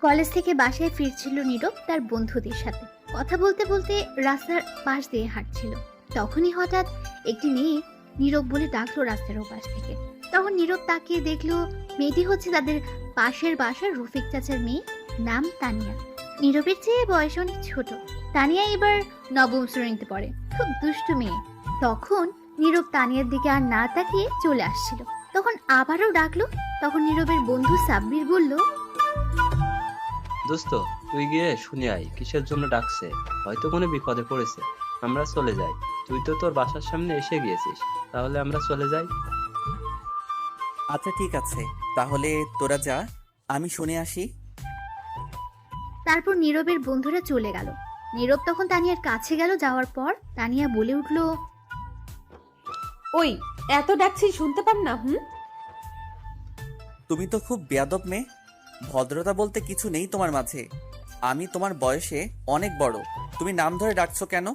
College থেকে বাসায় ফিরছিল নীরব তার বন্ধুদের সাথে। কথা বলতে বলতে রাস্তার পাশ দিয়ে হাঁটছিল। তখনই হঠাৎ একটি মেয়ে নীরব বলে ডাকলো রাস্তার ওপাশ থেকে। তখন নীরব তাকিয়ে দেখলো মেয়েটি হচ্ছে তাদের পাশের বাসার রফিক চাচার মেয়ে, নাম তানিয়া। নীরবের চেয়ে বয়স অনেক ছোট। তানিয়া এবার নবম শ্রেণীতে পড়ে, খুব দুষ্টু মেয়ে। তখন নীরব তানিয়ার দিকে আর না তাকিয়ে চলে আসছিল। তখন আবারও ডাকলো। তখন নীরবের বন্ধু সাব্বির বলল, দোস্ত, তুই গিয়ে শুনে আয় কিসের জন্য ডাকছে। হয়তো কোনো বিপদে পড়েছে। আমরা চলে যাই। তুই তো তোর বাসার সামনে এসে গিয়েছিস, তাহলে আমরা চলে যাই। আচ্ছা ঠিক আছে, তাহলে তোরা যা, আমি শুনে আসি। তারপর নীরবের বন্ধুরা চলে গেল। নীরব তখন তানিয়ার কাছে গেল। যাওয়ার পর তানিয়া বলে উঠল, ওই এত ডাকছি শুনতে পান না? তুমি তো খুব বেয়াদব মেয়ে। ভদ্রতা বলতে কিছু নেই তোমার মাঝে। আমি তোমার বয়সে অনেক বড়, তুমি নাম ধরে ডাকছো কেন?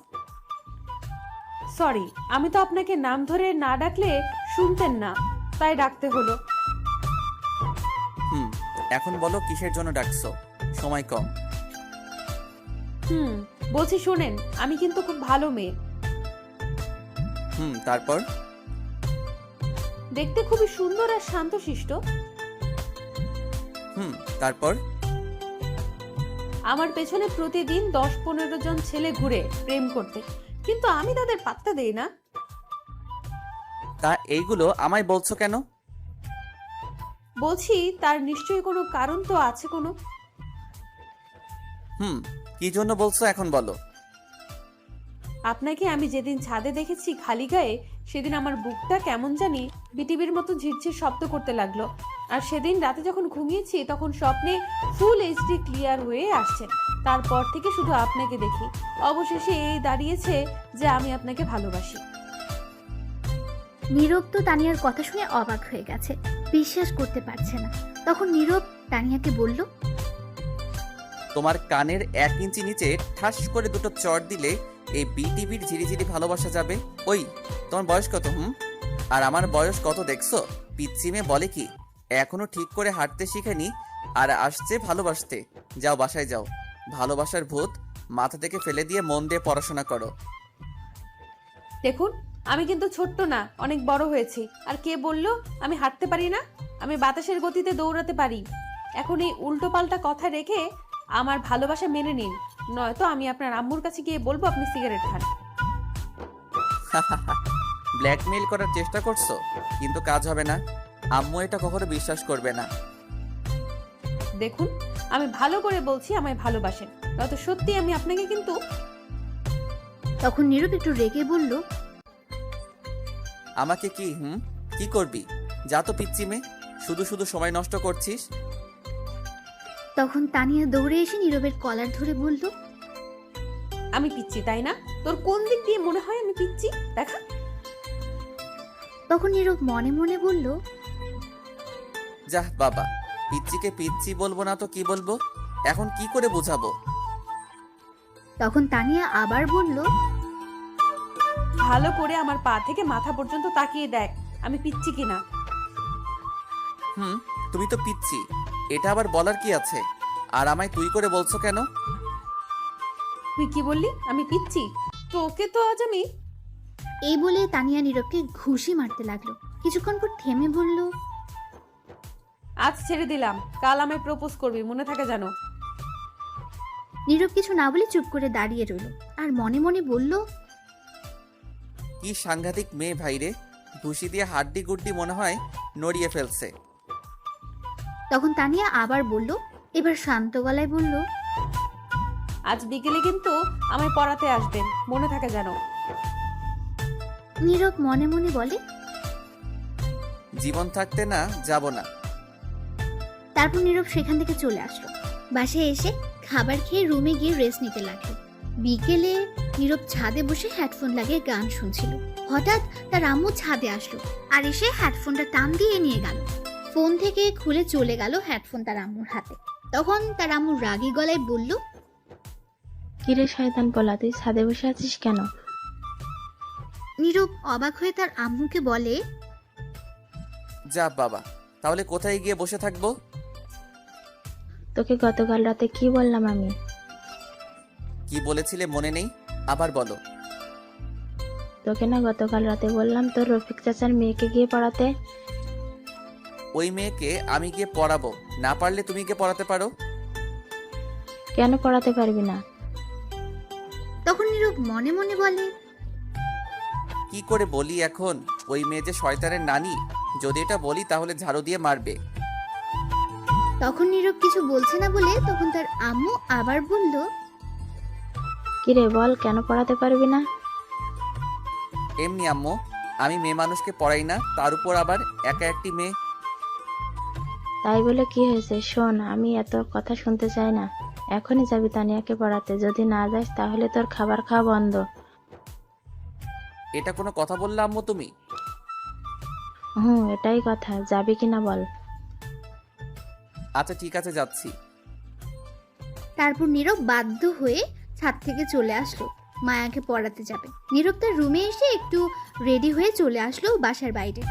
সরি, আমি তো আপনাকে নাম ধরে না ডাকলে শুনতেন না, তাই ডাকতে হলো। হুম, এখন বলো কিসের জন্য ডাকছো? সময় কম। বলছি শোনেন, আমি কিন্তু খুব ভালো মেয়ে। তারপর? দেখতে খুবই সুন্দর আর শান্তশিষ্ট। তারপর? আমার পেছনে প্রতিদিন 10-15 জন ছেলে ঘুরে প্রেম করতে, কিন্তু আমি তাদের পাত্তা দেই না। তা এইগুলো আমায় বলছো কেন? বলছি তার নিশ্চয়ই কোনো কারণ তো আছে কোনো। কি জন্য বলছো এখন বলো। আপনাকে আমি যেদিন ছাদে দেখেছি খালি গায়ে, সেদিন আমার বুকটা কেমন জানি বিটিভির মতো ঝিরঝির শব্দ করতে লাগলো। আর সেদিন রাতে যখন ঘুমিয়েছি তখন স্বপ্নে ফুল এইচডি ক্লিয়ার হয়ে আসছে। তারপর থেকে শুধু আপনাকে দেখি। অবশেষে এই দাঁড়িয়েছে যে আমি আপনাকে ভালোবাসি। নীরব তো তানিয়ার কথা শুনে অবাক হয়ে গেছে, বিশ্বাস করতে পারছে না। তখন নীরব তানিয়াকে বলল, তোমার কানের 1 ইঞ্চি নিচে ঠাস করে দুটো চড় দিলে এই বিটিভির ঝিরিঝিরি ভালোবাসা যাবে। ওই, তোমার বয়স কত? আর আমার বয়স কত দেখছো? পিচ্চি মেয়ে বলে কি, এখনো ঠিক করে হাঁটতে শিখেনি আর আসছে ভালোবাসতে। যাও বাসায় যাও, ভালোবাসার ভূত মাথা থেকে ফেলে দিয়ে মন দিয়ে পড়াশোনা করো। দেখুন, আমি কিন্তু ছোট্ট না, অনেক বড় হয়েছি। আর কে বলল আমি হাঁটতে পারি না? আমি বাতাসের গতিতে দৌড়াতে পারি। এখন এই উল্টো পাল্টা কথা রেখে আমার ভালোবাসা মেনে নিন, নয়তো আমি আপনার আম্মুর কাছে গিয়ে বলবো আপনি সিগারেট খান। ব্ল্যাকমেইল করার চেষ্টা করছো, কিন্তু কাজ হবে না। আম্মু এটা কখনো বিশ্বাস করবে না। দেখুন, আমি ভালো করে বলছি আমায় ভালোবাসেন, নয়তো সত্যি আমি আপনাকে কিন্তু। তখন নীরব একটু রেগে বলল, আমাকে কি করবি? যা তো পিচ্চি মেয়ে, শুধু শুধু সময় নষ্ট করছিস। তখন তানিয়া দৌড়ে এসে নীরবের কলার ধরে বলল, আমি পিচ্ছি তাই না? তোর কোন দিক দিয়ে মনে হয় আমি পিচ্ছি দেখা? তখন নীরব মনে মনে বলল, যাহ বাবা, পিচ্চিকে পিচ্চি বলবো না তো কি বলবো? এখন কি করে বোঝাবো? তখন তানিয়া আবার বলল, ভালো করে আমার পা থেকে মাথা পর্যন্ত তাকিয়ে দেখ আমি পিচ্ছি কিনা। তুমি তো পিচ্চি, এটা আবার বলার কি আছে? আর আমায় তুই করে বলছো কেন? তুই কি বললি আমি পিচ্ছি? তোকে তো আজ আমি। এই বলে তানিয়া নীরবকে ঘুষি মারতে লাগলো। কিছুক্ষণ পর থেমে বলল, আজ ছেড়ে দিলাম, কাল আমায় প্রপোজ করবি, মনে থাকে জানো। নীরব কিছু না বলে চুপ করে দাঁড়িয়ে রইল আর মনে মনে বলল, কি সাংঘাতিক মেয়ে ভাই রে, ঘুষি দিয়ে হাড্ডি গুড্ডি মনে হয় নড়িয়ে ফেলছে। তখন তানিয়া আবার বলল, এবার শান্ত গলায় বলল, আজ বিকেলে কিন্তু আমায় পড়াতে আসবেন, মনে থাকে জানো। নীরব মনে মনে বলে, জীবন থাকতে না যাব না। তারপর নীরব সেখান থেকে চলে আসলো। বাসায় এসে খাবার খেয়ে রুমে গিয়ে রেস্ট নিতে লাগলো। বিকেলে নীরব ছাদে বসে হেডফোন লাগিয়ে গান শুনছিল। হঠাৎ তার আম্মু ছাদে আসলো আর এসে হেডফোনটা টান দিয়ে নিয়ে গেল। ফোন থেকে খুলে চলে গেল হেডফোন তার আম্মুর হাতে। তখন তার আম্মু রাগী গলায় বলল, কিরে শয়তান পোলা, তুই ছাদে বসে আছিস কেন? নীরব অবাক হয়ে তার আম্মুকে বলে, যা বাবা, তাহলে কোথায় গিয়ে বসে থাকবো? তোকে গতকাল রাতে কি বললাম আমি? কি বলেছিলে মনে নেই? আবার বলো। তোকে না গতকাল রাতে বললাম তোর রফিক চাচার মেয়েকে গিয়ে পড়াতে? ওই মেয়েকে আমি গিয়ে পড়াবো, না পারলে তুমি গিয়ে পড়াতে পারো। কেন পড়াতে পারবি না? তখন নীরব মনে মনে বলে, কি করে বলি এখন? ওই মেয়ে যে শয়তানের নানি, যদি এটা বলি তাহলে ঝাড়ু দিয়ে মারবে। তখন নীরব কিছু বলছে না বলে তখন তার আম্মু আবার বলল, কিরে বল, কেন পড়াতে পারবি না? এমনি আম্মু, আমি মেয়ে মানুষকে পড়াই না, তার উপর আবার একা একটি মেয়ে। তাই বলে কি হয়েছে? শোন, আমি এত কথা শুনতে চাই না। এখনই যাবি তানিয়াকে পড়াতে। যদি না যাস তাহলে তোর খাবার খাওয়া বন্ধ। এটা কোনো কথা বললে আম্মু তুমি? এটাই কথা। যাবি কিনা বল। আচ্ছা ঠিক আছে, যাচ্ছি। তারপর নীরব বাধ্য হয়ে ছাদ থেকে চলে আসলো মায়াকে পড়াতে যাবে। নীরব তার রুমে এসে একটু রেডি হয়ে চলে আসলো বাসার বাইরে।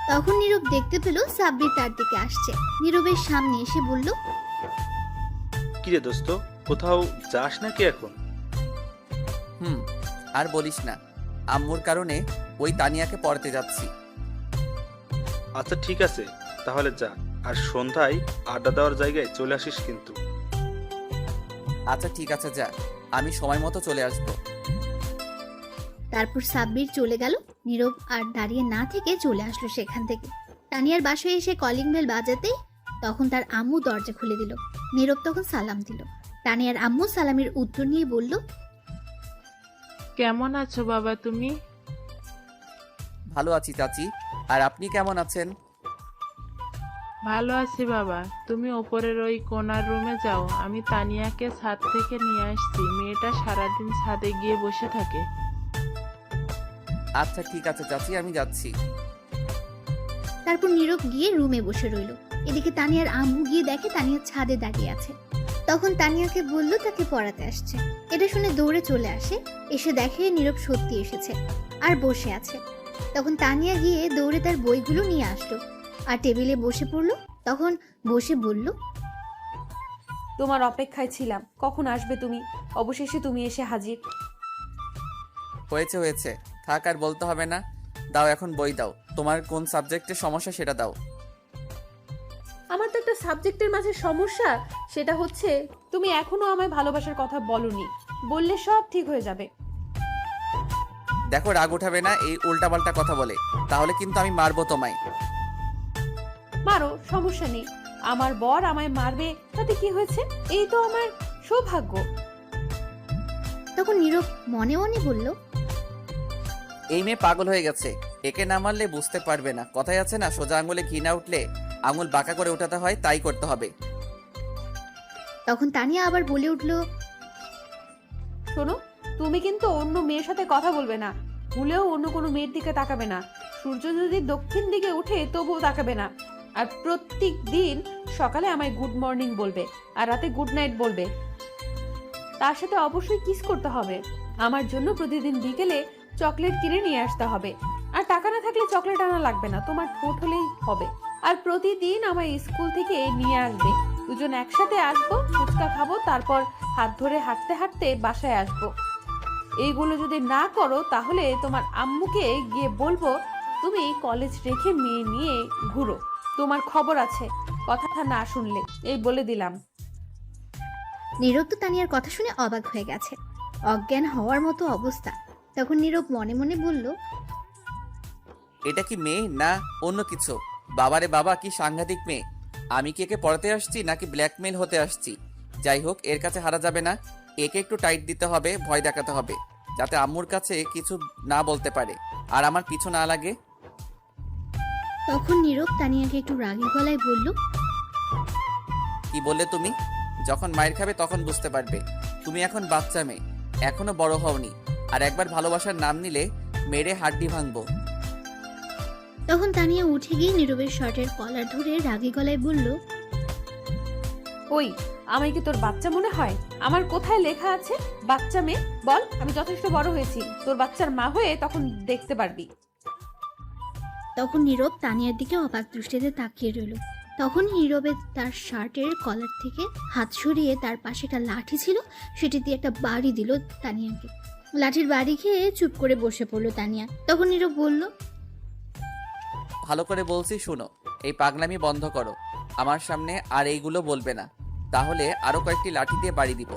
তখন নীরব দেখতে পেল সাব্বির তার দিকে আসছে। নীরবের সামনে এসে বলল, কিরে দোস্ত, কোথাও যাস নাকি এখন? আর বলিস না, আম্মুর কারণে ওই তানিয়াকে পড়াতে যাচ্ছি। আচ্ছা ঠিক আছে, তাহলে যা। আর সন্ধ্যায় আড্ডা দেওয়ার জায়গায় চলে আসিস কিন্তু। আচ্ছা ঠিক আছে, যা, আমি সময় মতো চলে আসবো। তারপর সাব্বির চলে গেল। নীরব আর দাঁড়িয়ে না থেকে চলে আসলো সেখান থেকে। তানিয়ার বাসায় এসে কলিং বেল বাজাতে তখন তার আম্মু দরজা খুলে দিল। নীরব তখন সালাম দিল। তানিয়ার আম্মু সালামের উত্তর নিয়ে বলল, কেমন আছো বাবা তুমি? ভালো আছি চাচি, আর আপনি কেমন আছেন? ভালো আছি বাবা। তুমি ওপরের ওই কোনার রুমে যাও, আমি তানিয়াকে ছাদ থেকে নিয়ে আসছি। মেয়েটা সারাদিন ছাদে গিয়ে বসে থাকে। আচ্ছা ঠিক আছে চাচি, আমি যাচ্ছি। তারপর নীরব গিয়ে রুমে বসে রইল। এদিকে তানিয়ার আম্মু গিয়ে দেখে তানিয়া ছাদে দাঁড়িয়ে আছে। তখন তানিয়াকে বলল তাকে পড়াতে আসছে। এটা শুনে দৌড়ে চলে আসে। এসে দেখে নীরব সত্যি এসেছে আর বসে আছে। তখন তানিয়া গিয়ে দৌড়ে তার বইগুলো নিয়ে আসলো আর টেবিলে বসে পড়লো। তখন বসে বলল, তোমার অপেক্ষায় ছিলাম, কখন আসবে তুমি। অবশেষে তুমি এসে হাজির। হয়েছে হয়েছে, থাক আর বলতে হবে না। দাও এখন বই দাও, তোমার কোন সাবজেক্টের সমস্যা সেটা দাও। আমার তো একটা সাবজেক্টের মাঝে সমস্যা, সেটা হচ্ছে তুমি এখনো আমায় ভালোবাসার কথা বলনি। বললে সব ঠিক হয়ে যাবে। দেখো রাগ উঠাবে না এই উল্টাপাল্টা কথা বলে, তাহলে কিন্তু আমি মারবো তোমায়। মারো, সমস্যা নেই। আমার বর আমায় মারবে তাতে কি হয়েছে? এই তো আমার সৌভাগ্য। তখন নীরব মনে মনে বলল, এই মেয়ে পাগল হয়ে গেছে, একে না মারলে বুঝতে পারবে না। কথাই আছে না, সোজা আঙুলে ঘি না উঠলে আঙুল বাঁকা করে উঠাতে হয়, তাই করতে হবে। তখন তানিয়া আবার বলে উঠল, শোনো, তুমি কিন্তু অন্য মেয়ের সাথে কথা বলবে না। ভুলেও অন্য কোনো মেয়ের দিকে তাকাবে না। সূর্য যদি দক্ষিণ দিকে ওঠে তবুও তাকাবে না। আর প্রত্যেক দিন সকালে আমায় গুড মর্নিং বলবে আর রাতে গুড নাইট বলবে। তার সাথে অবশ্যই কিস করতে হবে। আমার জন্য প্রতিদিন বিকেলে চকলেট কিনে নিয়ে আসতে হবে। আর টাকা না থাকলে চকলেট আনা লাগবে না, তোমার ঠোঁট হলেই হবে। আর প্রতিদিন আমায় স্কুল থেকে নিয়ে আসবে। দুজন একসাথে আসবো, ফুচকা খাবো, তারপর হাত ধরে হাঁটতে হাঁটতে বাসায় আসবো। এইগুলো যদি না করো তাহলে তোমার আম্মুকে গিয়ে বলবো তুমি কলেজ রেখে মেয়ে নিয়ে ঘুরো। তোমার খবর আছে কথাটা না শুনলে, এই বলে দিলাম। নীরব তো তানিয়ার কথা শুনে অবাক হয়ে গেছে, অজ্ঞান হওয়ার মতো অবস্থা। তখন নীরব মনে মনে বলল, এটা কি মেয়ে না অন্য কিছু? বাবারে বাবা, কি সাংঘাতিক মেয়ে! আমি কি একে পড়াতে আসছি নাকি ব্ল্যাকমেল হতে আসছি? যাই হোক, এর কাছে হারা যাবে না। একে একটু টাইট দিতে হবে, ভয় দেখাতে হবে, যাতে আম্মুর কাছে কিছু না বলতে পারে আর আমার পিছু না লাগে। তখন নীরব তানিয়াকে একটু রাগী গলায় বলল, কি বললে তুমি? যখন মায়ের খাবে তখন বুঝতে পারবে। তুমি এখন বাচ্চা মেয়ে, এখনো বড় হওনি। আর একবার ভালোবাসার নাম নিলে মেরে হাড্ডি ভাঙবো। তখন তানিয়া উঠে গিয়ে নীরবের শার্টের কলার ধরে রাগী গলায় বলল, ওই, আমায় কি তোর বাচ্চা মনে হয়? আমার কোথায় লেখা আছে বাচ্চা মেয়ে? বল, আমি যথেষ্ট বড় হয়েছি, তোর বাচ্চার মা হয়ে তখন দেখতে পারবি। তখন নীরব তানিয়ার দিকে অবাক দৃষ্টিতে তাকিয়ে রইল। তখন নীরবে তার শার্টের কলার থেকে হাত সরিয়ে তার পাশে একটা লাঠি ছিল, সেটি দিয়ে একটা বাড়ি দিল তানিয়াকে। লাঠির বাড়ি খেয়ে চুপ করে বসে পড়লো তানিয়া। তখন নীরব বলল, ভালো করে বলছি শুনো, এই পাগলামি বন্ধ করো। আমার সামনে আর এইগুলো বলবে না, তাহলে আরো কয়েকটি লাঠি দিয়ে বাড়ি দিব।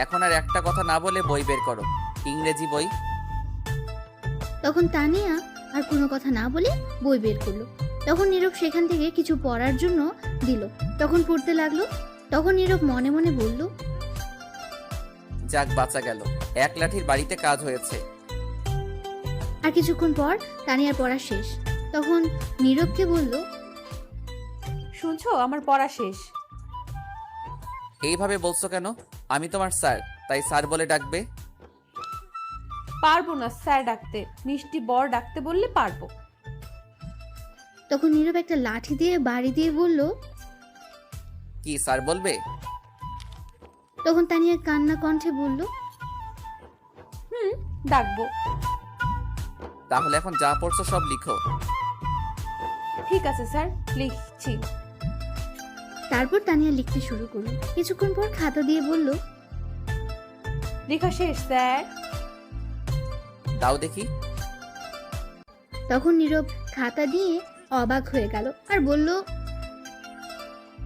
এখন আর একটা কথা না বলে বই বের করো, ইংরেজি বই। তখন তানিয়া আর কোনো কথা না বলে বই বের করলো। তখন নীরব সেখান থেকে কিছু পড়ার জন্য দিল, তখন পড়তে লাগলো। তখন নীরব মনে মনে বলল, যাক বাঁচা গেল, এক লাঠির বাড়িতে কাজ হয়েছে। আর কিছুক্ষণ পর তানিয়ার পড়া শেষ। তখন নীরবকে বলল, শুনছো, আমার পড়া শেষ। এইভাবে বলছো কেন? আমি তোমার স্যার, তাই স্যার বলে ডাকবে। পারবো না স্যার ডাকতে, মিষ্টি বর ডাকতে বললে পারবো। তখন নীরব একটা লাঠি দিয়ে বাড়ি দিয়ে বলল। কি স্যার বলবে? তখন তানিয়া কান্না কণ্ঠে বলল, ডাকবো। তাহলে এখন যা পড়ছো সব লিখো। ঠিক আছে স্যার, লিখছি। তারপর তানিয়া লিখতে শুরু করলো। কিছুক্ষণ পর খাতা দিয়ে বলল, লেখা শেষ স্যার। দাও দেখি। তখন নীরব খাতা দিয়ে অবাক হয়ে গেল আর বলল,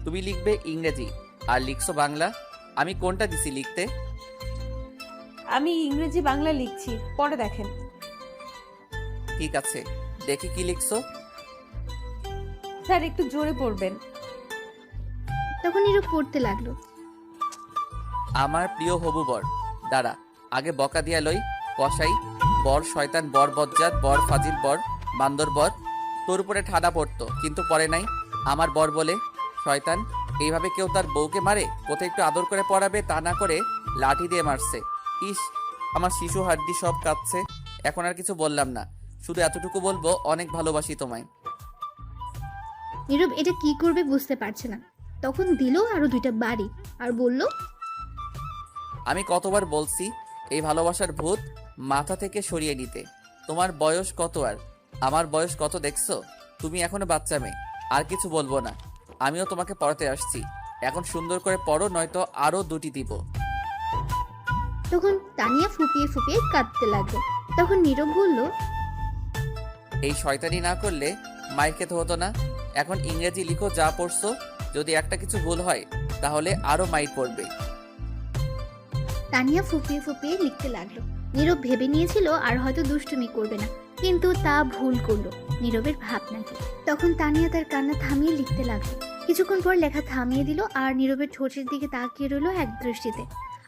তুমি লিখবে ইংরেজি আর লিখছো বাংলা। আমি কোনটা দিছি লিখতে? আমি ইংরেজি বাংলা লিখছি, পরে দেখেন। ঠিক আছে, দেখি কি লিখছো। স্যার একটু জোরে পড়বেন। তখন নীরব পড়তে লাগলো। আমার প্রিয় হবু বর, দাঁড়া আগে বকা দিয়া লই। কসাই বর, শয়তান বর, বজ্জাত বর, ফাজিল বর, বান্দর বর। তোর উপরে ঠাডা পড়তো কিন্তু পরে নাই। আমার বর বলে শয়তান। এইভাবে কেউ তার বউকে মারে? কোথায় একটু আদর করে পড়াবে, তা না করে লাঠি দিয়ে মারছে। ইস, আমার শিশু হাড্ডি সব কাঁদছে। এখন আর কিছু বললাম না, শুধু এতটুকু বলবো, অনেক ভালোবাসি তোমায়। নীরব এটা কি করবে বুঝতে পারছে না। তখন দিল আরো 2টা বাড়ি আর বলল, আমি কতবার বলছি এই ভালোবাসার ভূত মাথা থেকে সরিয়ে নিতে। তোমার বয়স কত আর আমার বয়স কত দেখছো? তুমি এখনো বাচ্চা মেয়ে। আর কিছু বলবো না, আমিও তোমাকে পড়াতে আসছি। এখন সুন্দর করে পড়ো, নয়তো আরো 2টি দিব। তখন তানিয়া ফুপিয়ে ফুপিয়ে কাঁদতে লাগলো। তখন নীরব বলল, এই শয়তানি না করলে মাইর খেতে হতো না। এখন ইংরেজি লিখো যা পড়ছো। যদি একটা কিছু ভুল হয় তাহলে আরো মাইর পড়বে। তানিয়া ফুপিয়ে ফুপিয়ে লিখতে লাগলো। নীরব ভেবে নিয়েছিল আর হয়তো দুষ্টুমি করবে না, কিন্তু তা ভুল করলো নীরবের ভাবনাকে। তখন তানিয়া তার কান্না থামিয়ে লিখতে লাগলো। কিছুক্ষণ পর লেখা থামিয়ে দিল আর নীরবের ঠোঁটের দিকে তাকিয়ে রইল এক দৃষ্টিতে।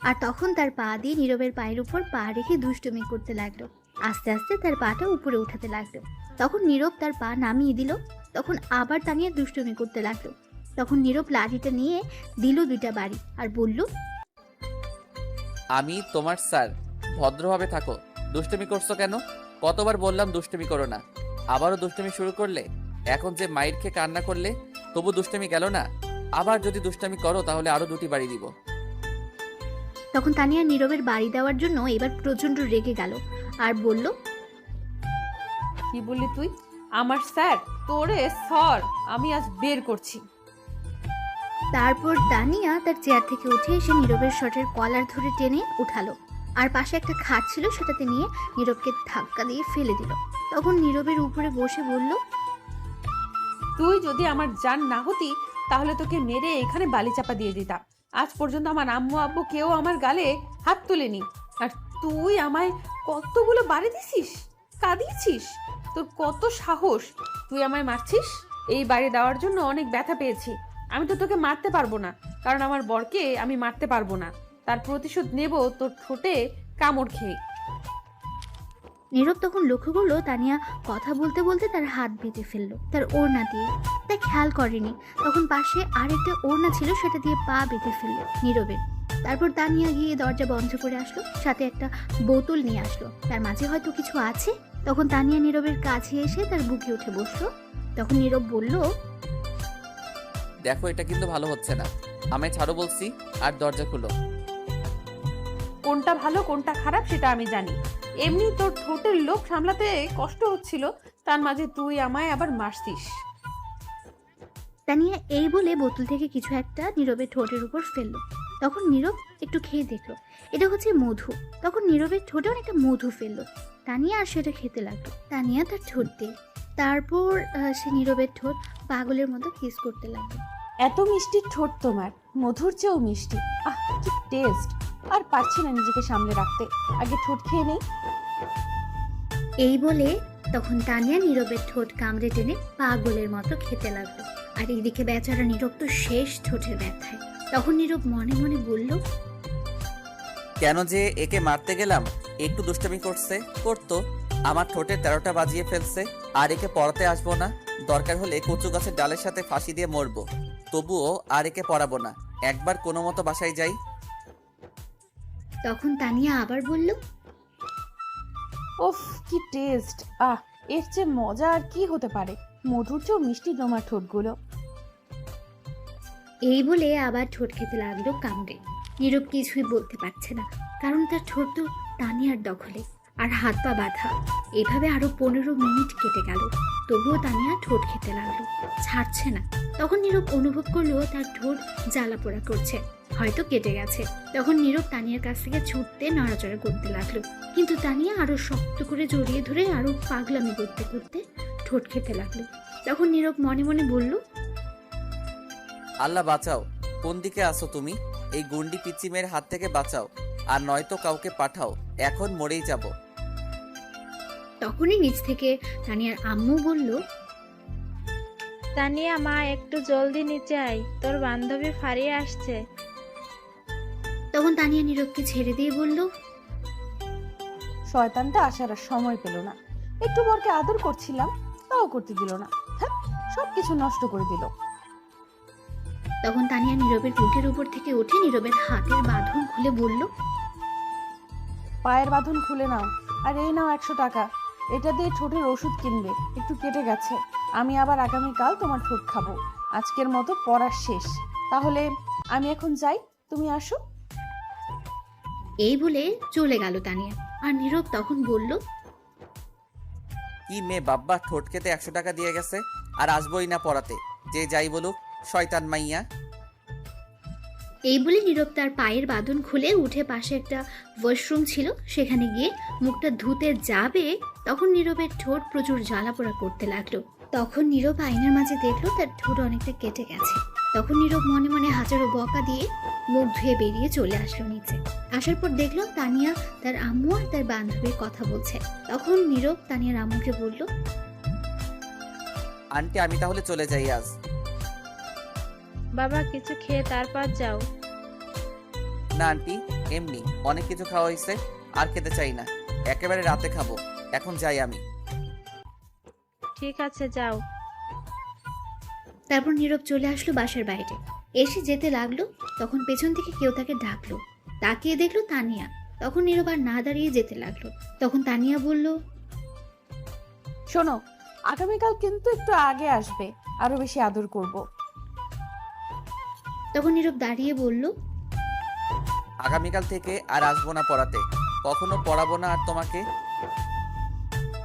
আর তখন তার পা দিয়ে নীরবের পায়ের উপর পা রেখে দুষ্টুমি করতে লাগলো। আস্তে আস্তে তার পাটা উপরে উঠাতে লাগলো। তখন নীরব তার পা নামিয়ে দিল। তখন আবার তানিয়া দুষ্টুমি করতে লাগলো। তখন নীরব লাঠিটা নিয়ে দিল 2টা বাড়ি আর বলল, আমি তোমার স্যার, ভদ্রভাবে থাকো। দুষ্টুমি করছো কেন? কতবার বললাম দুষ্টুমি করো না, আবারও দুষ্টুমি শুরু করলে। এখন যে মাইর খেয়ে কান্না করলে তবু দুষ্টুমি গেল না। আবার যদি দুষ্টুমি করো তাহলে আরো 2টি বাড়ি দিব। তখন তানিয়া নীরবের বাড়ি দেওয়ার জন্য এবার প্রচন্ড রেগে গেল আর বলল, কি বললি তুই? আমার স্যার? তোরে স্যার আমি আজ বের করছি। তারপর তানিয়া তার চেয়ার থেকে উঠে এসে নীরবের শার্টের কলার ধরে টেনে উঠালো আর পাশে একটা খাট ছিল সেটাতে নিয়ে নীরবকে ধাক্কা দিয়ে ফেলে দিল। তখন নীরবের উপরে বসে বলল, তুই যদি আমার জান না হতি তাহলে তোকে মেরে এখানে বালি চাপা দিয়ে দিতাম। আজ পর্যন্ত আমার আম্মু আব্বু কেউ আমার গালে হাত তোলেনি, আর তুই আমায় কতগুলো বাড়ি দিছিস, কাঁদিয়েছিস। তোর কত সাহস, তুই আমায় মারছিস? এই বাড়ি দেওয়ার জন্য অনেক ব্যথা পেয়েছি। আমি তো তোকে মারতে পারবো না, কারণ আমার বরকে আমি মারতে পারবো না। তার প্রতিশোধ নেব তোর ঠোঁটে কামড় খেয়ে। নীরব তখন লক্ষ্য করলো তানিয়া কথা বলতে বলতে তার হাত বেঁধে ফেললো তার ওড়না দিয়ে। তাই খেয়াল করেনি তখন পাশে আরেকটা ওড়না ছিল, সেটা দিয়ে পা বেঁধে ফেললো নীরবের। তারপর তানিয়া গিয়ে দরজা বন্ধ করে আসলো, সাথে একটা বোতল নিয়ে আসলো, তার মাঝে হয়তো কিছু আছে। তখন তানিয়া নীরবের কাছে এসে তার বুকে উঠে বসলো। তখন নীরব বলল, দেখো এটা কিন্তু ভালো হচ্ছে না, আমায় ছাড়ো বলছি, আর দরজা খুলো। কোনটা ভালো কোনটা খারাপ সেটা আমি জানি। এমনি তোর ঠোঁটের লোভ সামলাতে কষ্ট হচ্ছিল, তার মাঝে তুই আমায় আবার মারছিস। তানিয়া এই বলে বোতল থেকে কিছু একটা নীরবের ঠোঁটের উপর ফেললো। তখন নীরব একটু খেয়ে দেখলো এটা হচ্ছে মধু। তখন নীরবের ঠোঁটে অনেকটা মধু ফেললো। তানিয়া আর সেটা খেতে লাগলো। তানিয়া তার ঠোঁট দিয়ে, তারপর সে নীরবের ঠোঁট পাগলের মতো কিস করতে লাগলো। এত মিষ্টি ঠোঁট তোমার, মধুর চেয়েও মিষ্টি। আহ, কি টেস্ট! আর পারছি না নিজেকে সামলে রাখতে, আগে ঠোঁট খেয়ে নেই। এই বলে তখন তানিয়া নীরবের ঠোঁট কামড়ে টেনে পাগলের মতো খেতে লাগলো। আর এইদিকে বেচারা নীরব তো শেষ ঠোঁটের ব্যথায়। তখন নীরব মনে মনে বলল, কেন যে একে মারতে গেলাম, একটু দুষ্টামি করতো, আমার ঠোঁটের 13টা বাজিয়ে ফেলছে। আর একে পড়াতে আসবো না, দরকার হলে কচু গাছের ডালের সাথে ফাঁসি দিয়ে মরবো, তবুও আর একে পড়াবো না। একবার কোনো মতো বাসায় যাই। তখন তানিয়া আবার বলল, ওফ, কি টেস্ট! আহ, এর চেয়ে মজা আর কি হতে পারে? মধুর চেয়েও মিষ্টি তোমার ঠোঁটগুলো। এই বলে আবার ঠোঁট খেতে লাগলো কামড়ে। নীরব কিছুই বলতে পারছে না, কারণ তার ঠোঁট তো তানিয়ার দখলে আর হাত পা বাঁধা। এভাবে আরো 15 মিনিট কেটে গেল, তবুও তানিয়া ঠোঁট খেতে লাগলো, ছাড়ছে না। তখন নীরব অনুভব করলো তার ঠোঁট জ্বালা পোড়া করছে, হয়তো কেটে গেছে। তখন নীরব তানিয়ার কাছ থেকে ছুটতে নড়াচড়া করতে লাগলো, কিন্তু তানিয়া আরো শক্ত করে জড়িয়ে ধরে আরো পাগলামি করতে করতে ঠোঁট খেতে লাগলো। তখন নীরব মনে মনে বলল, আল্লাহ বাঁচাও, কোন দিকে আসো তুমি? এই গুন্ডি পিচিমের হাত থেকে বাঁচাও, আর নয়তো কাউকে পাঠাও, এখন মরেই যাব। তখনই নিচ থেকে তানিয়ার আম্মু বলল, তানিয়া মা, একটু জলদি নিচে আয়, তোর বান্ধবী ফারিয়া আসছে। তখন তানিয়া নীরবকে ছেড়ে দিয়ে বলল, শয়তানটা আসার আর সময় পেল না। একটু বরকে আদর করছিলাম, তাও করতে দিল না। হ্যাঁ, সবকিছু নষ্ট করে দিল। তখন তানিয়া নীরবের বুকের উপর থেকে উঠে নীরবের হাতের বাঁধন খুলে বলল, পায়ের বাঁধন খুলে নাও, আর এই নাও 100 টাকা। এটা দিয়ে ঠোঁটের ওষুধ কিনবে, একটু কেটে গেছে। আমি আবার আগামীকাল তোমার ঠোঁট খাবো। আজকের মতো পড়া শেষ। তাহলে আমি এখন যাই, তুমি আসো। এই বলে চলে গেল তানিয়া। আর নীরব তখন বলল, কি মেয়ে বাব্বা, ঠোঁট খেতে 100 টাকা দিয়ে গেছে, আর আসবোই না পড়াতে, যে যাই বলুক, শয়তান মাইয়া। এই বলে নীরব তার পায়ের বাঁধন খুলে উঠে পাশে একটা ওয়াশরুম ছিল, সেখানে গিয়ে মুখটা ধুতে যাবে, তখন নীরবের ঠোঁট প্রচুর জ্বালা পোড়া করতে লাগলো। তখন নীরব আয়নার মাঝে দেখলো তার ঠোঁট অনেকটা কেটে গেছে। তখন নীরব মনে মনে হাজারো বকা দিয়ে মুখ ধুয়ে বেরিয়ে চলে আসলো নিচে। আসার পর দেখলো তানিয়া তার আম্মু আর তার বান্ধবীর কথা বলছে। তখন নীরব তানিয়ার আম্মুকে বলল, আন্টি, আমি তাহলে চলে যাই আজ। বাবা, কিছু খেয়ে তারপর যাও। না আন্টি, এমনি অনেক কিছু খাওয়া হয়েছে, আর খেতে চাই না, একেবারে রাতে খাবো। এখন যাই আমি। ঠিক আছে, যাও। তারপর নীরব চলে আসলো বাসার বাইরে। এসে যেতে লাগলো, তখন পেছন থেকে কেউ তাকে ডাকলো। তাকিয়ে দেখলো তানিয়া। তখন নীরব আর না দাঁড়িয়ে যেতে লাগলো। তখন তানিয়া বলল, শোনো, আগামীকাল কিন্তু একটু আগে আসবে, আরো বেশি আদর করব। তখন নীরব দাঁড়িয়ে বলল, আগামীকাল থেকে আর আসবো না পড়াতে, কখনো পড়াবো না আর তোমাকে।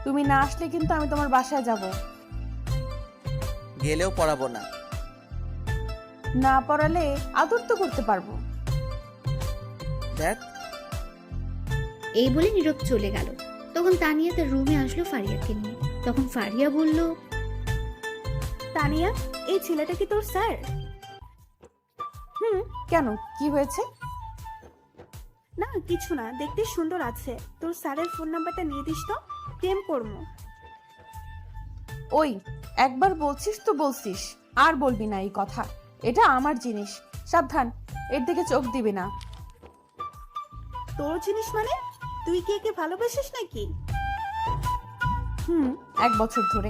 তুমি না আসলে কিন্তু আমি তোমার বাসায় যাব। গেলেও পড়াবো না। না পড়ালে আদর তো করতে পারবো। দেখ, এই বলে নীরব চলে গেল। তখন তানিয়া তার রুমে আসলো ফারিয়াকে নিয়ে। তখন ফারিয়া বলল, তানিয়া, এই ছেলেটা কি তোর স্যার? কেন, কি হয়েছে? না কিছু না, দেখতে সুন্দর আছে। তোর স্যারের ফোন নাম্বারটা নিয়ে দিস তো, প্রেম করবো। ওই, একবার বলছিস তো বলছিস, আর বলবি না এই কথা। এটা আমার জিনিস, সাবধান, এর দিকে চোখ দিবি না। তোর জিনিস মানে? তুই কি একে ভালোবাসিস নাকি? 1 বছর ধরে।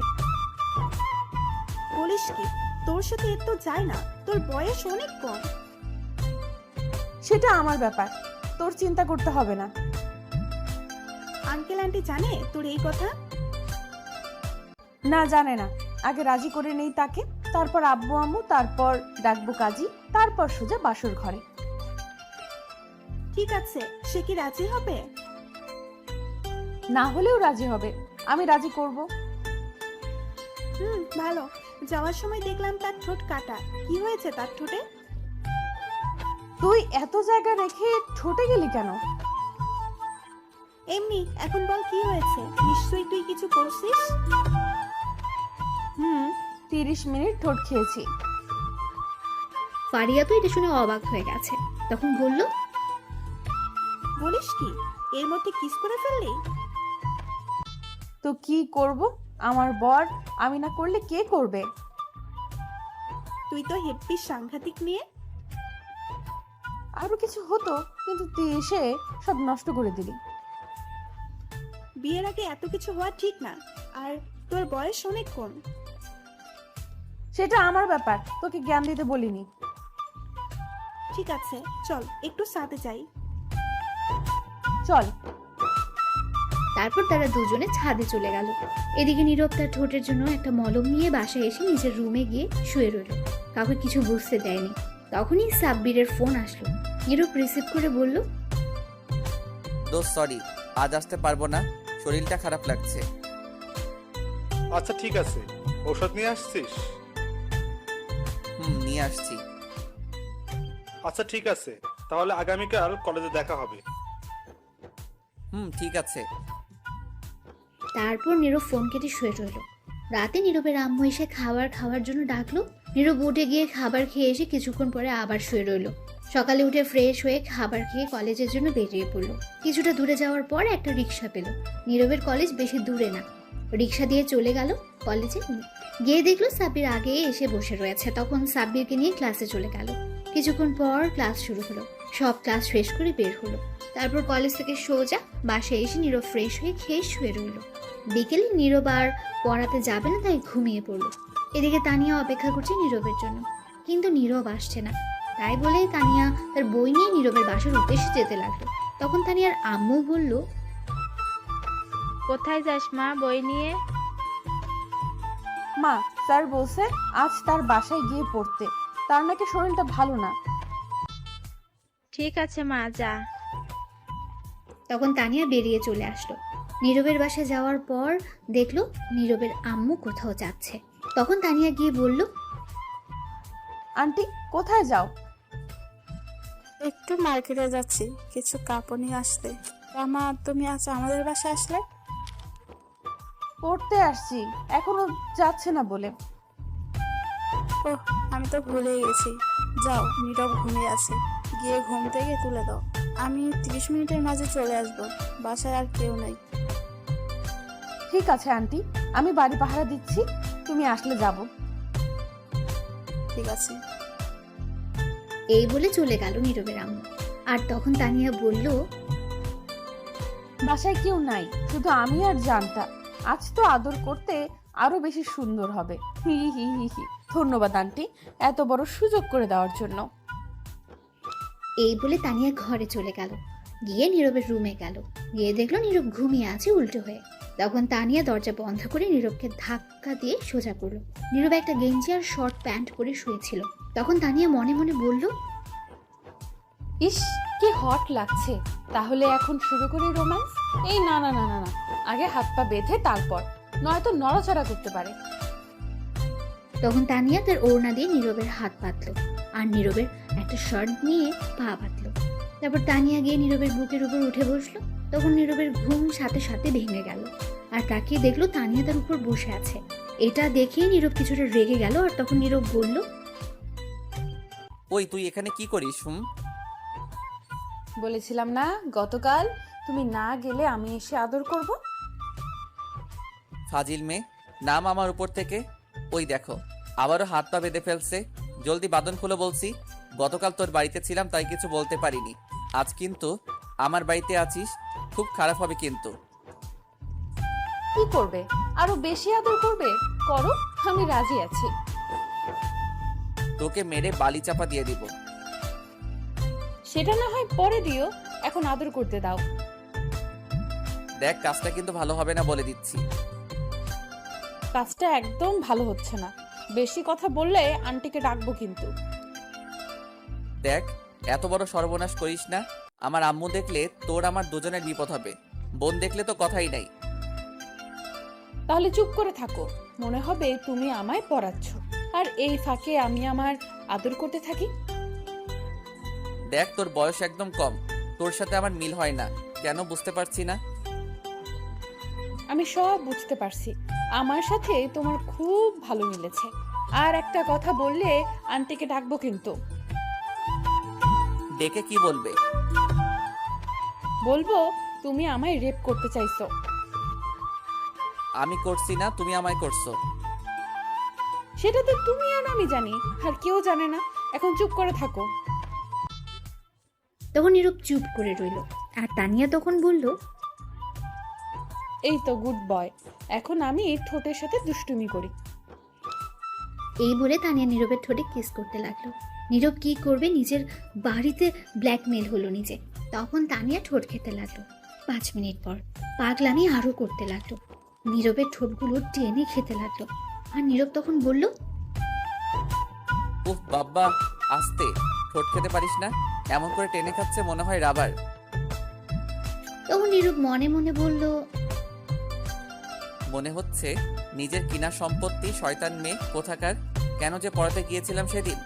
বলিস কি? তোর সাথে এর তো যায় না, তোর বয়স অনেক কম। সেটা আমার ব্যাপার, তোর চিন্তা করতে হবে না। আঙ্কেল আন্টি জানে তোর এই কথা? না, জানে না। আগে রাজি করে নেই তাকে, তারপর আব্বু আম্মু, তারপর ডাকবো কাজী, তারপর সোজা বাসর ঘরে। ঠিক আছে, সে কি রাজি হবে? না হলেও রাজি হবে, আমি রাজি করব। ভালো। যাওয়ার সময় দেখলাম তার ঠোঁট কাটা। কি হয়েছে তার ঠোঁটে? তুই এত জায়গা রেখে ঠোঁটে গেলি কেন? এমনি, এখন বল কি হয়েছে? নিশ্চয়ই তুই কিছু করছিস। 30 মিনিট ঠোঁট খেয়েছি। ফারিয়া তো এটা শুনে অবাক হয়ে গেছে, তখন বলল, বলিস কি, এর মধ্যে কিস করে ফেললি? তো কি করব? আমার বর, আমি না করলে কে করবে? তুই তো হেব্বি সাংঘাতিক নিয়ে। আরো কিছু হতো, কিন্তু তুই এসে সব নষ্ট করে দিলি। বিয়ের আগে এত কিছু হওয়া ঠিক না। আর তোর বয়স অনেক কম। সেটা আমার ব্যাপার, তোকে জ্ঞান দিতে বলিনি। ঠিক আছে, চল একটু সাথে যাই। চল। তারপর তারা দুজনে ছাদে চলে গেল। এদিকে নীরব তার ঠোঁটের জন্য একটা মলম নিয়ে বাসায় এসে নিজের রুমে গিয়ে শুয়ে রইল। কাউকে কিছু বুঝতে দেয়নি। তখনই সাব্বিরের ফোন আসলো। নীরব রিসিভ করে বলল, দোস্ত সরি, আজ আসতে পারবো না, শরীরটা খারাপ লাগছে। আচ্ছা ঠিক আছে, ঔষধ নিয়ে আসছিস? নিয়ে আসছি। আচ্ছা ঠিক আছে, তাহলে আগামীকাল কলেজে দেখা হবে। ঠিক আছে। তারপর নীরব ফোন কেটে শুয়ে রইল। রাতে নীরবের আম্মু এসে খাওয়ার জন্য ডাকলো। নীরব উঠে গিয়ে খাবার খেয়ে এসে কিছুক্ষণ পরে আবার শুয়ে রইল। সকালে উঠে ফ্রেশ হয়ে খাবার খেয়ে কলেজের জন্য বেরিয়ে পড়লো। কিছুটা দূরে যাওয়ার পর একটা রিক্সা পেল। নীরবের কলেজ বেশি দূরে না। রিক্সা দিয়ে চলে গেল কলেজে। গিয়ে দেখলো সাব্বির আগে এসে বসে রয়েছে। তখন সাব্বিরকে নিয়ে ক্লাসে চলে গেল। কিছুক্ষণ পর ক্লাস শুরু হলো। সব ক্লাস শেষ করে বের হলো। তারপর কলেজ থেকে সোজা বাসায় এসে নীরব ফ্রেশ হয়ে খেয়ে শুয়ে রইল। বিকেলে নীরব আর পড়াতে যাবে না, তাই ঘুমিয়ে পড়লো। এদিকে তানিয়া অপেক্ষা করছে নীরবের জন্য, কিন্তু নীরব আসছে না। তাই বলে তানিয়া তার বই নিয়ে নীরবের বাসার উদ্দেশ্যে যেতে লাগলো। তখন তানিয়ার আম্মু বলল, কোথায় যাস মা বই নিয়ে? মা, স্যার বলছে আজ তার বাসায় গিয়ে পড়তে। তার নাকি শরীরটা ভালো না। ঠিক আছে মা, যা। তখন তানিয়া বেরিয়ে চলে আসলো। নীরবের বাসায় যাওয়ার পর দেখলো নীরবের আম্মু কোথাও যাচ্ছে। তখন তানিয়া গিয়ে বলল, আন্টি কোথায় যাও? একটু মার্কেটে যাচ্ছি, কিছু কাপড় নিয়ে আসতে। মা, তুমি আজ আমাদের বাসায় আসলে? পড়তে আসছি, এখনো যাচ্ছে না বলে। ওহ, আমি তো ভুলেই গেছি। যাও, নীরব ঘুমিয়ে আছে, গিয়ে ঘুম থেকে তুলে দাও। আমি 30 মিনিটের মাঝে চলে আসবো, বাসায় আর কেউ নাই। ঠিক আছে আন্টি, আমি বাড়ি পাহারা দিচ্ছি, তুমি আসলে যাব। ঠিক আছে। এই বলে চলে গেল নীরবের আম্মু। আর তখন তানিয়া বলল, বাসায় কেউ নাই, শুধু আমি আর জানটা। আজ তো আদর করতে আরো বেশি সুন্দর হবে। হি হি হি হি। ধন্যবাদ আন্টি, এত বড় সুযোগ করে দেওয়ার জন্য। এই বলে তানিয়া ঘরে চলে গেল। গিয়ে নীরবের রুমে গেল। গিয়ে দেখলো নীরব ঘুমিয়ে আছে উল্টো হয়ে। তখন তানিয়া দরজা বন্ধ করে নীরবকে ধাক্কা দিয়ে সোজা করলো। নীরব একটা গেঞ্জি আর শর্ট প্যান্ট পরে শুয়েছিল। তখন তানিয়া মনে মনে বলল, ইস, কি হট লাগছে। তাহলে এখন শুরু করি রোম্যান্স? এই না না না না না, আগে হাত পা বেঁধে তারপর, নয়তো নড়াচড়া করতে পারে। তখন তানিয়া তার ওড়না দিয়ে নীরবের হাত বাঁধলো আর নীরবের একটা শার্ট নিয়ে পা বাঁধলো। তারপর তানিয়া গিয়ে নীরবের বুকের উপর উঠে বসলো। তখন নীরবের ঘুম সাথে সাথে ভেঙে গেল। আর তাকিয়ে দেখলো তানিয়া তার উপর বসে আছে। এটা দেখে নীরব কিছুটা রেগে গেল। আর তখন নীরব বলল, ওই তুই এখানে কি করিস? বলেছিলাম না গতকাল, তুমি না গেলে আমি এসে আদর করব। ফাজিল মেয়ে, নাম আমার উপর থেকে। ওই দেখো, আবারও হাত পা বেঁধে ফেলছে। জলদি বাঁধন খুলে বলছি। গতকাল তোর বাড়িতে ছিলাম তাই কিছু বলতে পারিনি। আজ কিন্তু আমার বাড়িতে আছিস, খুব খারাপ হবে কিন্তু। কি করবে? আরো বেশি আদর করবে? করো, আমি রাজি আছি। তোকে মেরে বালি চাপা দিয়ে দিব। সেটা না হয় পরে দিও, এখন আদর করতে দাও। দেখ, কাজটা কিন্তু ভালো হবে না বলে দিচ্ছি। কাজটা একদম ভালো হচ্ছে না। বেশি কথা বললে আন্টিকে ডাকবো কিন্তু। দেখ, এত বড় সর্বনাশ করিস না। আমার আম্মু দেখলে তোর আমার দুজনের বিপদ হবে। বোন দেখলে তো কথাই নাই। তাহলে চুপ করে থাকো। মনে হবে তুমি আমায় পড়াচ্ছ, আর এই ফাঁকে আমি আমার আদর করতে থাকি। দেখ, তোর বয়স একদম কম, তোর সাথে আমার মিল হয় না। কেন বুঝতে পারছি না। আমি সব বুঝতে পারছি, আমার সাথে তোমার খুব ভালো মিলেছে। আর একটা কথা বললে আন্টিকে ডাকবো কিন্তু। ডেকে কি বলবে? বলবো তুমি আমায় রেপ করতে চাইছো। আমি করছি না, তুমি আমায় করছো। সেটা তো তুমি আর আমি জানি, আর কেউ জানে না। এখন চুপ করে থাকো। তখন নীরব চুপ করে রইল, আর তানিয়া তখন বলল, এই তো গুড বয়, এখন আমি ঠোঁটের সাথে দুষ্টুমি করি। এই বলে তানিয়া নীরবের ঠোঁটে কিস করতে লাগলো। নীরব কি করবে, নিজের বাড়িতে ব্ল্যাকমেল হলো নিজে। তখন তানিয়া ঠোঁট খেতে লাগলো। 5 মিনিট পর পাগলামি আরো করতে লাগলো, নীরবের ঠোঁটগুলো টেনে খেতে লাগলো। আর নীরব তখন বলল, উফ বাব্বা, আস্তে, ঠোঁট খেতে পারিস না? এমন করে টেনে খাচ্ছে মনে হয় রাবার। তখন নীরব মনে মনে বলল, মনে হচ্ছে নিজের কিনা সম্পত্তি। শয়তান মেয়ে কোথাকার, কেন যে পড়াতে গিয়েছিলাম সেদিন।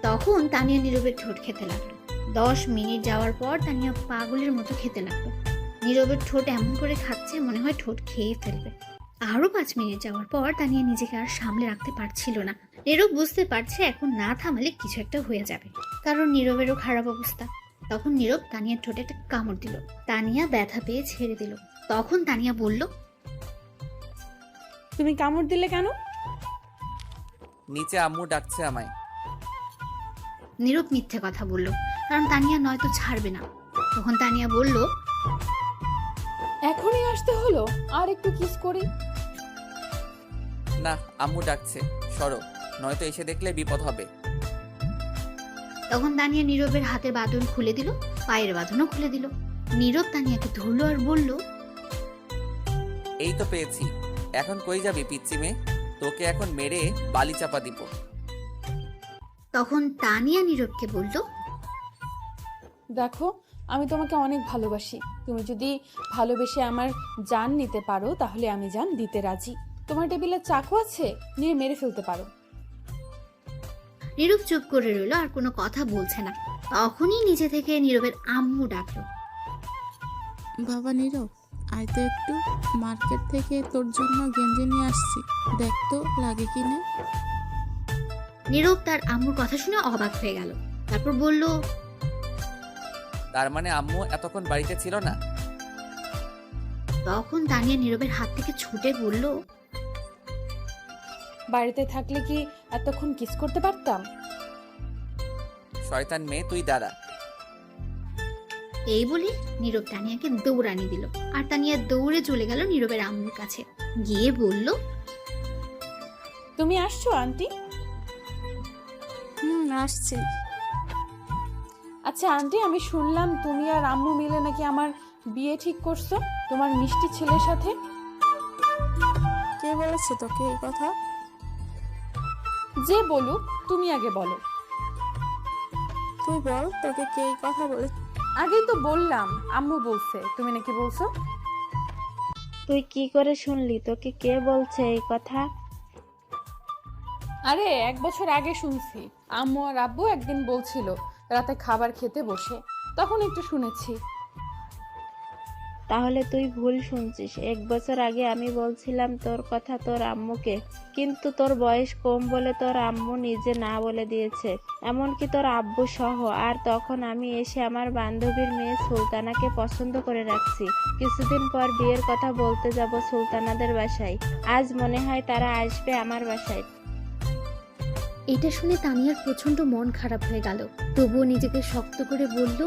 তখন তানিয়া নীরবের ঠোঁট খেতে লাগলো। 10 মিনিট যাওয়ার পর তানিয়া পাগলের মতো খেতে লাগলো। নীরবের ঠোঁট এমন করে খাচ্ছে মনে হয় ঠোঁট খেয়ে ফেলবে। আরো 5 মিনিট যাওয়ার পর তানিয়া নিজেকে আর সামলে রাখতে পারছিল না। নীরব বুঝতে পারছে এখন না থামালে কিছু একটা হয়ে যাবে, কারণ নীরবেরও খারাপ অবস্থা। তখন নীরব তানিয়ার ঠোঁটে একটা কামড় দিল। তানিয়া ব্যথা পেয়ে ছেড়ে দিল। তখন তানিয়া বলল, তুমি কামড় দিলে কেন? নিচে আম্মু ডাকছে আমায়। নীরব মিথ্যে কথা বলল, কারণ তানিয়া নয়তো ছাড়বে না। তখন তানিয়া বলল, এখনই আসতে হলো, আর একটু কিস করি। না, আম্মু ডাকছে, সরো, নয়তো এসে দেখলে বিপদ হবে। তখন তানিয়া নীরবের হাতের বাঁধন খুলে দিল, পায়ের বাঁধনও খুলে দিল। নীরব তানিয়াকে ধরলো আর বলল, এই তো পেয়েছি, এখন কই যাবি পিচ্চি মেয়ে? তোকে এখন মেরে বালি চাপা দিব। তখন তানিয়া নীরবকে বলল, দেখো, আমি তোমাকে অনেক ভালোবাসি। তুমি যদি ভালোবেসে আমার জান নিতে পারো তাহলে আমি জান দিতে রাজি। তোমার টেবিলে চাকু আছে, নিয়ে মেরে ফেলতে পারো। নীরব চুপ করে রইল, আর কোনো কথা বলছে না। তখনই নিচে থেকে নীরবের আম্মু ডাকলো। বাবা নীরব, আয় তো একটু, মার্কেট থেকে তোর জন্য গেঞ্জি নিয়ে আসছি, দেখ তো লাগে কিনা। নীরব তার আম্মুর কথা শুনে অবাক হয়ে গেল। তারপর বলল, তার মানে আম্মু এতক্ষণ বাড়িতে ছিল না? তখন তানিয়া নীরবের হাত থেকে ছুটে বলল, বাড়িতে থাকলে কি এতক্ষণ কিস করতে পারতাম? শয়তান মেয়ে, তুই দাঁড়া। এই বলে নীরব তানিয়াকে দৌড়ানি দিল, আর তানিয়া দৌড়ে চলে গেল নীরবের আম্মুর কাছে। গিয়ে বলল, তুমি আসছো আন্টি? আসছি। আচ্ছা আন্টি, আমি শুনলাম তুমি আর আম্মু মিলে নাকি আমার বিয়ে ঠিক করছো তোমার মিষ্টি ছেলের সাথে। কে বলেছে তোকে এই কথা? যে বলুক, তুমি আগে বলো। তুই বল, তোকে কে এই কথা বলে? আগেই তো বললাম, আম্মু বলছে, তুমি নাকি বলছো। তুই কি করে শুনলি? তোকে কে বলছে এই কথা? আরে 1 বছর আগে শুনছি, আম্মু আর আব্বু একদিন বলছিল রাতে খাবার খেতে বসে, তখন একটু শুনেছি। তাহলে তুই ভুল শুনছিস। 1 বছর আগে আমি বলছিলাম তোর কথা তোর আম্মুকে, কিন্তু তোর বয়স কম বলে তোর আম্মু নিজে না বলে দিয়েছে, এমনকি তোর আব্বু সহ। আর তখন আমি এসে আমার বান্ধবীর মেয়ে সুলতানাকে পছন্দ করে রাখছি। কিছুদিন পর বিয়ের কথা বলতে যাব সুলতানাদের বাসায়। আজ মনে হয় তারা আসবে আমার বাসায়। এটা শুনে তানিয়ার প্রচন্ড মন খারাপ হয়ে গেল। তবুও নিজেকে শক্ত করে বলল,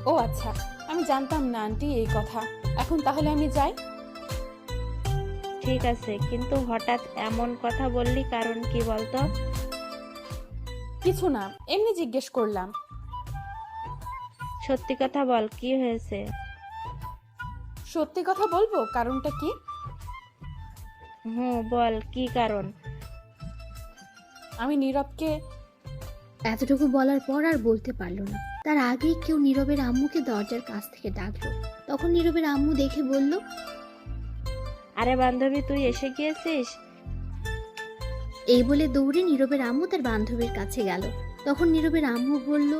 ও আচ্ছা, আমি জানতাম না আন্টি এই কথা। এখন তাহলে আমি যাই। ঠিক আছে, কিন্তু হঠাৎ এমন কথা বললি, কারণ কি বলতো? কিছু না, এমনি জিজ্ঞেস করলাম। সত্যি কথা বল, কি হয়েছে? সত্যি কথা বলবো, কারণটা কি? বল, কি কারণ? আমি নীরবকে। এতটুকু বলার পর আর বলতে পারলো না। তার আগেই কেউ নীরবের আম্মুকে দরজার কাছ থেকে ডাকলো। তখন নীরবের আম্মু দেখে বলল, আরে বান্ধবী, তুই এসে গিয়েছিস? এই বলে দৌড়ে নীরবের আম্মু তার বান্ধবীর কাছে গেল। তখন নীরবের আম্মু বলল,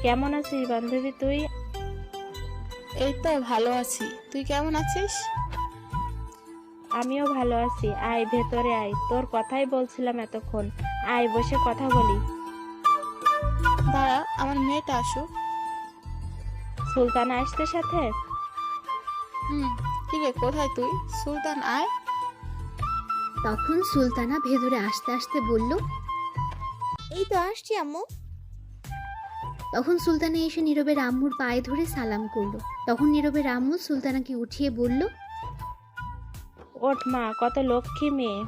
কেমন আছিস বান্ধবী তুই? এই তো ভালো আছি, তুই কেমন আছিস? আমিও ভালো আছি। আয় ভেতরে আয়, তোর কথাই বলছিলাম এতক্ষণ। আয় বসে কথা বলি। দাঁড়া, আমার মেয়েটা আসুক। সুলতানা আসতে সাথে? ঠিক আছে, কোথায় তুই? সুলতান আয়। তখন সুলতানা ভেতরে আসতে আসতে বলল, এই তো আসছি আম্মু। তখন সুলতানা এসে নীরবের আম্মুর পায়ে ধরে সালাম করলো। তখন নীরবের আম্মু সুলতানাকে উঠিয়ে বলল, ওঠ মা, কত লক্ষ্মী মেয়ে।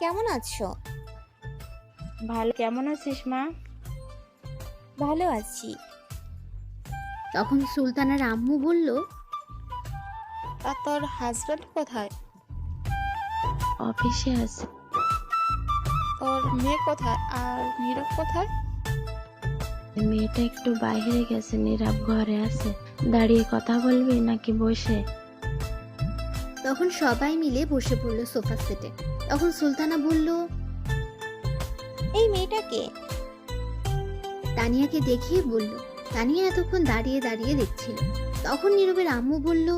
কেমন আছো? ভালো। কেমন আছিস মা? ভালো আছি। তখন সুলতানার আম্মু বলল, তা তোর হাজবেন্ড কোথায়? অফিসে আছে। তোর মেয়ে কোথায়? আর নীরব কোথায়? মেয়েটা একটু বাইরে গেছে, নীরব ঘরে আছে। দাঁড়িয়ে কথা বলবি নাকি বসে? তখন সবাই মিলে বসে পড়লো সোফা সেটে। তখন সুলতানা বলল, এই মেয়েটাকে? তানিয়াকে দেখিয়ে বলল। তানিয়া এতক্ষণ দাঁড়িয়ে দাঁড়িয়ে দেখছিল। তখন নীরবের আম্মু বলল,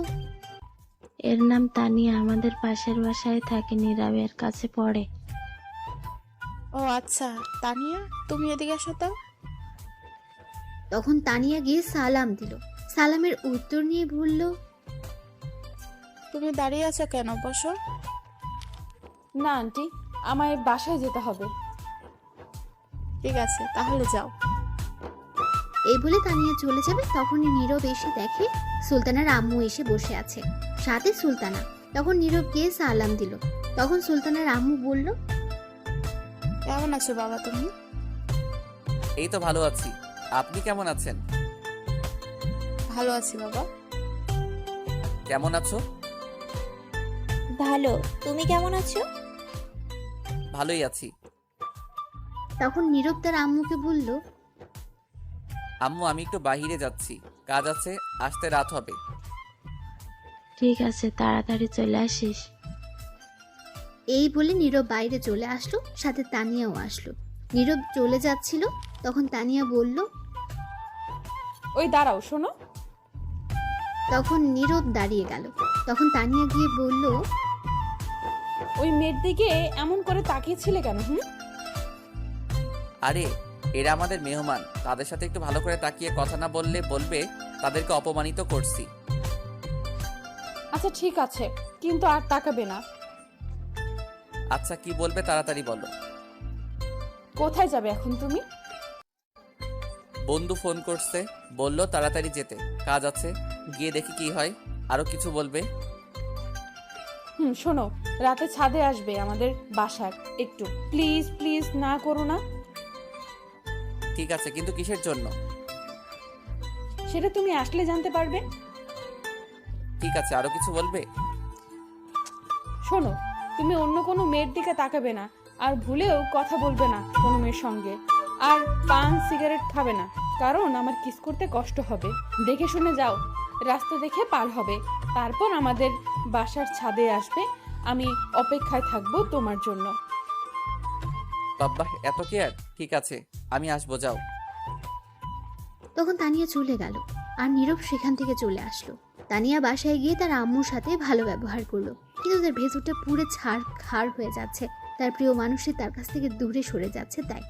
এর নাম তানিয়া, আমাদের পাশের বাসায় থাকে, নীরবের কাছে পড়ে। ও আচ্ছা, তানিয়া তুমি এদিকে আসো তো। তখন তানিয়া গিয়ে সালাম দিল। সালামের উত্তর নিয়ে বলল, তুমি দাঁড়িয়ে আছো কেন? বসো। না আন্টি, আমায় বাসায় যেতে হবে। ঠিক আছে, তাহলে যাও। এই বলে তানিয়া চলে যাবে। তখনই নীরব এসে দেখে সুলতানার আম্মু এসে বসে আছে, সাথে সুলতানা। তখন নীরব গিয়ে সালাম দিল। তখন সুলতানার আম্মু বলল, কেমন আছো বাবা তুমি? এই তো ভালো আছি, আপনি কেমন আছেন? ভালো আছি বাবা। কেমন আছো? ভালো। তুমি কেমন আছো? ভালোই আছি। তখন নীরব তার আম্মুকে বলল, আম্মু আমি একটু বাইরে যাচ্ছি, কাজ আছে, আসতে রাত হবে। ঠিক আছে, তাড়াতাড়ি চলে আসিস। এই বলে নীরব বাইরে চলে আসলো, সাথে তানিয়াও আসলো। নীরব চলে যাচ্ছিল। তখন তানিয়া বলল, ওই দাঁড়াও, শোনো। তখন নীরব দাঁড়িয়ে গেল। তখন তানিয়া গিয়ে বলল, ওই মেয়ের দিকে এমন করে তাকিয়েছিলে কেন? আরে এরা আমাদের মেহমান, তাদের সাথে একটু ভালো করে তাকিয়ে কথা না বললে বলবে তাদেরকে অপমানিত করছি। আচ্ছা ঠিক আছে, কিন্তু আর তাকাবে না। আচ্ছা কি বলবে তাড়াতাড়ি বলো। কোথায় যাবে এখন তুমি? বন্ধু ফোন করছে, বললো তাড়াতাড়ি যেতে, কাজ আছে, গিয়ে দেখি কি হয়। আরো কিছু বলবে? শোনো, রাতে ছাদে আসবে আমাদের বাসার, একটু প্লিজ প্লিজ না করো না। ঠিক আছে, কিন্তু কিসের জন্য? সেটা তুমি আসলে জানতে পারবে। ঠিক আছে, আরো কিছু বলবে? শোনো, তুমি অন্য কোনো মেয়ের দিকে তাকাবে না, আর ভুলেও কথা বলবে না কোনো মেয়ের সঙ্গে, আর পান সিগারেট খাবে না, কারণ আমার কিস করতে কষ্ট হবে। দেখে শুনে যাও, রাস্তা দেখে পার হবে, তারপর আমাদের বাসার ছাদে আসবে। আমি অপেক্ষায় থাকবো তোমার জন্য। বাবা এত কেয়ার? ঠিক আছে, আমি আসবো, যাও। তখন তানিয়া চলে গেল, আর নীরব সেখান থেকে চলে আসলো। তানিয়া বাসায় গিয়ে তার আম্মুর সাথে ভালো ব্যবহার করলো, কিন্তু তার ভেতরটা পুরো ছাড় হয়ে যাচ্ছে। তার প্রিয় মানুষটি তার কাছ থেকে দূরে সরে যাচ্ছে। তাই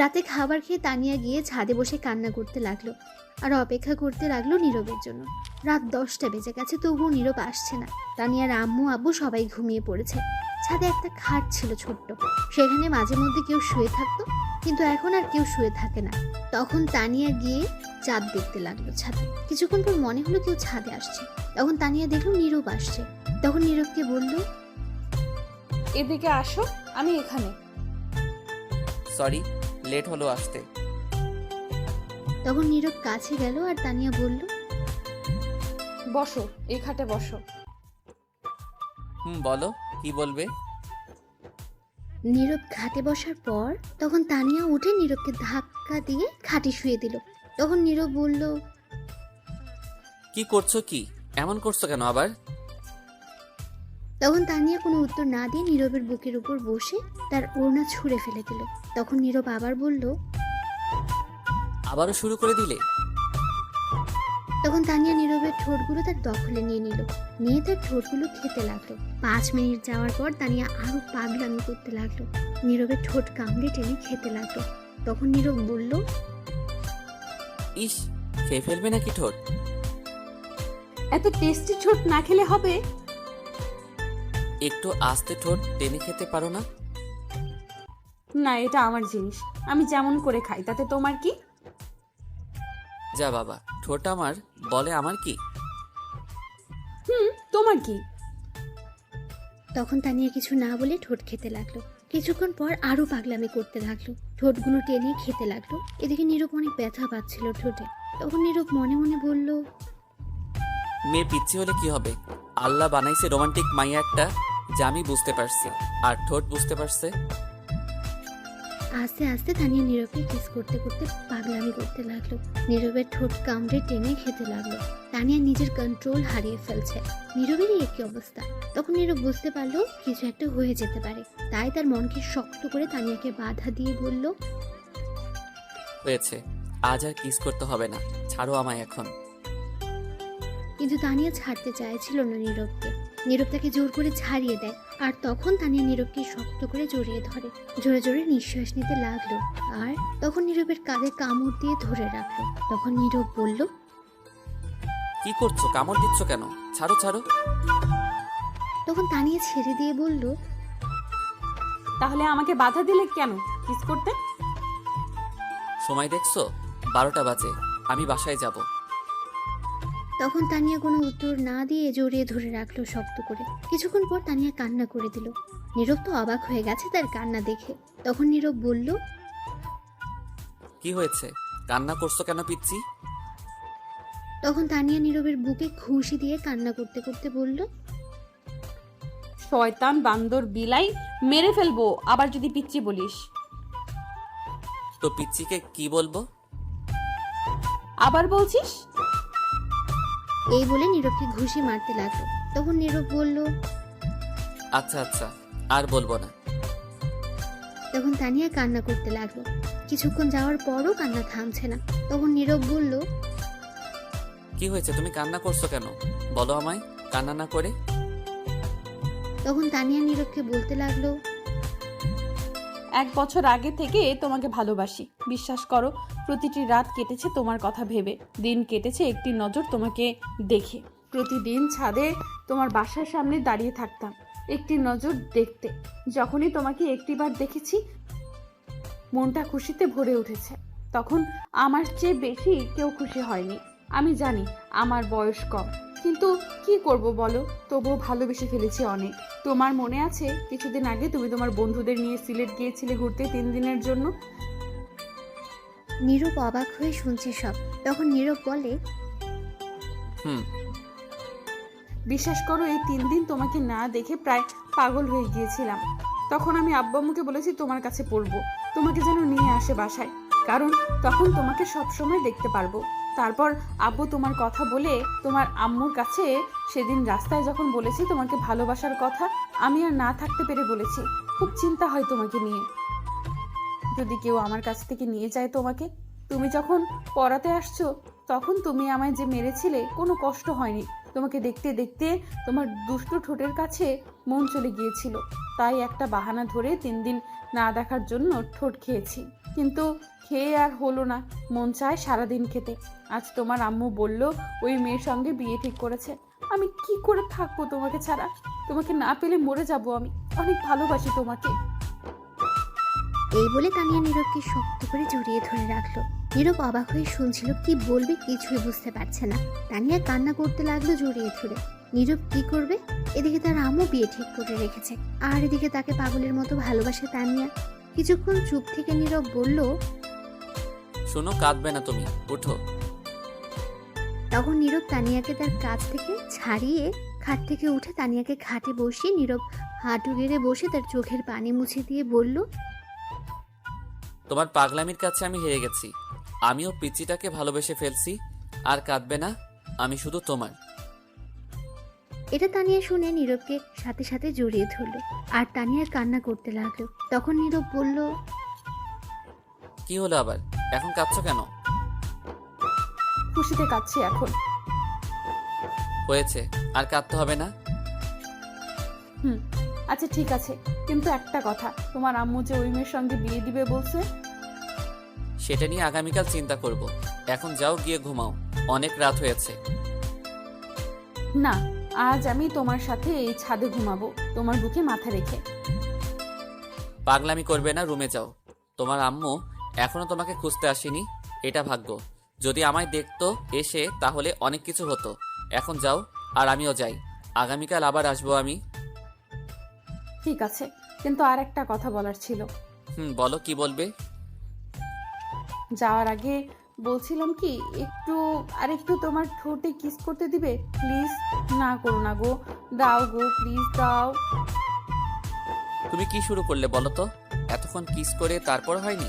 রাতে খাবার খেয়ে তানিয়া গিয়ে ছাদে বসে কান্না করতে লাগলো, আর অপেক্ষা করতে লাগলো নীরবের জন্য। রাত 10টা বেজে গেছে, তবুও নীরব আসছে না। তানিয়ার আম্মু আব্বু সবাই ঘুমিয়ে পড়েছে। ছাদে একটা খাট ছিল ছোট্ট, সেখানে মাঝে মধ্যে কেউ শুয়ে থাকতো, কিন্তু এখন আর কেউ শুয়ে থাকে না। তখন তানিয়া গিয়ে চাঁদ দেখতে লাগলো ছাদে। কিছুক্ষণ পর মনে হলো কেউ ছাদে আসছে। তখন তানিয়া দেখলো নীরব আসছে। তখন নীরবকে বলল, এদিকে আসো, আমি এখানে। সরি, লেট হলো আসতে। তখন নীরব কাছে গেল, আর তানিয়া বলল, বসো, এই খাটে বসো। বলো, কি বলবে? নীরব খাটে বসার পর তখন তানিয়া উঠে নীরবকে ধাক্কা দিয়ে খাটে শুয়ে দিল। তখন নীরব বলল, কি করছো কি? এমন করছো কেন আবার? তখন তানিয়া কোনো উত্তর না দিয়ে নীরবের বুকের উপর বসে তার ওড়না ছুঁড়ে ফেলে দিল। তখন নীরব আবার বলল, আবারও শুরু করে দিলে? তখন তানিয়া নীরবের ঠোঁটগুলো তার দখলে নিয়ে নিল, নিয়ে তার ঠোঁটগুলো খেতে লাগলো। 5 মিনিট যাওয়ার পর তানিয়া আরো পাগলামি করতে লাগলো, নীরবের ঠোঁট কামড়ে টেনে খেতে লাগলো। তখন নীরব বলল, ইস, খেয়ে ফেলবে নাকি ঠোঁট? এত টেস্টি ঠোঁট না খেলে হবে? একটু আস্তে ঠোঁট টেনে খেতে পারো না? না, এটা আমার জিনিস, আমি যেমন করে খাই, তাতে তোমার কি? যা বাবা, ঠোঁট আমার বলে আমার কি? তোমার কি? তখন তানিয়া কিছু না বলে ঠোঁট খেতে লাগলো। কিছুক্ষণ পর আরো পাগলামি করতে লাগলো, ঠোঁটগুলো টেনে খেতে লাগলো। এদিকে নীরব অনেক ব্যথা পাচ্ছিল ঠোঁটে। তখন নীরব মনে মনে বলল, মেয়ে পিচ্ছি হলে কি হবে? আল্লাহ বানাইছে রোমান্টিক মাইয়া একটা, যা আমি বুঝতে পারছি, আর ঠোঁট বুঝতে পারছে। আস্তে আস্তে তানিয়া নীরবকে কিস করতে করতে পাগলামি করতে লাগলো, নীরবের ঠোঁট কামড়ে টেনে খেতে লাগলো। তানিয়া নিজের কন্ট্রোল হারিয়ে ফেলছে। নীরবেরই একই অবস্থা। তখন নীরব বুঝতে পারলো কিছু একটা হয়ে যেতে পারে, তাই তার মনকে শক্ত করে তানিয়াকে বাধা দিয়ে বলল, হয়েছে, আজ আর কিস করতে হবে না, ছাড়ো আমায় এখন। কিন্তু তানিয়া ছাড়তে চাইছিল না নীরবকে। নীরব তাকে জোর করে ছাড়িয়ে দেয়, আর তখন তানিয়া নীরবকে শক্ত করে জড়িয়ে ধরে, জোরে জোরে নিঃশ্বাস নিতে লাগলো। আর তখন নীরবের কাঁধে কামড় দিয়ে ধরে রাখলো। তখন নীরব বলল, কি করছো? কামড় দিচ্ছ কেন? ছাড়ো ছাড়ো। তখন তানিয়া ছেড়ে দিয়ে বলল, তাহলে আমাকে বাধা দিলে কেন কিস করতে? সময় দেখছো? 12টা বাজে, আমি বাসায় যাব। তখন তানিয়া কোনো উত্তর না দিয়ে জড়িয়ে ধরে রাখলো শক্ত করে। কিছুক্ষণ পর তানিয়া কান্না করে দিল। নীরব তো অবাক হয়ে গেছে তার কান্না দেখে। তখন নীরব বলল, কি হয়েছে? কান্না করছো কেন পিচ্ছি? তখন তানিয়া নীরবের বুকে ঘুষি দিয়ে কান্না করতে করতে বলল, শয়তান বান্দর বিলাই, মেরে ফেলবো আবার যদি পিচ্ছি বলিস। তো পিচ্ছিকে কি বলবো? আবার বলছিস? এই বলে নীরবকে ঘুষি মারতে লাগলো। তখন নীরব বলল, আচ্ছা আচ্ছা, আর বলবো না। তখন তানিয়া কান্না করতে লাগলো। কিছুক্ষণ যাওয়ার পরও কান্না থামছে না। তখন নীরব বলল, কি হয়েছে? তুমি কান্না করছো কেন? বলো আমায়, কান্না না করে। তখন তানিয়া নীরবকে বলতে লাগলো, 1 বছর আগে থেকে তোমাকে ভালোবাসি, বিশ্বাস করো। প্রতিটি রাত কেটেছে তোমার কথা ভেবে, দিন কেটেছে একটি নজর তোমাকে দেখে। প্রতিদিন ছাদে তোমার বাসার সামনে দাঁড়িয়ে থাকতাম একটি নজর দেখতে। যখনই তোমাকে একটিবার দেখেছি, মনটা খুশিতে ভরে উঠেছে। তখন আমার চেয়ে বেশি কেউ খুশি হয়নি। আমি জানি আমার বয়স কম, কিন্তু কি করব বলো, তবুও ভালোবেসে ফেলেছি অনেক। তোমার মনে আছে কিছুদিন আগে তুমি তোমার বন্ধুদের নিয়ে সিলেট গিয়েছিলে ঘুরতে 3 দিনের জন্য? নীরব অবাক হয়ে শুনছে সব। তখন নীরব বলে, হুম। বিশ্বাস করো, এই 3 দিন তোমাকে না দেখে প্রায় পাগল হয়ে গিয়েছিলাম। তখন আমি আব্বু আম্মুকে বলেছি তোমার কাছে পড়বো, তোমাকে যেন নিয়ে আসে বাসায়, কারণ তখন তোমাকে সব সময় দেখতে পারবো। তারপর আব্বু তোমার কথা বলে তোমার আম্মুর কাছে সেদিন রাস্তায় যখন বলেছি তোমাকে ভালোবাসার কথা, আমি আর না থাকতে পেরে বলেছি খুব চিন্তা হয় তোমাকে নিয়ে, যদি কেউ আমার কাছ থেকে নিয়ে যায় তোমাকে। তুমি যখন পড়াতে আসছো তখন তুমি আমায় যে মেরেছিলে কোনো কষ্ট হয়নি। তোমাকে দেখতে দেখতে তোমার দুষ্টু ঠোঁটের কাছে মন চলে গিয়েছিল, তাই একটা বাহানা ধরে 3 দিন না দেখার জন্য ঠোঁট খেয়েছি, কিন্তু খেয়ে আর হলো না, মন চায় সারাদিন খেতে। আজ তোমার আম্মু বলল ওই মেয়ের সঙ্গে বিয়ে ঠিক করেছে। আমি কি করে থাকবো তোমাকে ছাড়া? তোমাকে না পেলে মরে যাব আমি, অনেক ভালোবাসি তোমাকে। এই বলে তানিয়া নীরবকে শক্ত করে জড়িয়ে ধরে রাখলো। নীরব অবাক হয়ে শুনছিল, কি বলবে কিছুই বুঝতে পারছে না। তানিয়া কান্না করতে লাগলো জড়িয়ে ধরে। নীরব কি করবে? এদিকে তার আম্মু বিয়ে ঠিক করে রেখেছে, আর এদিকে তাকে পাগলের মতো ভালোবাসে তানিয়া। কিছুক্ষণ চুপ থেকে নীরব বলল, শোনো, কাঁদবে না তুমি, উঠো। তখন নীরব তানিয়াকে তার কাছ থেকে ছাড়িয়ে খাট থেকে উঠে তানিয়াকে খাটে বসিয়ে নীরব হাঁটু গেড়ে বসে তার চোখের পানি মুছে দিয়ে বলল, তোমার পাগলামির কাছে আমি হেরে গেছি। আমিও পিচ্চিটাকে ভালোবেসে ফেলছি। আর কাঁদবে না, আমি শুধু তোমার। এটা তানিয়া শুনে নীরবকে সাথে সাথে জড়িয়ে ধরলো আর তানিয়া কান্না করতে লাগলো। তখন নীরব বলল, কি হলো আবার? এখন কাঁদছো কেন? খুশিতে কাঁদছি এখন। হয়েছে, আর কাঁদতে হবে না। আচ্ছা ঠিক আছে, কিন্তু একটা কথা, তোমার আম্মু যে ওই মেয়ের সঙ্গে বিয়ে দিবে বলছে। সেটা নিয়ে আগামীকাল চিন্তা করব। এখন যাও, গিয়ে ঘুমাও, অনেক রাত হয়েছে। না, আজ আমি তোমার সাথে এই ছাদে ঘুমাবো, তোমার বুকে মাথা রেখে। পাগলামি করবে না, রুমে যাও। তোমার আম্মু এখনো তোমাকে খুঁজতে আসেনি, এটা ভাগ্য। যদি আমায় দেখতো এসে তাহলে অনেক কিছু হতো। এখন যাও, আর আমিও যাই। আগামীকাল আবার আসবো আমি। ঠিক আছে, কিন্তু আর একটা কথা বলার ছিল। বলো, কি বলবে? যাওয়ার আগে বলছিলাম কি, একটু তোমার ঠোঁটে কিস করতে দিবে প্লিজ? না করো না গো, দাও গো প্লিজ, দাও। তুমি কি শুরু করলে বলো তো? এতক্ষণ কিস করে তারপর হয়নি?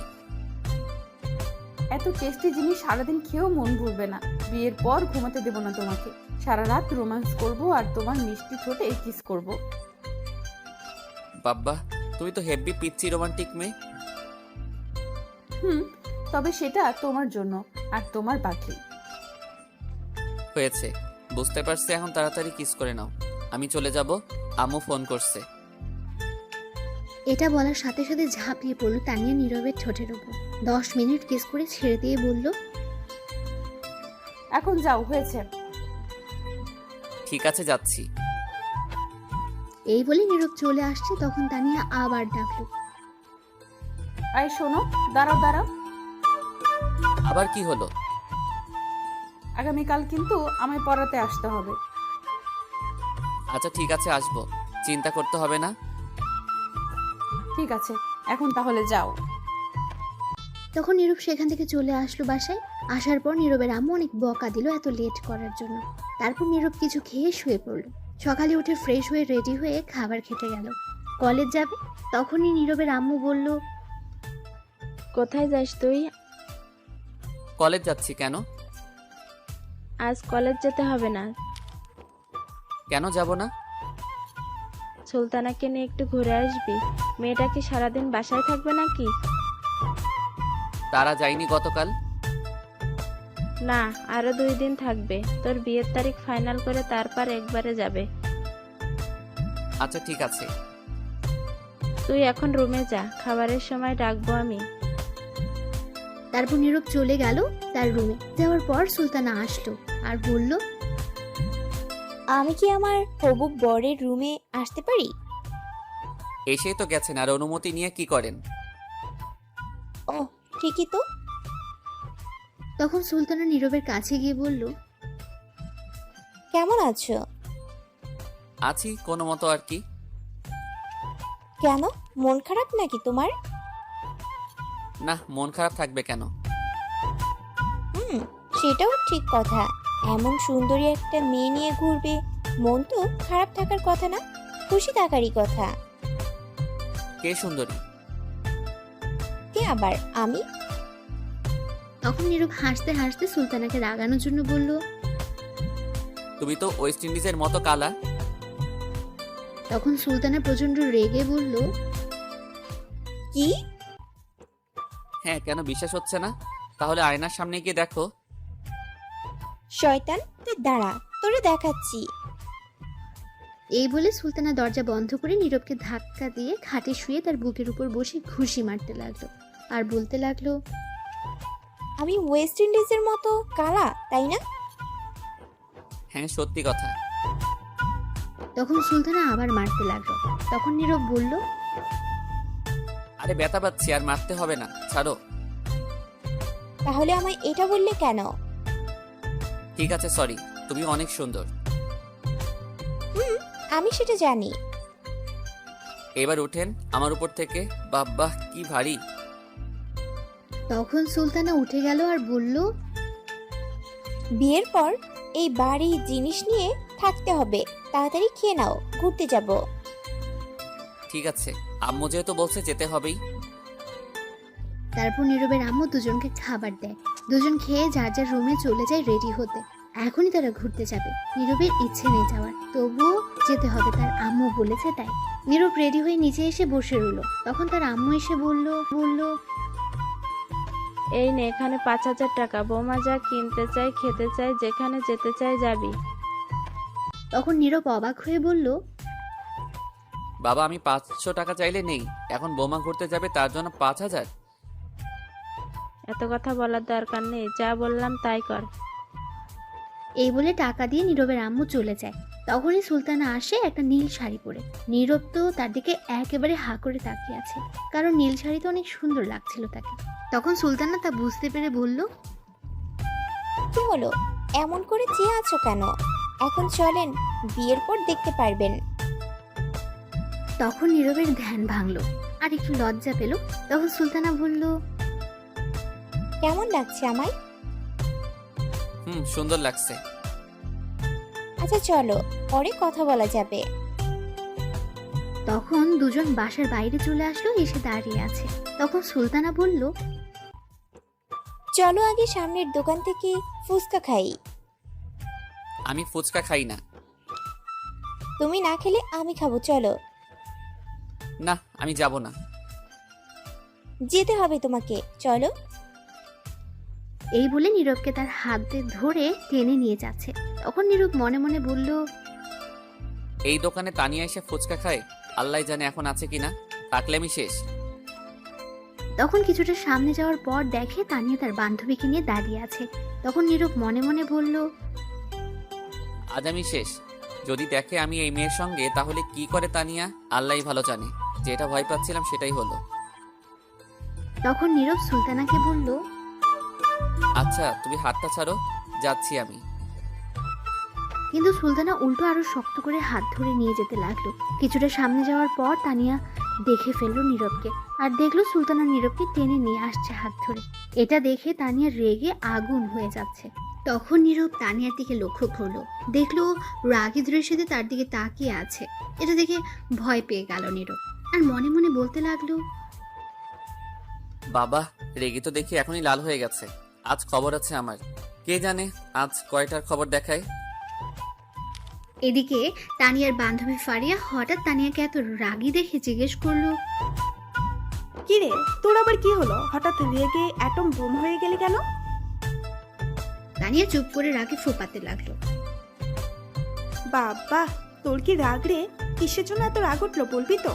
এত টেস্টি জিনিস সারাদিন খেয়েও মন ভরবে না। বিয়ের পর ঘুমাতে দেবো না তোমাকে, সারা রাত রোম্যান্স করবো আর তোমার মিষ্টি ঠোঁটে কিস করব। বাব্বা, তুমি তো হেভি পিচ্ছি রোমান্টিক মেয়ে। তবে সেটা তোমার জন্য আর তোমার বাকি। হয়েছে, বুঝতে পারছি। এখন তাড়াতাড়ি কিস করে নাও, আমি চলে যাব। আম্মু ফোন করছে। এটা বলার সাথে সাথে ঝাঁপিয়ে পড়লো তানিয়া নীরবের ঠোঁটের উপর। 10 মিনিট কিস করে ছেড়ে দিয়ে বলল, এখন যাও, হয়েছে। ঠিক আছে, যাচ্ছি। এই বলে নীরব চলে আসছে। তখন তানিয়া আবার ডাকলো, আয় শোনো, দাঁড়াও দাঁড়াও। আবার কি হলো? আগামীকাল কিন্তু আমায় পড়াতে আসতে হবে। আচ্ছা ঠিক আছে, আসবো, চিন্তা করতে হবে না। ঠিক আছে, এখন তাহলে যাও। তখন নীরব সেখান থেকে চলে আসলো বাসায়। আসার পর নীরবের আম্মু অনেক বকা দিল এত লেট করার জন্য। তারপর নীরব কিছু খেয়ে শুয়ে পড়লো। সকালে উঠে ফ্রেশ হয়ে রেডি হয়ে খাবার খেতে গেল। কলেজ যাবে। তখনই নীরবের আম্মু বলল, কোথায় যাস তুই? কলেজ যাচ্ছি। কেন? আজ কলেজ যেতে হবে না। কেন যাব না? সুলতানাকে নিয়ে একটু ঘুরে আসবি। মেয়েটা কি সারাদিন বাসায় থাকবে নাকি? তারা যায়নি গতকাল? না, আরো 2 দিন থাকবে। তোর বিয়ের তারিখ ফাইনাল করে তারপর একবারে যাবে। আচ্ছা ঠিক আছে। তুই এখন রুমে যা, খাবারের সময় ডাকবো আমি। তারপর নীরব চলে গেল তার রুমে। যাওয়ার পর সুলতানা আসলো আর বলল, আমি কি আমার হবু বরের রুমে আসতে পারি? এসেই তো গেছেন, আর অনুমতি নিয়ে কি করেন? ও ঠিকই তো। তখন সুলতানা নীরবের কাছে গিয়ে বলল, কেমন আছো? আছি কোনো মতো আর কি। কেন, মন খারাপ নাকি তোমার? না, মন খারাপ থাকবে কেন? সেটাও ঠিক কথা। এমন সুন্দরী একটা মেয়ে নিয়ে ঘুরবে, মন তো খারাপ থাকার কথা না, খুশি থাকারই কথা। কে সুন্দরী? কে আবার? আমি। তখন নীরব হাসতে হাসতে সুলতানাকে রাগানোর জন্য বলল, তুমি তো ওয়েস্ট ইন্ডিজের মতো কালা। তখন সুলতানা প্রচন্ড রেগে বলল, কি? হ্যাঁ, কেন বিশ্বাস হচ্ছে না? তাহলে আয়নার সামনে গিয়ে দেখো। শয়তান, তুই দাঁড়া, তোরে দেখাচ্ছি। এই বলে সুলতানা দরজা বন্ধ করে নীরবকে ধাক্কা দিয়ে খাটে শুয়ে তার বুকের উপর বসে ঘুষি মারতে লাগলো আর বলতে লাগলো, আমি ওয়েস্ট ইন্ডিজের মতো কালা, তাই না? হ্যাঁ, সত্যি কথা। তখন সুলতানা আবার মারতে লাগলো। তখন নীরব বলল, আরে ব্যথা পাচ্ছি, আর মারতে হবে না, ছাড়ো। তাহলে আমায় এটা বললে কেন? ঠিক আছে, সরি। তুমি অনেক সুন্দর। আমি সেটা জানি। এবার উঠেন আমার উপর থেকে। বাব্বাহ, কি ভারী। তখন সুলতানা উঠে গেল আর বলল, বিয়ের পর এই বাড়ি জিনিস নিয়ে থাকতে হবে, তাড়াতাড়ি খেয়ে নাও, ঘুরতে যাব। ঠিক আছে, আম্মু যেহেতু বলছে যেতে হবেই। তারপর নীরবের আম্মু দুজনকে খাবার দেয়। দুজন খেয়ে যার যার রুমে চলে যায় রেডি হতে। এখনই তারা ঘুরতে যাবে। নীরবের ইচ্ছে নেই যাওয়ার, তবুও যেতে হবে, তার আম্মু বলেছে তাই। নীরব রেডি হয়ে নিচে এসে বসে রইল। তখন তার আম্মু এসে বলল, এই নে, এখানে 5,000 টাকা। বৌমা যা কিনতে চাই, খেতে চাই, যেখানে যেতে চাই যাবি। তখন নীরব অবাক হয়ে বলল, বাবা, আমি 500 টাকা চাইলে নেই, এখন বোমা ঘুরতে যাবে তার জন্য 5,000? এত কথা বলার দরকার নেই, যা বললাম তাই কর। এই বলে টাকা দিয়ে নীরবের আম্মু চলে যায়। তখনই সুলতানা আসে একটা নীল শাড়ি পরে। নীরব তো তার দিকে একেবারে হা করে তাকিয়ে আছে, কারণ নীল শাড়িতে অনেক সুন্দর লাগছিল তাকে। তখন সুলতানা তা বুঝতে পেরে বলল, কি হলো, এমন করে চেয়ে আছো কেন? এখন চলেন, বিয়ের পর দেখতে পারবেন। তখন নীরবের ধ্যান ভাঙলো আর একটু লজ্জা পেল। তখন সুলতানা বলল, কেমন লাগছে আমায়? সুন্দর লাগছে। আচ্ছা চলো, পরে কথা বলা যাবে। তখন দুজন বাসার বাইরে চলে আসলো, এসে দাঁড়িয়ে আছে। তখন সুলতানা বলল, চলো আগে সামনের দোকান থেকে ফুচকা খাই। আমি ফুচকা খাই না। তুমি না খেলে আমি খাবো, চলো। না, আমি যাব না। যেতে হবে তোমাকে, চলো। এই বলে নীরবকে তার হাতে ধরে টেনে নিয়ে যাচ্ছে। তখন নীরব মনে মনে বলল, এই দোকানে তানিয়া এসে ফুচকা খায়, আল্লাহ জানে এখন আছে কিনা, থাকলে আমি শেষ। তখন কিছুটা সামনে যাওয়ার পর দেখে তানিয়া তার বান্ধবীকে নিয়ে দাঁড়িয়ে আছে। তখন নীরব মনে মনে বলল, আজ আমি শেষ। যদি দেখে আমি এই মেয়ের সঙ্গে, তাহলে কি করে তানিয়া আল্লাহই ভালো জানে। যেটা ভয় পাচ্ছিলাম সেটাই হলো। তখন নীরব সুলতানাকে বলল, আচ্ছা তুমি হাতটা ছাড়ো, যাচ্ছি আমি। কিন্তু সুলতানা উল্টো আরো শক্ত করে হাত ধরে নিয়ে যেতে লাগলো। কিছুটা সামনে যাওয়ার পর তানিয়া দেখে ফেললো নীরবকে, আর দেখলো সুলতানা নীরবকে টেনে নিয়ে আসছে হাত ধরে। এটা দেখে তানিয়া রেগে আগুন হয়ে যাচ্ছে। তখন নীরব তানিয়ার দিকে লক্ষ্য করলো, দেখলো রাগী দৃষ্টিতে তার দিকে তাকিয়ে আছে। এটা দেখে ভয় পেয়ে গেল নীরব, আর মনে মনে বলতে লাগলো, বাবা, রেগে তো দেখি এখনই লাল হয়ে গেছে। আজ খবর আছে আমার, কে জানে আজ কয়টার খবর দেখায়। এদিকে তানিয়ার বান্ধবী ফারিয়া হঠাৎ তানিয়াকে এত রাগী দেখে জিজ্ঞেস করলো, কি রে, তোর আবার কি হলো? হঠাৎ রেগে অ্যাটম বোম হয়ে গেলি কেন? তানিয়া চুপ করে রাগে ফোপাতে লাগলো। বাবা, তোর কি রাগ রে? কিসের জন্য এত রাগ উঠলো, বলবি তো?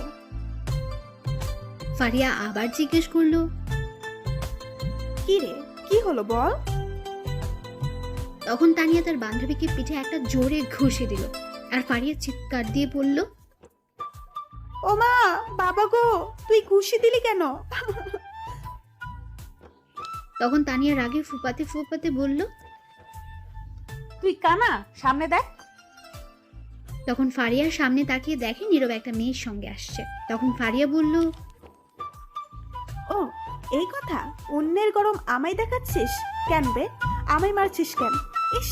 ফারিয়া আবার জিজ্ঞেস করলো, কি রে, কি হলো বল? তখন তানিয়া তার বান্ধবীকে পিঠে একটা জোরে ঘুষি দিল, আর ফারিয়া চিৎকার দিয়ে বলল, ও মা, বাবা গো, তুই ঘুষি দিলি কেন? তখন তানিয়া রাগে ফুপাতে ফুপাতে বলল, তুই কানা, সামনে দেখ। তখন ফারিয়ার সামনে তাকিয়ে দেখে নীরব একটা মেয়ের সঙ্গে আসছে। তখন ফারিয়া বলল, ও এই কথা, অন্যের গরম আমায় দেখাচ্ছিস কেন বে? আমায় মারছিস কেন? ইস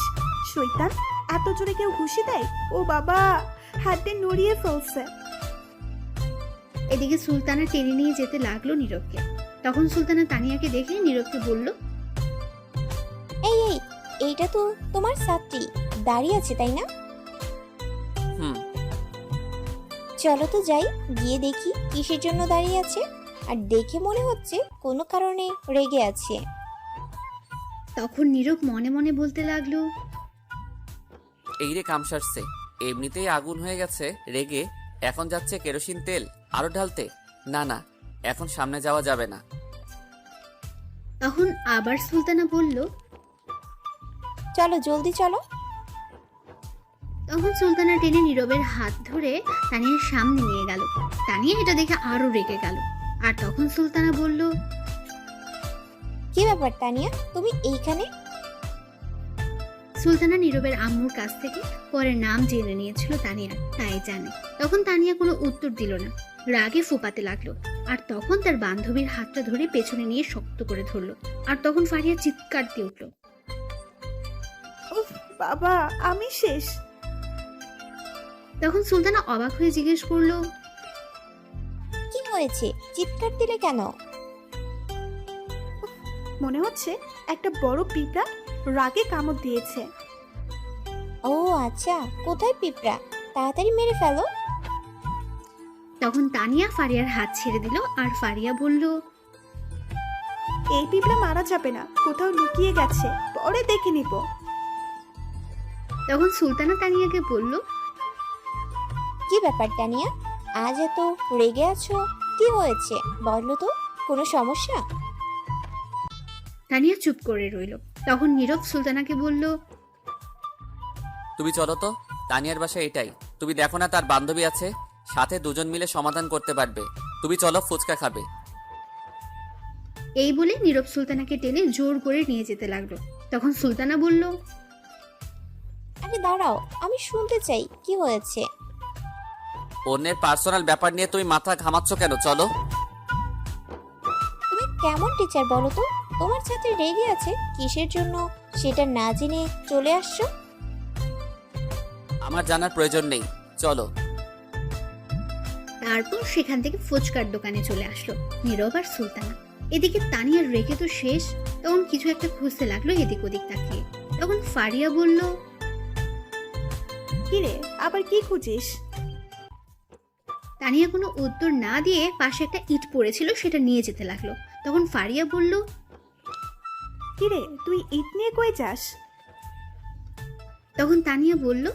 শয়তান, এত জোরে কেউ ঘুষি দেয়? ও বাবা, হাতে নড়িয়ে ফেলছে। এদিকে সুলতানা টেনে নিয়ে যেতে লাগলো নীরবকে। তখন সুলতানা তানিয়াকে দেখে নীরবকে বলল, এই এই, এইটা তো তোমার ছাত্রী, দাঁড়িয়ে আছে তাই না? চলো তো যাই, গিয়ে দেখি কিসের জন্য দাঁড়িয়ে আছে। আর দেখে মনে হচ্ছে কোনো কারণে রেগে আছে। তখন নীরব মনে মনে বলতে লাগলো, এই রে কাম সারছে, এমনিতেই আগুন হয়ে গেছে রেগে, এখন যাচ্ছে কেরোসিন তেল আরো ঢালতে। না না, এখন সামনে যাওয়া যাবে না। তখন আবার সুলতানা বলল, চলো জলদি চলো। তখন সুলতানা টেনে নীরবের হাত ধরে তানিয়ার সামনে নিয়ে গেল। তানিয়া এটা দেখে আরো রেগে গেল। আর তখন সুলতানা বলল, কি ব্যাপার তানিয়া, তুমি এইখানে? সুলতানা নীরবের আম্মুর কাছ থেকে পরে নাম জেনে নিয়েছিল তানিয়ার, তাই জানে। তখন তানিয়া কোনো উত্তর দিল না, রাগে ফোপাতে লাগলো। আর তখন তার বান্ধবীর হাতটা ধরে পেছনে নিয়ে শক্ত করে ধরলো। আর তখন ফারিয়া চিৎকার দিয়ে উঠল। উফ বাবা, আমি শেষ। তখন সুলতানা অবাক হয়ে জিজ্ঞেস করলো, কি হয়েছে, চিৎকার দিলে কেন? মনে হচ্ছে একটা বড় পিঁপড়া রাগে কামড় দিয়েছে। ও আচ্ছা, কোথায় পিঁপড়া? তাড়াতাড়ি মেরে ফেলো। তখন তানিয়া ফারিয়ার হাত ছেড়ে দিল আর ফারিয়া বলল, এই পিঁপড়া মারা যাবে না, কোথাও লুকিয়ে গেছে, পরে দেখে নিব। তখন সুলতানা তানিয়াকে বলল, কি ব্যাপার তানিয়া, আজ এত রেগে আছো? কি হয়েছে বলো তো, কোনো সমস্যা? তানিয়া চুপ করে রইল। তখন নীরব সুলতানাকে বলল, তুমি চলো তো, তানিয়ার বাসা এটাই। তুমি দেখো না তার বান্ধবী আছে, সাথে দুজন মিলে সমাধান করতে পারবে। তুমি চলো, ফুচকা খাবে। এই বলে নীরব সুলতানাকে টেনে জোর করে নিয়ে যেতে লাগলো। তখন সুলতানা বলল, আরে দাঁড়াও, আমি শুনতে চাই কি হয়েছে। অন্যের পার্সোনাল ব্যাপার নিয়ে তুমি মাথা ঘামাচ্ছ কেন? চলো। তুমি কেমন টিচার বলো তো? তোমার ছাত্রী রেগে আছে কিসের জন্য সেটা না জেনে চলে আসছো? আমার জানার প্রয়োজন নেই, চলো। তারপর সেখান থেকে ফুচকার দোকানে চলে আসলো নীরব আর সুলতানা। এদিকে তানিয়ার রেগে তো শেষ, তখন কিছু একটা খুঁজতে লাগলো এদিক ওদিক তাকিয়ে। তখন ফারিয়া বলল, কিরে, আবার কি খুঁজিস? তানিয়া কোনো উত্তর না দিয়ে পাশে একটা ইট পড়েছিল, সেটা নিয়ে যেতে লাগলো। তখন ফারিয়া বলল, কিরে, তুই ইট নিয়ে কই যাস? তখন তানিয়া বলল,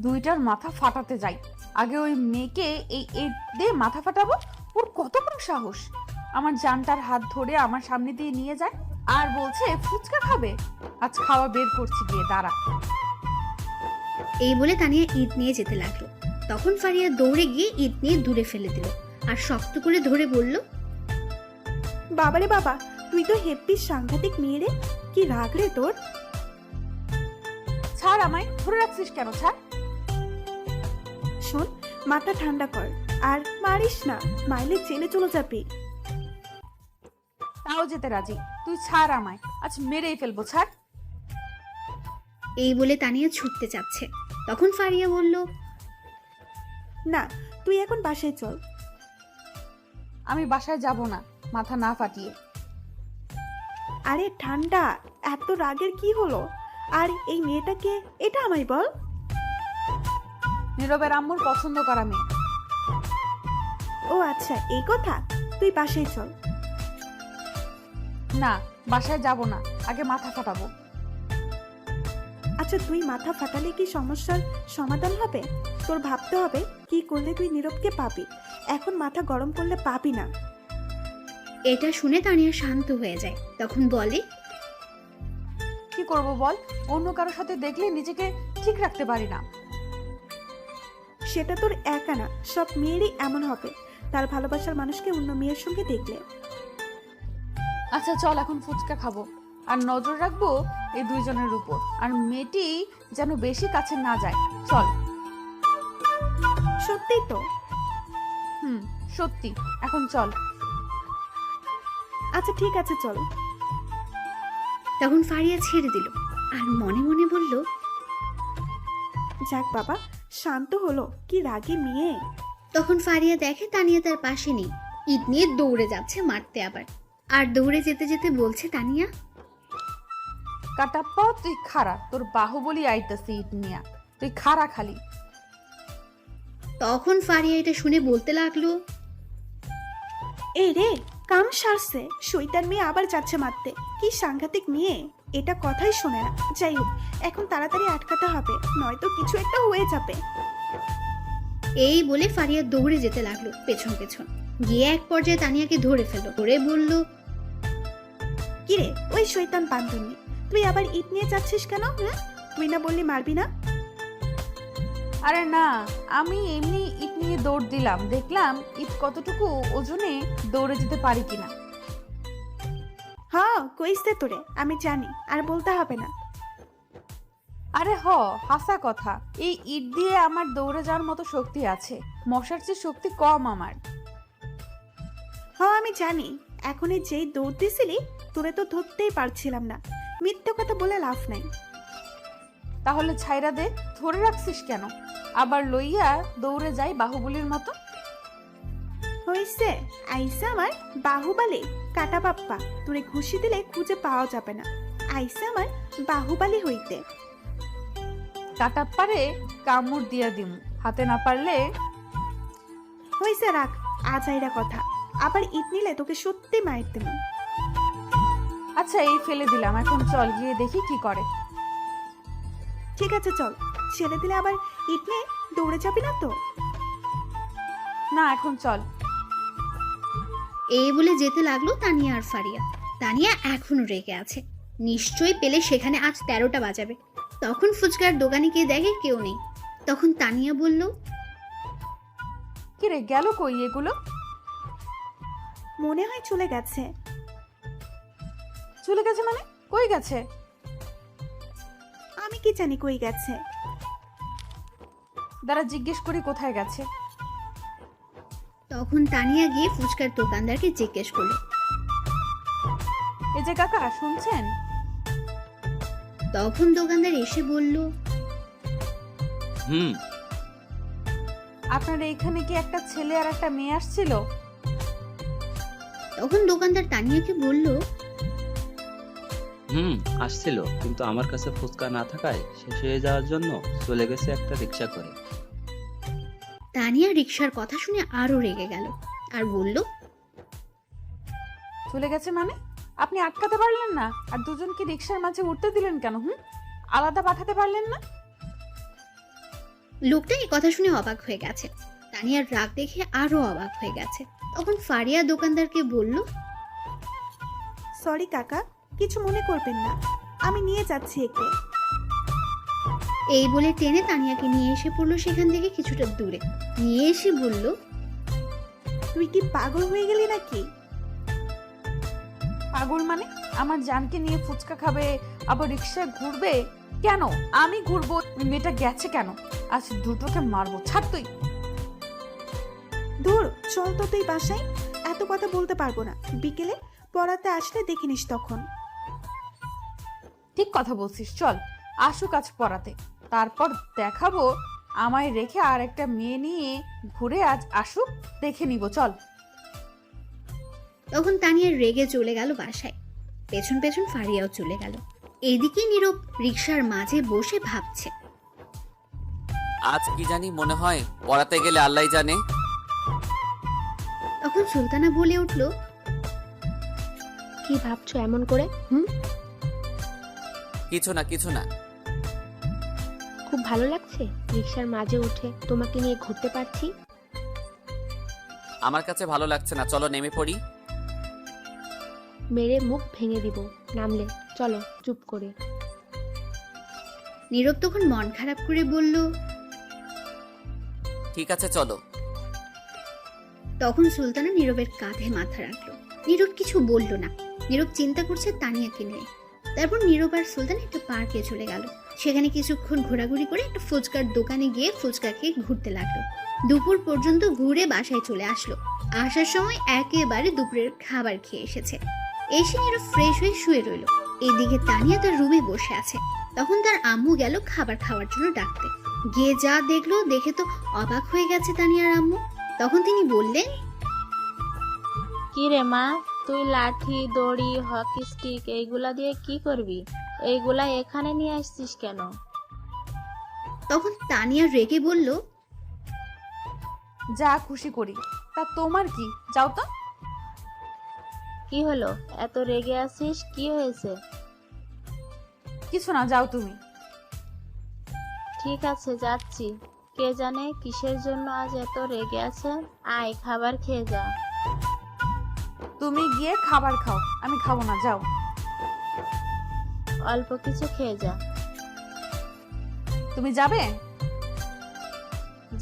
দুইটার মাথা ফাটাতে যাই। আগে ওই মেয়েকে এই ইট দিয়ে মাথা ফাটাবো। ওর কত বড় সাহস! আমার জানটার হাত ধরে আমার সামনে দিয়ে নিয়ে যায় আর বলছে ফুচকা খাবে। আজ খাওয়া বের করছি, গিয়ে দাঁড়া। এই বলে তানিয়া ইট নিয়ে যেতে লাগলো। তখন ফারিয়া দৌড়ে গিয়ে ইট নিয়ে দূরে ফেলে দিল আর শক্ত করে ধরে বলল, বাবারে বাবা, তুই তো হেব্বি সাংঘাতিক মেয়ে রে, কি রাগ রে তোর? ছাড় আমায়, ধরে রাখছিস কেন? ছাড়। শোন, মাথা ঠান্ডা কর আর মারিস না, মাইলে জেলে চলে যাবি। তাও যেতে রাজি। তুই ছাড় আমায়, আজ মেরেই ফেলবো, ছাড়। এই বলে তানিয়া ছুটতে চাচ্ছে। তখন ফারিয়া বলল, না, তুই এখন বাসায় চল। আমি বাসায় যাব না মাথা না ফাটিয়ে। আরে ঠান্ডা, এত রাগের কি হলো? আর এই মেয়েটাকে, এটা আমায় বল। নীরবের আম্মুর পছন্দ করা মেয়ে। ও আচ্ছা, এই কথা। তুই বাসায় চল। না, বাসায় যাব না, আগে মাথা ফাটাবো। আচ্ছা, তুই মাথা ফাটালে কি সমস্যার সমাধান হবে? তোর ভাবতে হবে কি করলে তুই নীরবকে পাবি। এখন মাথা গরম করলে পাবি না। এটা শুনে তানিয়া শান্ত হয়ে যায়। তখন বলে, কি করব বল? অন্য কারোর সাথে দেখলে নিজেকে ঠিক রাখতে পারি না। সেটা তোর একা না, সব মেয়েরই এমন হবে, তার ভালোবাসার মানুষকে অন্য মেয়ের সঙ্গে দেখলে। আচ্ছা চল, এখন ফুচকা খাবো আর নজর রাখবো এই দুইজনের উপর, আর মেয়েটি যেন বেশি কাছে না যায়। চল। সত্যিই তো। সত্যি, এখন চল। আচ্ছা ঠিক আছে, চল। তখন ফারিয়া ছেড়ে দিল আর মনে মনে বলল, যাক বাবা, শান্ত হলো, কি রাগী মেয়ে। তখন ফারিয়া দেখে তানিয়া তার পাশে নেই। ইট নিয়ে দৌড়ে যাচ্ছে মারতে আবার। আর দৌড়ে যেতে যেতে বলছে তানিয়া, কাটাপ্পা তুই খারা, তোর বাহুবলি আইতাছি ইট নিয়া, তুই খারা খালি। তখন ফারিয়া এটা শুনে বলতে লাগলো, এই রে, কাম সারছে, শৈতান মেয়ে আবার যাচ্ছে মারতে, কি সাংঘাতিক মেয়ে, এটা কথাই শোনে না। যাই হোক, এখন তাড়াতাড়ি আটকাতে হবে, নয়তো কিছু একটা হয়ে যাবে। এই বলে ফারিয়া দৌড়ে যেতে লাগলো পেছন পেছন। গিয়ে এক পর্যায়ে তানিয়াকে ধরে ফেললো। ধরে বলল, কিরে, ওই শৈতান বান্ধবী, তুই আবার ইট নিয়ে যাচ্ছিস কেন? হ্যাঁ, তুই না বললি মারবি না? আরে না, আমি এমনি ইট নিয়ে দৌড় দিলাম, দেখলাম ইট কতটুকু ওজনে দৌড়ে যেতে পারি কিনা। হ্যাঁ, কইছে তোরে, আমি জানি, আর বলতে হবে না। আরে হাসা কথা, এই ইট দিয়ে আমার দৌড়ে যাওয়ার মতো শক্তি আছে, মশার চেয়ে শক্তি কম আমার। হ্যাঁ আমি জানি, এখন এই যেই দৌড় দিছিলি, তোরে তো ধরতেই পারছিলাম না। মিথ্যে কথা বলে লাভ নাই। তাহলে ছাইরা দে, ধরে রাখছিস কেন? আবার লইয়া দৌড়ে যাই বাহুবলীর মতো। হইছে, আইসা আমার বাহুবালি কাটা বাপ্পা, তোরে ঘুষি দিলে খুঁজে পাওয়া যাবে না। আইসা আমার বাহুবালি হইতে। কাটা পারে কামড় দিয়া দিম, হাতে না পারলে। হয়েছে, রাখ আজ আইরা কথা। আবার ঈদ নিলে তোকে সত্যি মায়ের দেব। আচ্ছা এই ফেলে দিলাম, এখন চল গিয়ে দেখি কি করে। ঠিক আছে চল, ছেড়ে দিলে আবার ঈদ নিয়ে দৌড়ে যাবি না তো? না এখন চল। এই বলে যেতে লাগলো তানিয়া আর ফারিয়া। তানিয়া এখনো রেগে আছে, নিশ্চয়ই পেলে সেখানে আজ 13টা বাজাবে। তখন ফুচকার দোকানে গিয়ে দেখে কেউ নেই। তখন তানিয়া বলল, কিরে গেল কই এগুলো? মনে হয় চলে গেছে। চলে গেছে মানে? কই গেছে? আমি কি জানি কই গেছে। দাঁড়া জিজ্ঞেস করি কোথায় গেছে। তখন তানিয়া গিয়ে ফুচকার দোকানদারকে জিজ্ঞেস করলো। এই যে কাকা শুনছেন? তখন দোকানদার এসে বলল, হুম। আপনার এইখানে কি একটা ছেলে আর একটা মেয়ে আসছিল? তখন দোকানদার তানিয়াকে বলল, হুম, আসছিল, কিন্তু আমার কাছে ফুচকা না থাকায় শেষ হয়ে যাওয়ার জন্য চলে গেছে একটা রিক্সা করে। তানিয়া রিক্সার কথা শুনে আরো রেগে গেল আর বলল, চলে গেছে মানে? আপনি আটকাতে পারলেন না? আর দুজনকে রিক্সার মাঝে উঠতে দিলেন কেন? আলাদা পাঠাতে পারলেন না? লোকটা এই কথা শুনে অবাক হয়ে গেছে। তানিয়ার রাগ দেখে আরো অবাক হয়ে গেছে। তখন ফারিয়া দোকানদারকে বলল, সরি কাকা, কিছু মনে করবেন না, আমি নিয়ে যাচ্ছি একে। এই বলে টেনে তানিয়াকে নিয়ে এসে পড়লো সেখান থেকে কিছুটা দূরে। নিয়ে এসে বলল, তুই কি পাগল হয়ে গেলি নাকি? পাগল মানে? আমার জানকে নিয়ে ফুচকা খাবে, আবার রিক্সায় ঘুরবে কেন? আমি ঘুরবো, মেয়েটা গেছে কেন? আজ দুটোকে মারবো। ছাড় তুই। ধুর, চল তো তুই বাসায়। এত কথা বলতে পারবো না, বিকেলে পড়াতে আসলে দেখে নিস তখন। ঠিক কথা বলছিস, চল আসুক আজ পড়াতে, তারপর দেখাবো আমায় রেখে আর একটা মেয়ে নিয়ে ঘুরে। আজ আসুক, দেখে নিব, চল। তখন তানিয়া রেগে চলে গেল বাসায়। পেছন পেছন ফারিয়াও চলে গেল। এদিকে নীরব রিক্সার মাঝে বসে ভাবছে। আজ কি জানি মনে হয় পড়াতে গেলে আল্লাহ জানে। তখন সুলতানা বলে উঠল, কি ভাবছো এমন করে? কিছু না কিছু না। খুব ভালো লাগছে রিক্সার মাঝে উঠে তোমাকে নিয়ে ঘুরতে পারছি। আমার কাছে ভালো লাগছে না, চলো নেমে পড়ি। মেরে মুখ ভেঙে দিব নামলে। চলো চুপ করে। নীরব তখন মন খারাপ করে বলল, ঠিক আছে চলো। তখন সুলতানা নীরবের কাঁধে মাথা রাখলো। নীরব কিছু বলল না। নীরব চিন্তা করছে তানিয়াকে নিয়ে। তারপর নীরব আর সুলতান একটা পার্কে চলে গেল। সেখানে কিছুক্ষণ ঘোরাঘুরি করে একটা ফুচকার দোকানে গিয়ে ফুচকা খেয়ে ঘুরতে লাগলো। দুপুর পর্যন্ত ঘুরে বাসায় চলে আসলো। আসার সময় একেবারে দুপুরের খাবার খেয়ে এসেছে। এসে নীরব ফ্রেশ হয়ে শুয়ে রইল। এদিকে তানিয়া তার রুমে বসে আছে। তখন তার আম্মু গেল খাবার খাওয়ার জন্য ডাকতে। গিয়ে যা দেখলো, দেখে তো অবাক হয়ে গেছে তানিয়ার আম্মু। তখন তিনি বললেন, কি রে মা, তুই লাঠি, দড়ি, হকি স্টিক এইগুলা দিয়ে কি করবি? এইগুলা এখানে নিয়ে আসছিস কেন? তখন তানিয়া রেগে বলল, যা খুশি করি, তা তোমার কি? যাও তো। কি হলো, এত রেগে আছিস? কি হয়েছে? কিছু না, যাও তুমি। ঠিক আছে যাচ্ছি। কে জানে কিসের জন্য আজ এত রেগে আছে। আয় খাবার খেয়ে যা। তুমি গিয়ে খাবার খাও, আমি খাবো না, যাও। অল্প কিছু খেয়ে যা। তুমি যাবে?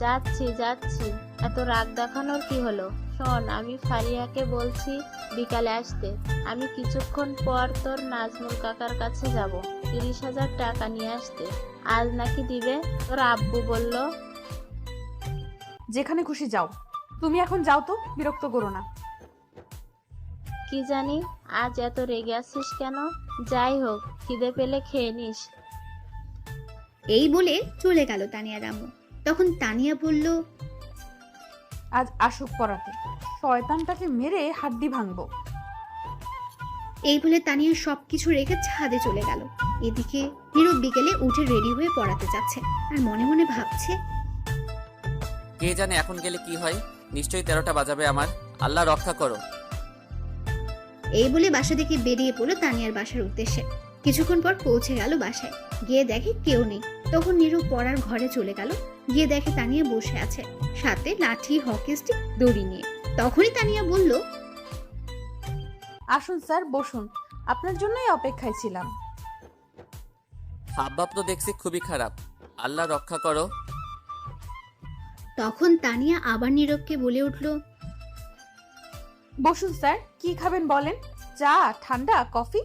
যাচ্ছি যাচ্ছি। এত রাগ দেখানোর কি হলো? শোন, আমি ফারিয়াকে বলছি বিকালে আসতে। আমি কিছুক্ষণ পর তোর নাজমুল কাকার কাছে যাব 30,000 টাকা নিয়ে আসতে। আজ নাকি দিবে, তোর আব্বু বলল। যেখানে খুশি যাও, তুমি এখন যাও তো, বিরক্ত করো না। কি জানি আজ এত রেগে আছিস কেন? যাই হোক, খিদে পেলে খেয়ে নিস। এই বলে চলে গেল তানিয়ার আম্মু। তখন তানিয়া বলল, আজ আসুক পড়াতে, শয়তানটাকে মেরে হাড্ডি ভাঙবো। এই বলে তানিয়া সবকিছু রেখে ছাদে চলে গেল। এদিকে নীরব বিকেলে উঠে রেডি হয়ে পড়াতে যাচ্ছে আর মনে মনে ভাবছে, কে জানে এখন গেলে কি হয়। নিশ্চয়ই 13টা বাজাবে আমার। আল্লাহ রক্ষা করো। এই বলে বাসা থেকে বেরিয়ে পড়লো তানিয়ার বাসার উদ্দেশ্যে। কিছুক্ষণ পর পৌঁছে গেল বাসায়, গিয়ে দেখে কেউ নেই। তখন নীরব পড়ার ঘরে চলে গেল, গিয়ে দেখে তানিয়া বসে আছে, সাথে লাঠি, হকি স্টিক, দড়ি নিয়ে। তখনই তানিয়া বলল, আসুন স্যার, বসুন, আপনার জন্যই অপেক্ষায় ছিলাম। হাবভাব তো দেখছি খুবই খারাপ। আল্লাহ রক্ষা করো। তখন তানিয়া আবার নীরবকে বলে উঠল, বসুন স্যার, কি খাবেন বলেন? চা, ঠান্ডা, কফি?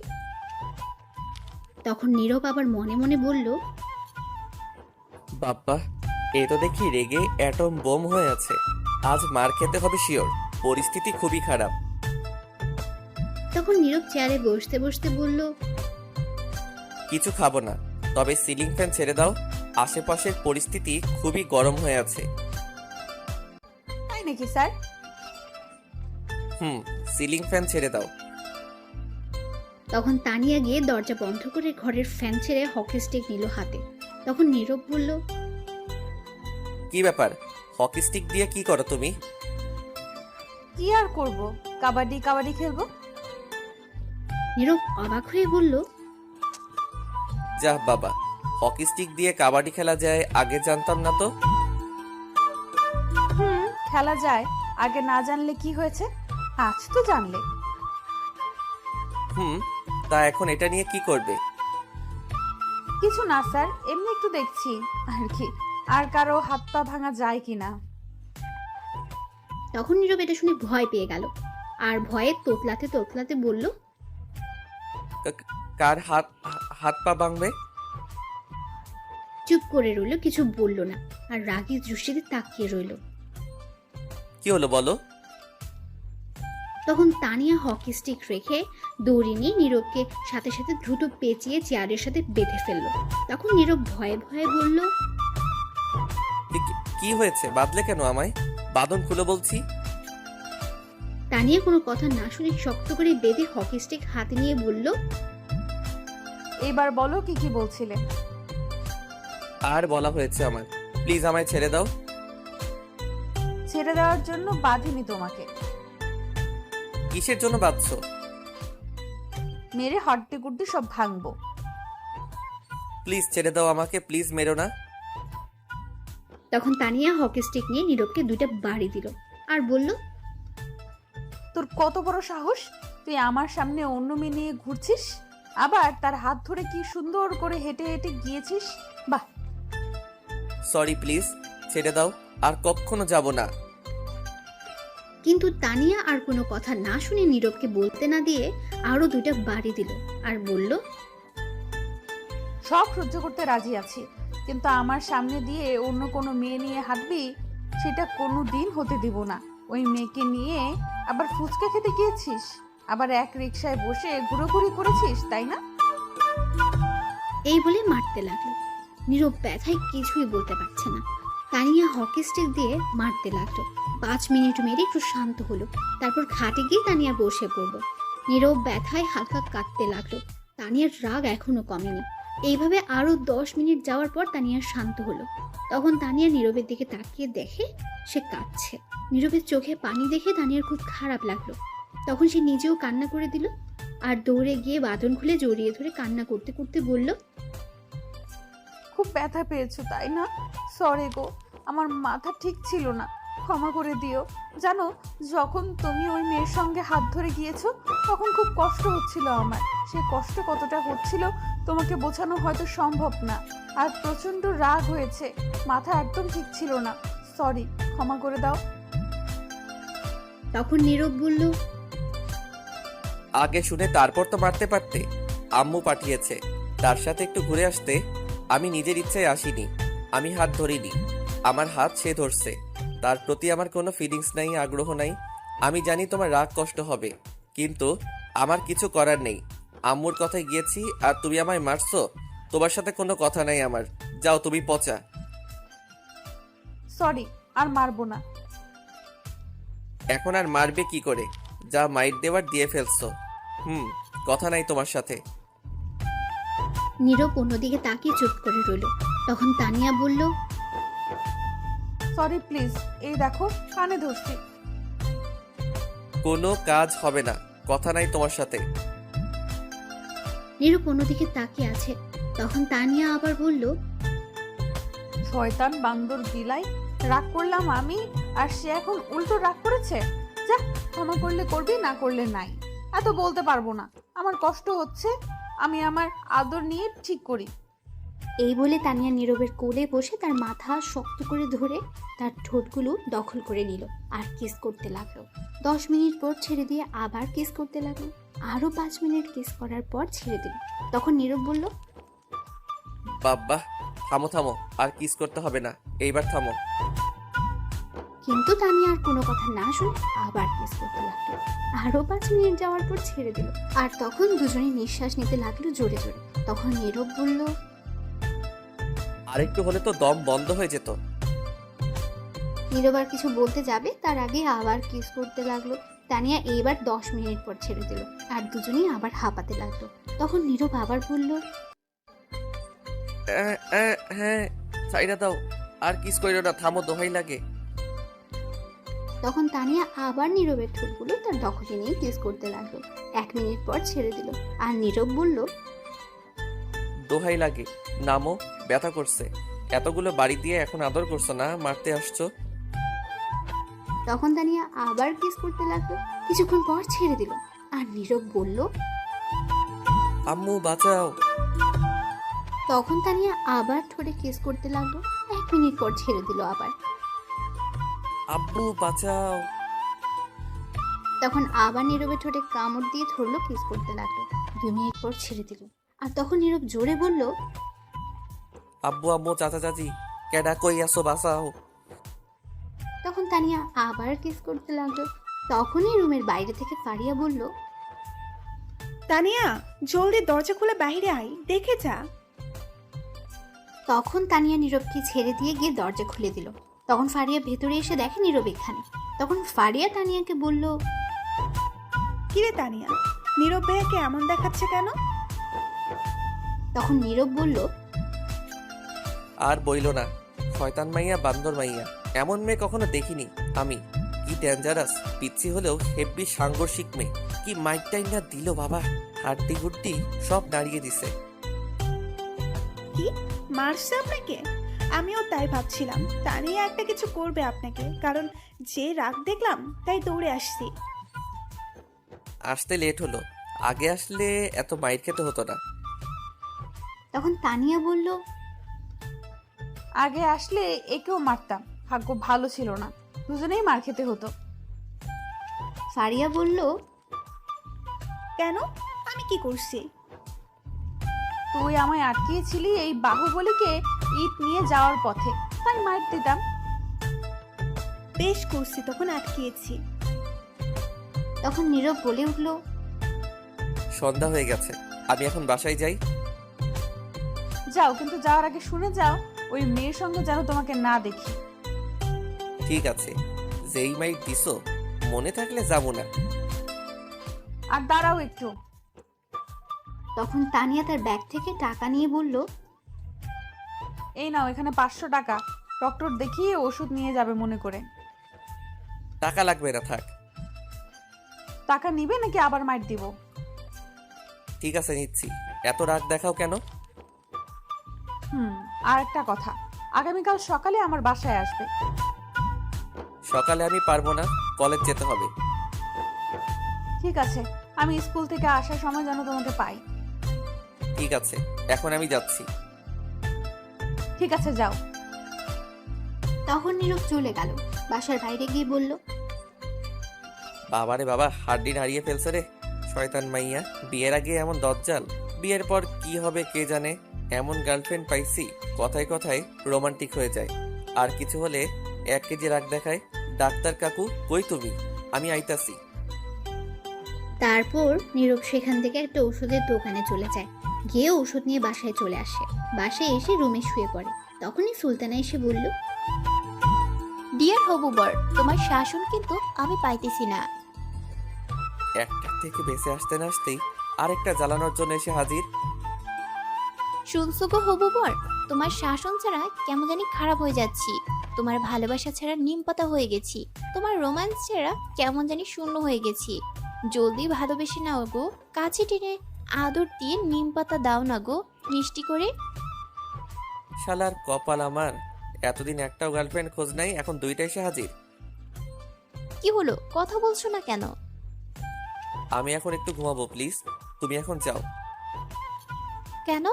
তখন নীরব আবার মনে মনে বলল, বাপ্পা, এ তো দেখি রেগে অ্যাটম বোম হয়ে আছে। আজ মার খেতে হবে শিওর। পরিস্থিতি খুবই খারাপ। তখন নীরব চেয়ারে বসতে বসতে বলল, কিছু খাবো না, তবে সিলিং ফ্যান ছেড়ে দাও। আশেপাশের পরিস্থিতি খুবই গরম হয়ে আছে। তাই নাকি স্যার? সিলিং ফ্যান ছেড়ে দাও। তখন তানিয়া গিয়ে দরজা বন্ধ করে ঘরের ফ্যান ছেড়ে হকি স্টিক নিল হাতে। তখন নীরব বলল, কি ব্যাপার? হকি স্টিক দিয়ে কি করো তুমি? কি আর করব, কাবাডি কাবাডি খেলবো। নীরব অবাক হয়ে বলল, যাহ বাবা, হকি স্টিক দিয়ে কাবাডি খেলা যায় আগে জানতাম না তো। খেলা যায়, আগে না জানলে কি হয়েছে, আজ তো জানলে। তা এখন এটা নিয়ে কি করবে? কিছু না স্যার, এমনি একটু দেখছি আর কি, আর কারো হাত পা ভাঙা যায় কিনা। তখন নীরব এটা শুনে ভয় পেয়ে গেল, আর ভয়ে তোতলাতে তোতলাতে বলল, কার হাত পা ভাঙবে? চুপ করে রইল, কিছু বলল না, আর রাগী দৃষ্টিতে তাকিয়ে রইল। কি হলো বলো? তখন তানিয়া হকি স্টিক রেখে দড়ি নিয়ে নীরবকে সাথে সাথে দ্রুত পেঁচিয়ে চেয়ারের সাথে বেঁধে ফেললো। তখন নীরব ভয়ে ভয়ে বলল, কি হয়েছে? বাঁধলে কেন আমায়? বাঁধন খুলে বলছি। তানিয়া কোনো কথা না শুনে শক্ত করে বেঁধে হকি স্টিক হাতে নিয়ে বলল, এবার বলো কি কি বলছিলে। আর বলা হয়েছে আমার। প্লিজ আমায় ছেড়ে দাও। ছেড়ে দেওয়ার জন্য বাঁধিনি তোমাকে। কিসের জন্য বাঁধছো? মেরে হড্ডি গুড্ডি সব ভাঙবো। প্লিজ ছেড়ে দাও আমাকে, প্লিজ মেরো না। তখন তানিয়া হকি স্টিক নিয়ে নীরবকে দুইটা বাড়ি দিল আর বলল, তোর কত বড় সাহস, তুই আমার সামনে অন্য মেয়ে নিয়ে ঘুরছিস, আবার তার হাত ধরে কি সুন্দর করে হেঁটে হেঁটে গিয়েছিস। বাহ। সরি, প্লিজ ছেড়ে দাও, আর কখনো যাব না। কিন্তু তানিয়া আর কোনো কথা না শুনে নীরবকে বলতে না দিয়ে আরো দুইটা বাড়ি দিল আর বলল, সব সহ্য করতে রাজি আছি, কিন্তু আমার সামনে দিয়ে অন্য কোনো মেয়ে নিয়ে হাঁটবি, সেটা কোনো দিন হতে দিব না। ওই মেয়েকে নিয়ে আবার ফুচকা খেতে গিয়েছিস, আবার এক রিকশায় বসে ঘুরোঘুরি করেছিস, তাই না? এই বলে মারতে লাগলো। নীরব ব্যথায় কিছুই বলতে পারছে না। তানিয়া হকি স্টিক দিয়ে মারতে লাগলো। 5 মিনিট মেরে একটু শান্ত হলো, তারপর খাটে গিয়ে তানিয়া বসে পড়লো। নীরব ব্যথায় হালকা কাঁদতে লাগলো। তানিয়ার রাগ এখনো কমেনি। এইভাবে আরো 10 মিনিট যাওয়ার পর তানিয়া শান্ত হলো। তখন তানিয়া নীরবের দিকে তাকিয়ে দেখে সে কাঁদছে। নীরবের চোখে পানি দেখে তানিয়ার খুব খারাপ লাগলো। তখন সে নিজেও কান্না করে দিল আর দৌড়ে গিয়ে বাঁধন খুলে জড়িয়ে ধরে কান্না করতে করতে বলল, খুব ব্যথা পেয়েছো তাই না? সরি গো, আমার মাথা ঠিক ছিল না, ক্ষমা করে দিও। জানো, যখন তুমি ওই মেয়ের সঙ্গে হাত ধরে গিয়েছো তখন খুব কষ্ট হচ্ছিল আমার। সে কষ্ট কতটা হচ্ছিল তোমাকে বোঝানো হয়তো সম্ভব না। আর প্রচন্ড রাগ হয়েছে, মাথা একদম ঠিক ছিল না। সরি, ক্ষমা করে দাও। তখন নীরব বলল, আগে শুনে তারপর তো মারতে পারতে। আম্মু পাঠিয়েছে, তার সাথে একটু ঘুরে আসতে। আমি নিজের ইচ্ছায় আসিনি, আমি হাত ধরিনি। আমার হাত সে ধরছে। তার প্রতি আমার কোনো ফিলিংস নাই, আগ্রহ নাই। আমি জানি তোমার রাগ কষ্ট হবে, কিন্তু আমার কিছু করার নেই। আম্মুর কথায় গিয়েছি আর তুমি আমায় মারছো। তোমার সাথে কোনো কথা নাই আমার। যাও, তুমি পচা। সরি, আর মারবো না। এখন আর মারবে কি করে? যা মাইর দেওয়ার দিয়ে ফেলছো। কথা নাই তোমার সাথে। নীরব অন্যদিকে তাকিয়ে চুপ করে রইল। তখন তানিয়া বলল, সরি প্লিজ, এই দেখো কানে ধরছি। কোনো কাজ হবে না, কথা নাই তোমার সাথে। নীরব অন্যদিকে তাকিয়ে আছে। তখন তানিয়া আবার বলল, শয়তান বান্দর গিলাই, রাগ করলাম আমি আর সে এখন উল্টো রাগ করেছে। যা, ক্ষমা করলে করবি, না করলে নাই। এত বলতে পারবো না, আমার কষ্ট হচ্ছে, আমি আমার আদর নিয়ে ঠিক করি। এই বলে তানিয়া নীরবের কোলে বসে তার মাথা শক্ত করে ধরে তার ঠোঁটগুলো দখল করে নিল আর কিস করতে লাগলো। 10 মিনিট পর ছেড়ে দিয়ে আবার কিস করতে লাগলো। আরো 5 মিনিট কিস করার পর ছেড়ে দিল। তখন নীরব বলল, বাবা থামো থামো, আর কিস করতে হবে না, এইবার থামো। কিন্তু তানিয়া আর কোনো কথা না শুনে আবার কিস করতে লাগলো। আরো 5 মিনিট যাওয়ার পর ছেড়ে দিল। আর তখন দুজনে নিঃশ্বাস নিতে লাগলো জোরে জোরে। তখন নীরব বলল, আরেকটু হলে তো দম বন্ধ হয়ে যেত। নীরব আর কিছু বলতে যাবে তার আগে আবার কিস করতে লাগলো। তানিয়া এইবার 10 মিনিট পর ছেড়ে দিল আর দুজনেই আবার হাঁপাতে লাগলো। তখন নীরব আবার বলল, হ্যাঁ সাইডা দাও, আর কিস কইরো না, থামো, দোহাই লাগে। তখন তানিয়া আবার নীরবের ঠোঁটগুলো তার দখলে নিয়ে কিস করতে লাগলো। 1 মিনিট পর ছেড়ে দিল আর নীরব বলল, দোহাই লাগে, নামো, ব্যথা করছে। এতগুলো বাড়ি দিয়ে এখন আদর করছো না, মারতে আসছো। তখন তানিয়া আবার কিস করতে লাগলো। কিছুক্ষণ পর ছেড়ে দিল আর নীরব বলল, আম্মু বাঁচাও। তখন তানিয়া আবার ঠোঁটে কিস করতে লাগলো। 1 মিনিট পর ছেড়ে দিল আবার। আব্বু বাঁচাও। তখন আবার নীরবের ঠোঁটে কামড় দিয়ে ধরলো, কিস করতে লাগলো। 2 মিনিট পর ছেড়ে দিল। আর তখন নীরব জোরে বলল, আব্বু আম্মু চাচা চাচি, কেডা কই আসো, বাঁচাও। তখন তানিয়া আবার কিস করতে লাগলো। তখনই রুমের বাইরে থেকে ফারিয়া বলল, তানিয়া, জলদি দরজা খুলে বাইরে আয়, দেখে যা। তখন তানিয়া নীরবকে ছেড়ে দিয়ে গিয়ে দরজা খুলে দিল। তখন ফারিয়া ভেতরে এসে দেখে নীরব এখানে। তখন ফারিয়া তানিয়াকে বলল, কিরে তানিয়া, নীরব ভাইয়াকে এমন দেখাচ্ছে কেন? তখন নীরব বলল, আর বইলো না, শয়তান মাইয়া, বান্দর মাইয়া, এমন মেয়ে কখনো দেখিনি আমি। কি ডেঞ্জারাস, পিচ্ছি হলেও হেব্বি সাংঘর্ষিক মেয়ে। কি মাইক টাইম না দিল বাবা, হাড্ডি গুড্ডি সব নাড়িয়ে দিছে। কি মারছে আপনাকে? আমিও তাই ভাবছিলাম তানিয়া একটা কিছু করবে আপনাকে, কারণ যে রাগ দেখলাম তাই দৌড়ে আসছি। আসতে লেট হলো, আগে আসলে এত মাইর খেতে হতো না। তখন তানিয়া বলল, আগে আসলে একেও মারতাম, ভাগ্য ভালো ছিল না, দুজনেই মার খেতে হতো। ফারিয়া বলল, কেন, আমি কি করছি? তুই আমায় আটকিয়েছিলি এই বাহুবলীকে ইট নিয়ে যাওয়ার পথে, তাই মার দিতাম। বেশ করছি, তখন আটকিয়েছি। তখন নীরব বলে উঠল, সন্ধ্যা হয়ে গেছে, আমি এখন বাসায় যাই। যাও, কিন্তু যাওয়ার আগে শুনে যাও ওই মেয়ের সঙ্গে যেন তোমাকে না দেখি। ঠিক আছে, যেই মাইক দিছো মনে থাকলে যাবো না। আর দাঁড়াও একটু। তখন তানিয়া তার ব্যাগ থেকে টাকা নিয়ে বলল, এই নাও, এখানে 500 টাকা, ডক্টর দেখিয়ে ওষুধ নিয়ে যাবে মনে করে। টাকা লাগবে না, থাক। টাকা নিবে নাকি আবার মার দিব? ঠিক আছে নিচ্ছি, এত রাগ দেখাও কেন? আর একটা কথা, আগামীকাল সকালে আমার বাসায় আসবে। সকালে আমি পারবো না, কলেজ যেতে হবে। ঠিক আছে, আমি স্কুল থেকে আসার সময় যেন তোমাকে পাই। ঠিক আছে, এখন আমি যাচ্ছি। ঠিক আছে, যাও। তখন নীরব চলে গেল। বাসার বাইরে গিয়ে বলল, বাবারে বাবা, হাড্ডি হারিয়ে ফেলছে রে শয়তান মাইয়া। বিয়ের আগে এমন দজ্জাল, বিয়ের পর কি হবে কে জানে। এমন গার্লফ্রেন্ড পাইছি, কথায় কথায় রোমান্টিক হয়ে যায়, আর কিছু হলে 1 কেজি রাগ দেখায়। ডাক্তার কাকু কই তুমি, আমি আইতাছি। তারপর নীরব সেখান থেকে একটা ওষুধের দোকানে চলে যায়। গিয়ে ওষুধ নিয়ে বাসায় চলে আসে। বাসায় এসে রুমে শুয়ে পড়ে। তখনই সুলতানা এসে বলল, ডিয়ার হবু বর, তোমার শাসন কিন্তু আমি পাইতেছি না। একটা থেকে বেঁচে আসতে না আসতেই আরেকটা জ্বালানোর জন্য এসে হাজির। শুনছো গো হবু বর, তোমার শাসন ছাড়া কেমন জানি খারাপ হয়ে যাচ্ছি। তোমার ভালোবাসা ছাড়া নিম পাতা হয়ে গেছি। তোমার রোম্যান্স ছাড়া কেমন জানি শূন্য হয়ে গেছি। জলদি ভালোবেসে নাও গো, কাছে টেনে আদর দিয়ে নিম পাতা দাও না গো, মিষ্টি করে। শালার কপাল আমার, এতদিন একটাও গার্লফ্রেন্ড খোঁজ নাই, এখন দুইটা এসে হাজির। কি হলো, কথা বলছো না কেন? আমি এখন একটু ঘুমাবো প্লিজ, তুমি এখন যাও। কেন?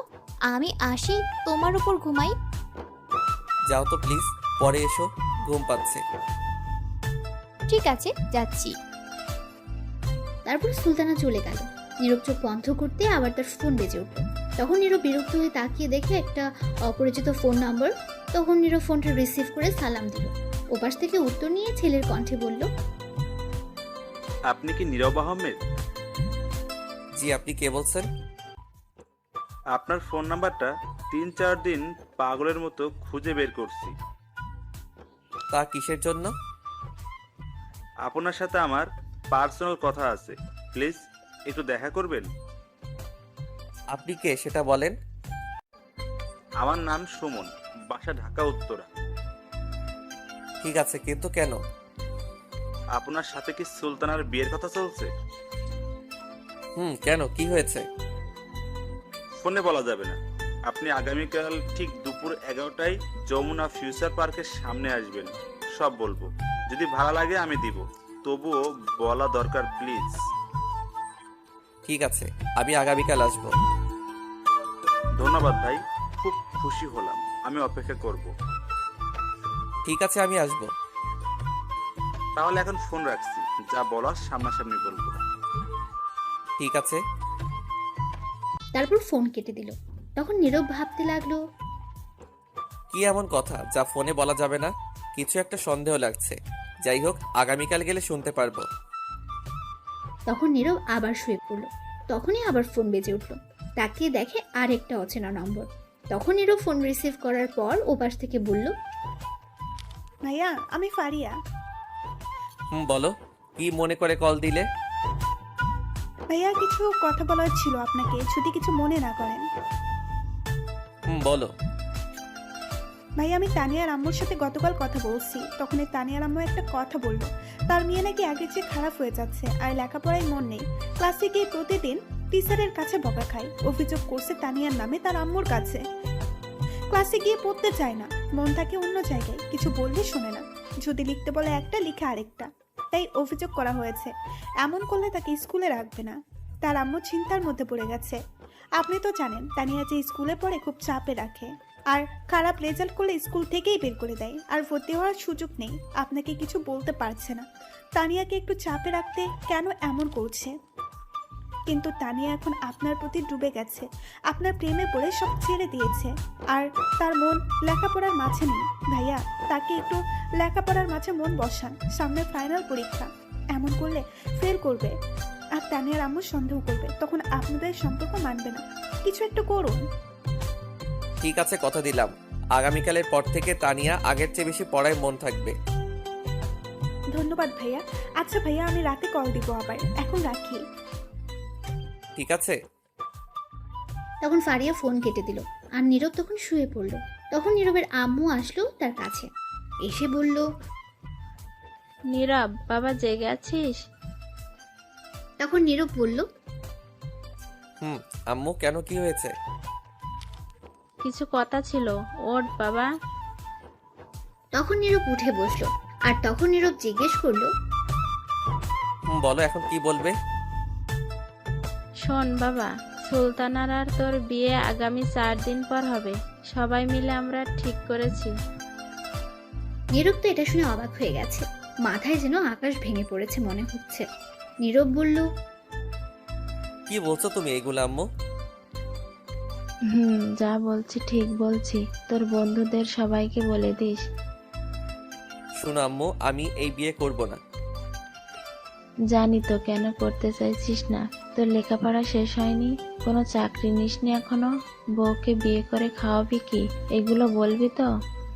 আমি আসি তোমার উপর ঘুমাই? যাও তো প্লিজ, পরে এসো, ঘুম পাচ্ছে। ঠিক আছে, যাচ্ছি। তারপর সুলতানা চলে গেল। নীরব চোখ বন্ধ করতে আবার তার ফোন বেজে উঠল। তখন নীরব বিরক্ত হয়ে তাকিয়ে দেখে একটা অপরিচিত ফোন নাম্বার। তখন নীরব ফোনটা রিসিভ করে সালাম দিল। ওপাশ থেকে উত্তর নিয়ে ছেলের কণ্ঠে বলল, আপনি কি নীরব আহমেদ? জি, আপনি কে বলছেন? আপনার ফোন নাম্বারটা 3-4 দিন পাগলের মতো খুঁজে বের করছি। তা কিসের জন্য? আপনার সাথে আমার পার্সোনাল কথা আছে, প্লিজ একটু দেখা করবেন? আপনি কে সেটা বলেন। আমার নাম সুমন, বাসা ঢাকা উত্তরা। ঠিক আছে, কিন্তু কেন? আপনার সাথে কি সুলতানার বিয়ের কথা চলছে? কেন, কি হয়েছে? ফোনে বলা যাবে না। আপনি আগামীকাল ঠিক দুপুর 11টায় যমুনা ফিউচার পার্কের সামনে আসবেন, সব বলবো। যদি ভালো লাগে আমি দিব, তবুও বলা দরকার প্লিজ। ঠিক আছে, আমি আগামীকাল আসবো। ধন্যবাদ ভাই, খুব খুশি হলাম। আমি অপেক্ষা করব। ঠিক আছে, আমি আসবো। তাহলে এখন ফোন রাখছি, যা বলার সামনাসামনি বলবো। ঠিক আছে। তারপর ফোন কেটে দিল। তখন নীরব ভাবতে লাগলো, কি এমন কথা যা ফোনে বলা যাবে না? কিছু একটা সন্দেহ লাগছে। যাই হোক, আগামীকাল গেলে শুনতে পারবো। তখন নীরব আবার শুয়ে পড়ল। তখনই আবার ফোন বেজে উঠল। তাকিয়ে দেখে আরেকটা অচেনা নম্বর। তখন নীরব ফোন রিসিভ করার পর ওপাশ থেকে বলল, ভাইয়া আমি ফারিয়া। বলো, কি মনে করে কল দিলে? ভাইয়া কিছু কথা বলার ছিল আপনাকে, যদি কিছু মনে না করেন। বলো। ভাইয়া আমি তানিয়ার আম্মুর সাথে গতকাল কথা বলছি। তখন এই তানিয়ার আম্মু একটা কথা বললো, তার মেয়ে নাকি আগের চেয়ে খারাপ হয়ে যাচ্ছে, আর লেখাপড়ায় মন নেই। ক্লাসে গিয়ে প্রতিদিন টিচারের কাছে বকা খায়। অভিযোগ করছে তানিয়ার নামে তার আম্মুর কাছে। ক্লাসে গিয়ে পড়তে চায় না, মন থাকে অন্য জায়গায়, কিছু বললে শোনে না। যদি লিখতে বলে একটা, লিখে আরেকটা। তাই অভিযোগ করা হয়েছে, এমন করলে তাকে স্কুলে রাখবে না। তার আম্মু চিন্তার মধ্যে পড়ে গেছে। আপনি তো জানেন তানিয়া যে স্কুলে পড়ে খুব চাপে রাখে, আর খারাপ রেজাল্ট করলে স্কুল থেকেই বের করে দেয়, আর ভর্তি হওয়ার সুযোগ নেই। আপনাকে কিছু বলতে পারছে না। তানিয়াকে একটু চাপে রাখতে কেন এমন করছে? কিন্তু তানিয়া এখন আপনার প্রতি ডুবে গেছে, আপনার প্রেমে পড়ে সব ছেড়ে দিয়েছে, আর তার মন লেখাপড়ার মাঝে নেই। ভাইয়া তাকে একটু লেখাপড়ার মাঝে মন বসান, সামনে ফাইনাল পরীক্ষা। এমন করলে ফেল করবে, আর তানিয়ার আম্মু সন্দেহ করবে, তখন আপনাদের সম্পর্ক মানবে না। কিছু একটু করুন। ঠিক আছে, কথা দিলাম, আগামীকালের পর থেকে তানিয়া আগের চেয়ে বেশি পড়ায় মন থাকবে। ধন্যবাদ ভাইয়া। আচ্ছা ভাইয়া আমি রাতে কল দিব আবার, এখন রাখি। ঠিক আছে। তখন ফারিয়া ফোন কেটে দিল। আর নীরব তখন শুয়ে পড়ল। তখন নীরবের আম্মু আসলো তার কাছে, এসে বলল, নীরব বাবা, জেগে আছিস? তখন নীরব বলল, আম্মু কেন, কি হয়েছে? কিছু কথা ছিল, ওঠ বাবা। তখন নীরব উঠে বসলো। আর তখন নীরব জিজ্ঞেস করলো, বলো, এখন কি বলবে? শোন বাবা, সুলতানার আর তোর বিয়ে আগামী 4 দিন পর হবে, সবাই মিলে আমরা ঠিক করেছি। নীরব তো এটা শুনে অবাক হয়ে গেছে। মাথায় যেন আকাশ ভেঙে পড়েছে মনে হচ্ছে। নীরব বলল, কি বলছো তুমি এগুলো আম্মু? যা বলছি ঠিক বলছি, তোর বন্ধুদের সবাইকে বলে দিস। শোনো আম্মু, আমি এই বিয়ে করব না। জানি তো কেন করতে চাইছিস না, তোর লেখাপড়া শেষ হয়নি, কোনো চাকরি নিসনি এখনো, বউকে বিয়ে করে খাওয়াবি কি, এগুলো বলবি তো?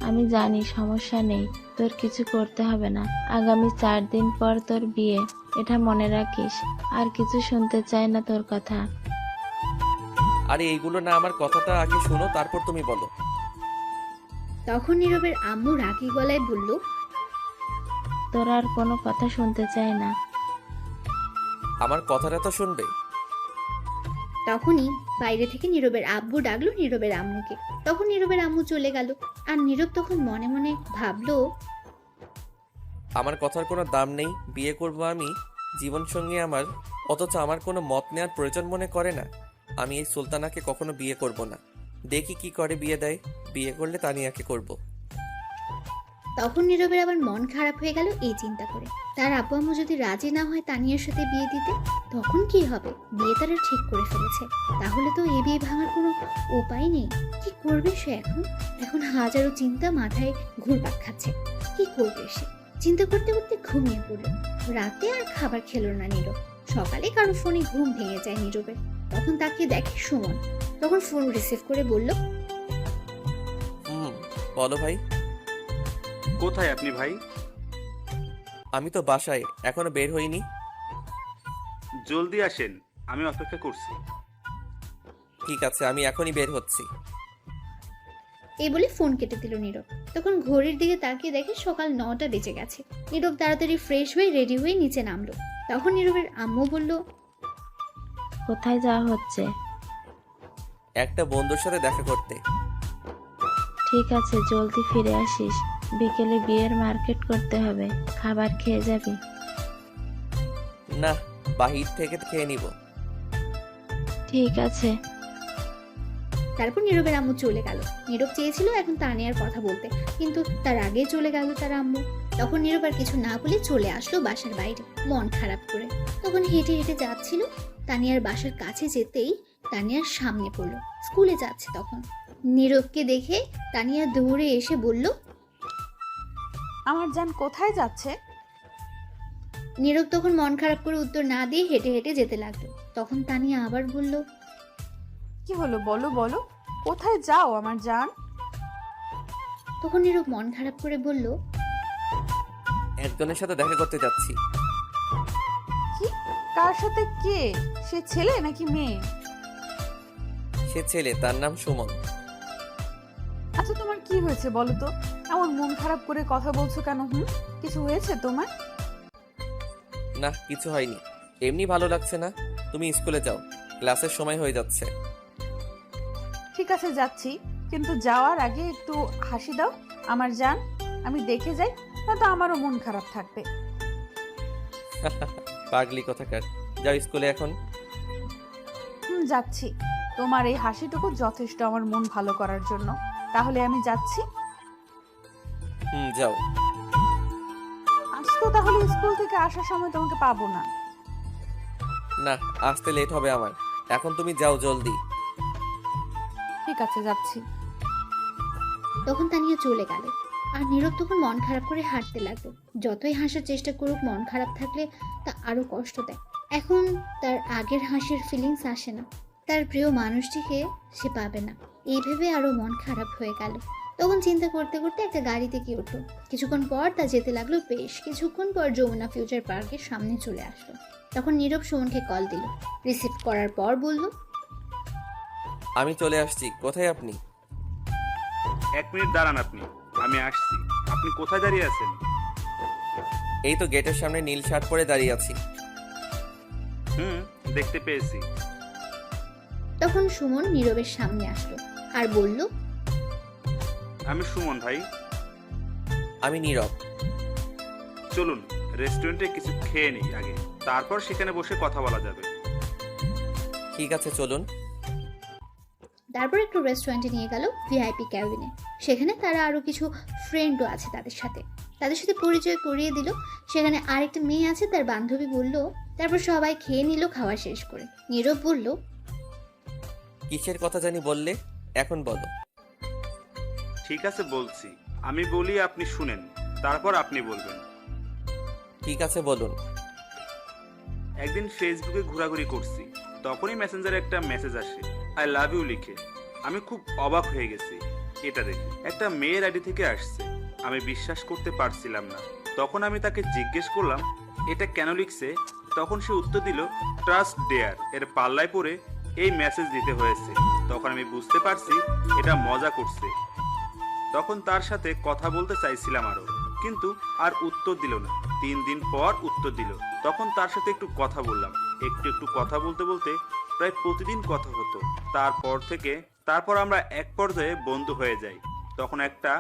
আমি জানি সমস্যা নেই, তোর কিছু করতে হবে না। আগামী 4 দিন পর তোর বিয়ে, এটা মনে রাখিস। আর কিছু শুনতে চাই না তোর কথা। আরে এইগুলো না, আমার কথাটা আগে শোনো, তারপর তুমি বলো। তখন নীরবের আম্মু রাগী গলায় বলল, তোর আর কোনো কথা শুনতে চাই না। আমার কথাটা তো শুনবে। তখনই বাইরে থেকে নীরবের আব্বু ডাকলো নীরবের আম্মুকে। তখন নীরবের আম্মু চলে গেল। আর নীরব তখন মনে মনে ভাবলো, আমার কথার কোনো দাম নেই, বিয়ে করব আমি জীবনসঙ্গী আমার, অথচ আমার কোনো মত নেওয়ার প্রয়োজন মনে করে না। আমি এই সুলতানাকে কখনো বিয়ে করব না, দেখি কি করে বিয়ে দেয়, বিয়ে করলে তানিয়াকে করব। তখন নীরবের আবার মন খারাপ হয়ে গেল এই চিন্তা করে। তার আব্বু আম্মু যদি রাজি না হয় তানিয়ার সাথে বিয়ে দিতে, তখন কি হবে? বিয়ে তারা ঠিক করে ফেলেছে, তাহলে তো এই বিয়ে ভাঙার কোনো উপায় নেই। কি করবে সে এখন? এখন হাজারো চিন্তা মাথায় ঘুরপাক খাচ্ছে। কি করবে সে? চিন্তা করতে করতে ঘুমিয়ে পড়ল। রাতে আর খাবার খেলো না নীরব। সকালে কারো ফোনে ঘুম ভেঙে যায় নীরবের। তখন তাকে দেখে সুমন। তখন ফোন রিসিভ করে বলল, বলো ভাই। কোথায় আপনি ভাই? আমি তো বাসায়, এখনো বের হইনি। জলদি আসেন, আমি অপেক্ষা করছি। ঠিক আছে, আমি এখনই বের হচ্ছি। এই বলে ফোন কেটে দিল নীরব। তখন ঘড়ির দিকে তাকিয়ে দেখে সকাল 9টা বেজে গেছে। নীরব তাড়াতাড়ি ফ্রেশ হয়ে রেডি হয়ে নিচে নামলো। তখন নীরবের আম্মু বলল, কোথায় যাওয়া হচ্ছে? একটা বন্ধুর সাথে দেখা করতে। ঠিক আছে, জলদি ফিরে আসিস। বিকেলে বিয়ের মার্কেট করতে হবে, খাবার খেয়ে যাবি? না, বাহির থেকে খেয়ে নিব। ঠিক আছে। তারপর নীরবের আম্মু চলে গেল। নীরব চেয়েছিল এখন তানিয়ার কথা বলতে, কিন্তু তার আগেই চলে গেল তার আম্মু। তখন নীরব আর কিছু না বলে চলে আসলো বাসার বাইরে মন খারাপ করে। তখন হেঁটে হেঁটে যাচ্ছিল। তানিয়ার বাসার কাছে যেতেই তানিয়ার সামনে পড়লো। স্কুলে যাচ্ছে তখন। নীরবকে দেখে তানিয়া দৌড়ে এসে বলল, আমার জান কোথায় যাচ্ছে? নীরব তখন মন খারাপ করে উত্তর না দিয়ে হেঁটে হেঁটে যেতে লাগলো। তখন তানিয়া আবার বলল, কি হলো বলো বলো, কোথায় যাও আমার জান? তখন নীরব মন খারাপ করে বলল, একজনের সাথে দেখা করতে যাচ্ছি। কি? কার সাথে? কে সে? ছেলে নাকি মেয়ে? সে ছেলে, তার নাম সুমন। আচ্ছা তোমার কি হয়েছে বলো তো? এমন মন খারাপ করে কথা বলছো কেন? কিছু হয়েছে তোমার? না, কিছু হয়নি, এমনি ভালো লাগছে না। তুমি স্কুলে যাও, ক্লাসের সময় হয়ে যাচ্ছে। ঠিক আছে যাচ্ছি, কিন্তু যাওয়ার আগে একটু হাসি দাও আমার জান, আমি দেখে যাই, না তো আমারও মন খারাপ থাকবে। পাগলি কোথাকার, যাও স্কুলে এখন। যাচ্ছি। তোমার এই হাসিটুকু যথেষ্ট আমার মন ভালো করার জন্য। তাহলে আমি যাচ্ছি। যাও। আজ তো তাহলে স্কুল থেকে আসার সময় তোমাকে পাবো না। না, আসতে লেট হবে আমার, এখন তুমি যাও জলদি। ঠিক আছে যাচ্ছি। তখন তানিয়া চলে গেল। আর নীরব তখন মন খারাপ করে হাঁটতে লাগলো। যতই হাসার চেষ্টা করুক, মন খারাপ থাকলে তা আরো কষ্ট দেয়। এখন তার আগের হাসির ফিলিংস আসে না। তার প্রিয় মানুষটিকে সে পাবে না, এই ভেবে আরো মন খারাপ হয়ে গেল। তখন চিন্তা করতে করতে একটা গাড়িতে কি উঠলো। কিছুক্ষণ পর তা যেতে লাগলো। বেশ কিছুক্ষণ পর যমুনা ফিউচার পার্কের সামনে চলে আসলো। তখন নীরব সুমনকে কল দিল। রিসিভ করার পর বলল, আমি চলে আসছি, কোথায় আপনি? 1 মিনিট দাঁড়ান আপনি, আমি আসছি। আপনি কোথায় দাঁড়িয়ে আছেন? এই তো গেটের সামনে নীল শার্ট পরে দাঁড়িয়ে আছি। দেখতে পেয়েছি। তখন সুমন নীরবের সামনে আসলো আর বলল, আমি সুমন ভাই। আমি নীরব। চলুন রেস্টুরেন্টে কিছু খেয়ে নিই আগে, তারপর সেখানে বসে কথা বলা যাবে। ঠিক আছে চলুন। তারপর একটু রেস্টুরেন্টে নিয়ে গেল ভিআইপি ক্যাবিনে। সেখানে তারা আরো কিছু ফ্রেন্ডও আছে তাদের সাথে পরিচয় করিয়ে দিল। সেখানে আরেকটা মেয়ে আছে, তার বান্ধবী বলল। তারপর সবাই খেয়ে নিল। খাওয়া শেষ করে নীরব বলল, কিসের কথা জানি বললে, এখন বলো। ঠিক আছে বলছি, আমি বলি আপনি শুনেন, তারপর আপনি বলবেন। ঠিক আছে বলুন। একদিন ফেসবুকে ঘোরাঘুরি করছি, তখনই মেসেঞ্জারে একটা মেসেজ আসে, আই লাভ ইউ লিখে। আমি খুব অবাক হয়ে গেছি এটা দেখে। একটা মেয়ের আইডি থেকে আসছে। আমি বিশ্বাস করতে পারছিলাম না। তখন আমি তাকে জিজ্ঞেস করলাম এটা কেন লিখছে। তখন সে উত্তর দিল, ট্রাস্ট ডেয়ার এর পাল্লায় পড়ে এই মেসেজ দিতে হয়েছে। তখন আমি বুঝতে পারছি এটা মজা করছে। তখন তার সাথে কথা বলতে চাইছিলাম আরো, কিন্তু আর উত্তর দিল না। 3 দিন পর উত্তর দিল। তখন তার সাথে একটু কথা বললাম। একটু কথা বলতে বলতে প্রায় প্রতিদিন কথা হতো। তারপর আমরা এক পর্যায়ে বন্ধু হয়ে যাই। তখন একটা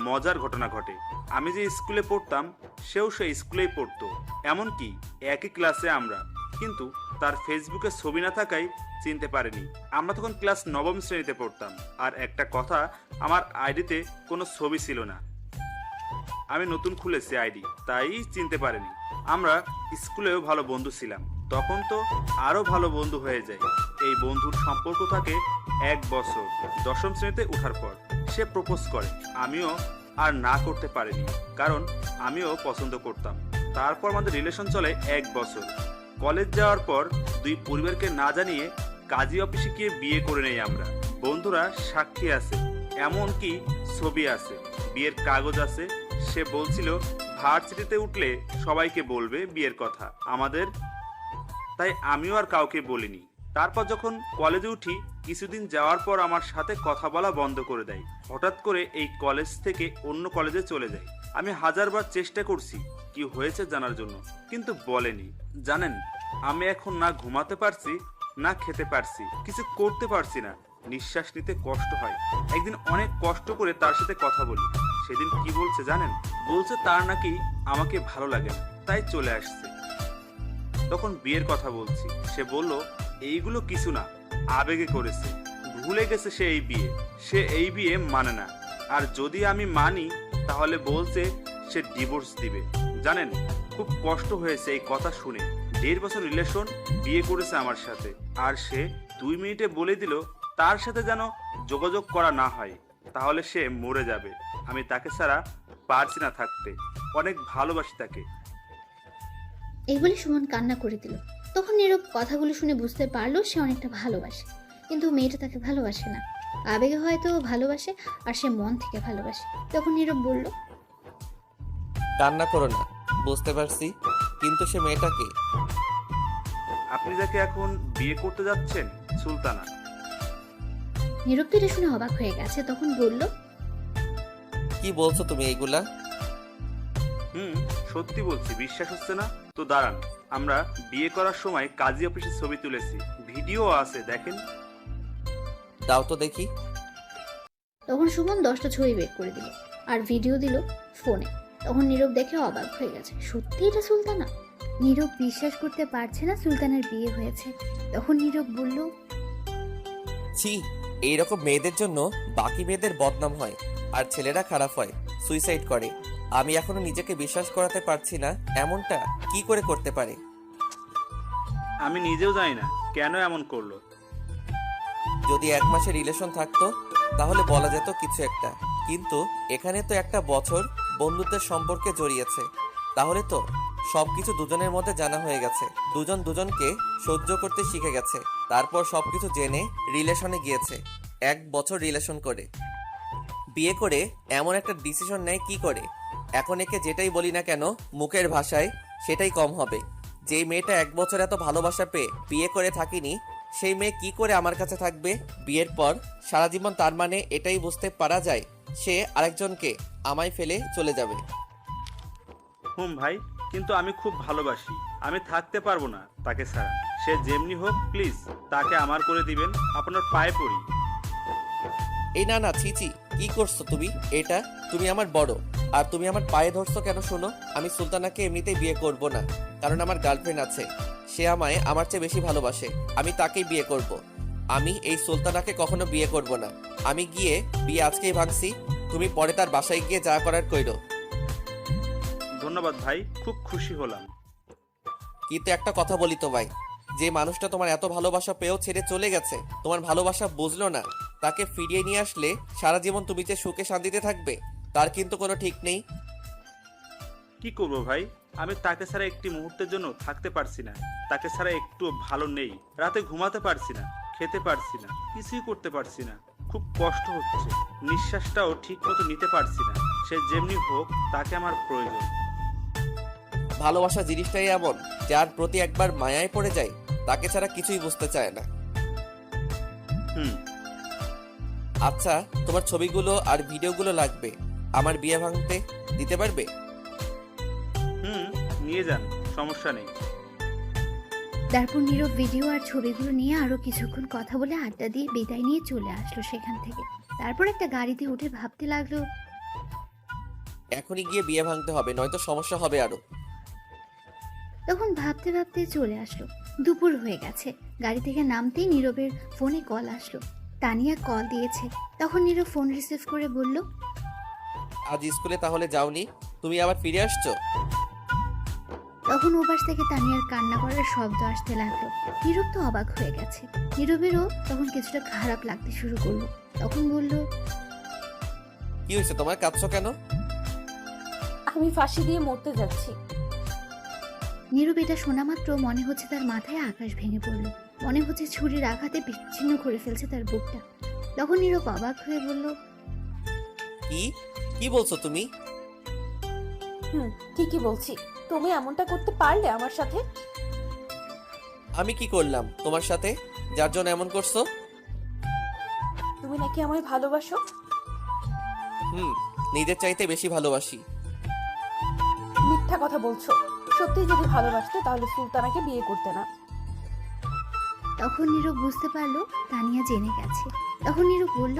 মজার ঘটনা ঘটে। আমি যে স্কুলে পড়তাম সেও সেই স্কুলেই পড়তো, এমনকি একই ক্লাসে আমরা। কিন্তু তার ফেসবুকে ছবি না থাকায় চিনতে পারেনি। আমরা তখন ক্লাস 9ম শ্রেণীতে পড়তাম। আর একটা কথা, আমার আইডিতে কোনো ছবি ছিল না। আমি নতুন খুলেছি আইডি, তাই চিনতে পারেনি। আমরা স্কুলেও ভালো বন্ধু ছিলাম। তখন তো আরো ভালো বন্ধু হয়ে যায়। এই বন্ধুর সম্পর্ক থাকে 1 বছর। 10ম শ্রেণীতে ওঠার পর সে প্রপোজ করে। আমিও আর না করতে পারিনি, কারণ আমিও পছন্দ করতাম। তারপর আমাদের রিলেশন চলে 1 বছর। কলেজ যাওয়ার পর 2 পরিবারকে না জানিয়ে কাজী অফিসে গিয়ে বিয়ে করে নেই আমরা। বন্ধুরা সাক্ষী আছে, এমনকি ছবি আছে, বিয়ের কাগজ আছে। সে বলছিল ভার্সিটিতে উঠলে সবাইকে বলবে বিয়ের কথা আমাদের, তাই আমিও আর কাউকে বলিনি। তারপর যখন কলেজে উঠি, কিছুদিন যাওয়ার পর আমার সাথে কথা বলা বন্ধ করে দেয়। হঠাৎ করে এই কলেজ থেকে অন্য কলেজে চলে যায়। আমি 1000বার চেষ্টা করছি কি হয়েছে জানার জন্য, কিন্তু বলেনি। জানেন, আমি এখন না ঘুমাতে পারছি, না খেতে পারছি, কিছু করতে পারছি না। নিঃশ্বাস নিতে কষ্ট হয়। একদিন অনেক কষ্ট করে তার সাথে কথা বলি। সেদিন কি বলছে জানেন? বলছে তার নাকি আমাকে ভালো লাগে না, তাই চলে আসছে। তখন বিয়ের কথা বলছি। সে বলল এইগুলো কিছু না, আবেগে করেছে, ভুলে গেছে সে এই বিয়ে মানে না। আর যদি আমি মানি তাহলে বলছে সে ডিভোর্স দিবে। জানেন, খুব কষ্ট হয়েছে এই কথা শুনে। 1.5 বছর রিলেশন, বিয়ে করেছে আমার সাথে। আর সে 2 মিনিটে বলে দিল তার সাথে যেন যোগাযোগ করা না হয়, তাহলে সে মরে যাবে। আমি তাকে ছাড়া পারছি না থাকতে, অনেক ভালোবাসি তাকে। এই বলে সুমন কান্না করে দিল। তখন নীরব কথাগুলো শুনে বুঝতে পারলো সে অনেকটা ভালোবাসে, কিন্তু মেয়েটা তাকে ভালোবাসে না। আবেগে হয়তো ভালোবাসে, আর সে মন থেকে ভালোবাসে। তখন নীরব বলল, কান্না করো না, বুঝতে পারছি, কিন্তু সে মেয়েটাকে। আপনি যাকে এখন বিয়ে করতে যাচ্ছেন, সুলতানা। নীরব তো এটা শুনে অবাক হয়ে গেছে। তখন বলল, কি বলছো তুমি এইগুলা? সত্যি বলছি, বিশ্বাস হচ্ছে না তো দাঁড়ান। আমরা বিয়ে করার সময় কাজী অফিসে ছবি তুলেছি, ভিডিও আছে, দেখেন। দাও তো দেখি। তখন সুমন 10টা ছবি বের করে দিল আর ভিডিও দিল ফোনে। তখন নীরব দেখে অবাক হয়ে গেছে, সত্যি এটা সুলতানা। নীরব বিশ্বাস করতে পারছে না সুলতানের বিয়ে হয়েছে। তখন নীরব বলল, ছি, এইরকম মেয়েদের জন্য বাকি মেয়েদের বদনাম হয়, আর ছেলেরা খারাপ হয়, সুইসাইড করে। আমি এখনো নিজেকে বিশ্বাস করাতে পারছি না এমনটা কি করে করতে পারে। আমি নিজেও জানি না কেন এমন করলো। যদি 1 মাসের রিলেশন থাকতো তাহলে বলা যেত কিছু একটা, কিন্তু এখানে তো 1 বছর বন্ধুত্বের সম্পর্কে জড়িয়েছে। তাহলে তো সবকিছু দুজনের মধ্যে জানা হয়ে গেছে, দুজন দুজনকে সহ্য করতে শিখে গেছে। তারপর সবকিছু জেনে রিলেশনে গিয়েছে। 1 বছর রিলেশন করে বিয়ে করে এমন একটা ডিসিশন নেয় কি করে? এখন একে যেটাই বলি না কেন মুখের ভাষায়, সেটাই কম হবে। যেই মেয়েটা 1 বছর এত ভালোবাসা পেয়ে বিয়ে করে থাকিনি, সেই মেয়ে কি করে আমার কাছে থাকবে বিয়ের পর সারা জীবন? তার মানে এটাই বুঝতে পারা যায় সে আরেকজনকে আমায় ফেলে চলে যাবে। ভাই, কিন্তু আমি খুব ভালোবাসি, আমি থাকতে পারবো না তাকে ছাড়া। সে যেমনি হোক, প্লিজ তাকে আমার করে দিবেন, আপনার পায়ে পড়ি। এই না না, ছিচি, কি করছো তুমি? এটা তুমি আমার বড়, আর তুমি আমার পায়ে ধরছো কেন? শোনো, আমি সুলতানাকে এমনিতেই বিয়ে করব না, কারণ আমার গার্লফ্রেন্ড আছে। সে আমায় আমার চেয়ে বেশি ভালোবাসে, আমি তাকেই বিয়ে করব। আমি এই সুলতানাকে কখনো বিয়ে করব না। আমি গিয়ে বিয়ে আজকেই ভাঙছি, তুমি পরে তার বাসায় গিয়ে যা করার কইরো। ধন্যবাদ ভাই, খুব খুশি হলাম। কিন্তু একটা কথা বলি তো ভাই, যে মানুষটা তোমার এত ভালোবাসা পেয়েও ছেড়ে চলে গেছে, তোমার ভালোবাসা বুঝলো না, তাকে ফিরিয়ে নিয়ে আসলে সারা জীবন তুমি যে সুখে শান্তিতে থাকবে তার কিন্তু কোনো ঠিক নেই। কি করবো ভাই, আমি তাকে ছাড়া একটি মুহূর্তের জন্য থাকতে পারছি না। তাকে ছাড়া একটু ভালো নেই, রাতে ঘুমাতে পারছি না, খেতে পারছি না, কিছুই করতে পারছি না। খুব কষ্ট হচ্ছে, নিঃশ্বাসটাও ঠিক মতো নিতে পারছি না। সে যেমনি হোক, তাকে আমার প্রয়োজন। ভালোবাসা জিনিসটাই এমন, যার প্রতি একবার মায়ায় পড়ে যায় তাকে ছাড়া কিছুই বুঝতে চায় না। হুম। আচ্ছা, তোমার ছবিগুলো আর ভিডিওগুলো লাগবে আমার বিয়ে ভাঙতে, দিতে পারবে? হুম, নিয়ে যান, সমস্যা নেই। তারপর নীরব ভিডিও আর ছবিগুলো নিয়ে আরো কিছুক্ষণ কথা বলে আড্ডা দিয়ে বিদায় নিয়ে চলে আসলো সেখান থেকে। তারপর একটা গাড়িতে উঠে ভাবতে লাগলো, এখনই গিয়ে বিয়ে ভাঙতে হবে, নয়তো সমস্যা হবে আরো। তখন ভাবতে ভাবতে চলে আসলো। দুপুর হয়ে গেছে। গাড়ি থেকে নামতেই নীরবের ফোনে কল আসলো। তানিয়া কল দিয়েছে। তখন নীরব ফোন রিসিভ করে বলল, আজ স্কুলে তাহলে যাওনি, তুমি আবার ফিরে আসছো? তখন ওপাশ থেকে তানিয়ার কান্না করার শব্দ আসতে লাগলো। নীরব তো অবাক হয়ে গেছে। নীরবেরও তখন কিছুটা খারাপ লাগতে শুরু করলো। তখন বলল, কি হয়েছে তোমার, কাঁদছো কেন? আমি ফাঁসি দিয়ে মরতে যাচ্ছি। নীরব এটা শোনা মাত্র মনে হচ্ছে তার মাথায় আকাশ ভেঙে পড়লো। মনে হচ্ছে ছুরির আঘাতে বিচ্ছিন্ন করে ফেলছে তার বুকটা। তখন নীরব অবাক হয়ে বলল, কি কি বলছো তুমি? ঠিকই বলছি। তুমি এমনটা করতে পারলে আমার সাথে? আমি কি করলাম তোমার সাথে, যার জন্য এমন করছো? তুমি নাকি আমায় ভালোবাসো। নিজের চাইতে বেশি ভালোবাসি। মিথ্যা কথা বলছো। সত্যি যদি ভালোবাসতে তাহলে সুলতানাকে বিয়ে করতে না। তখন নীরব বুঝতে পারলো তানিয়া জেনে গেছে। তখন নীরব বলল,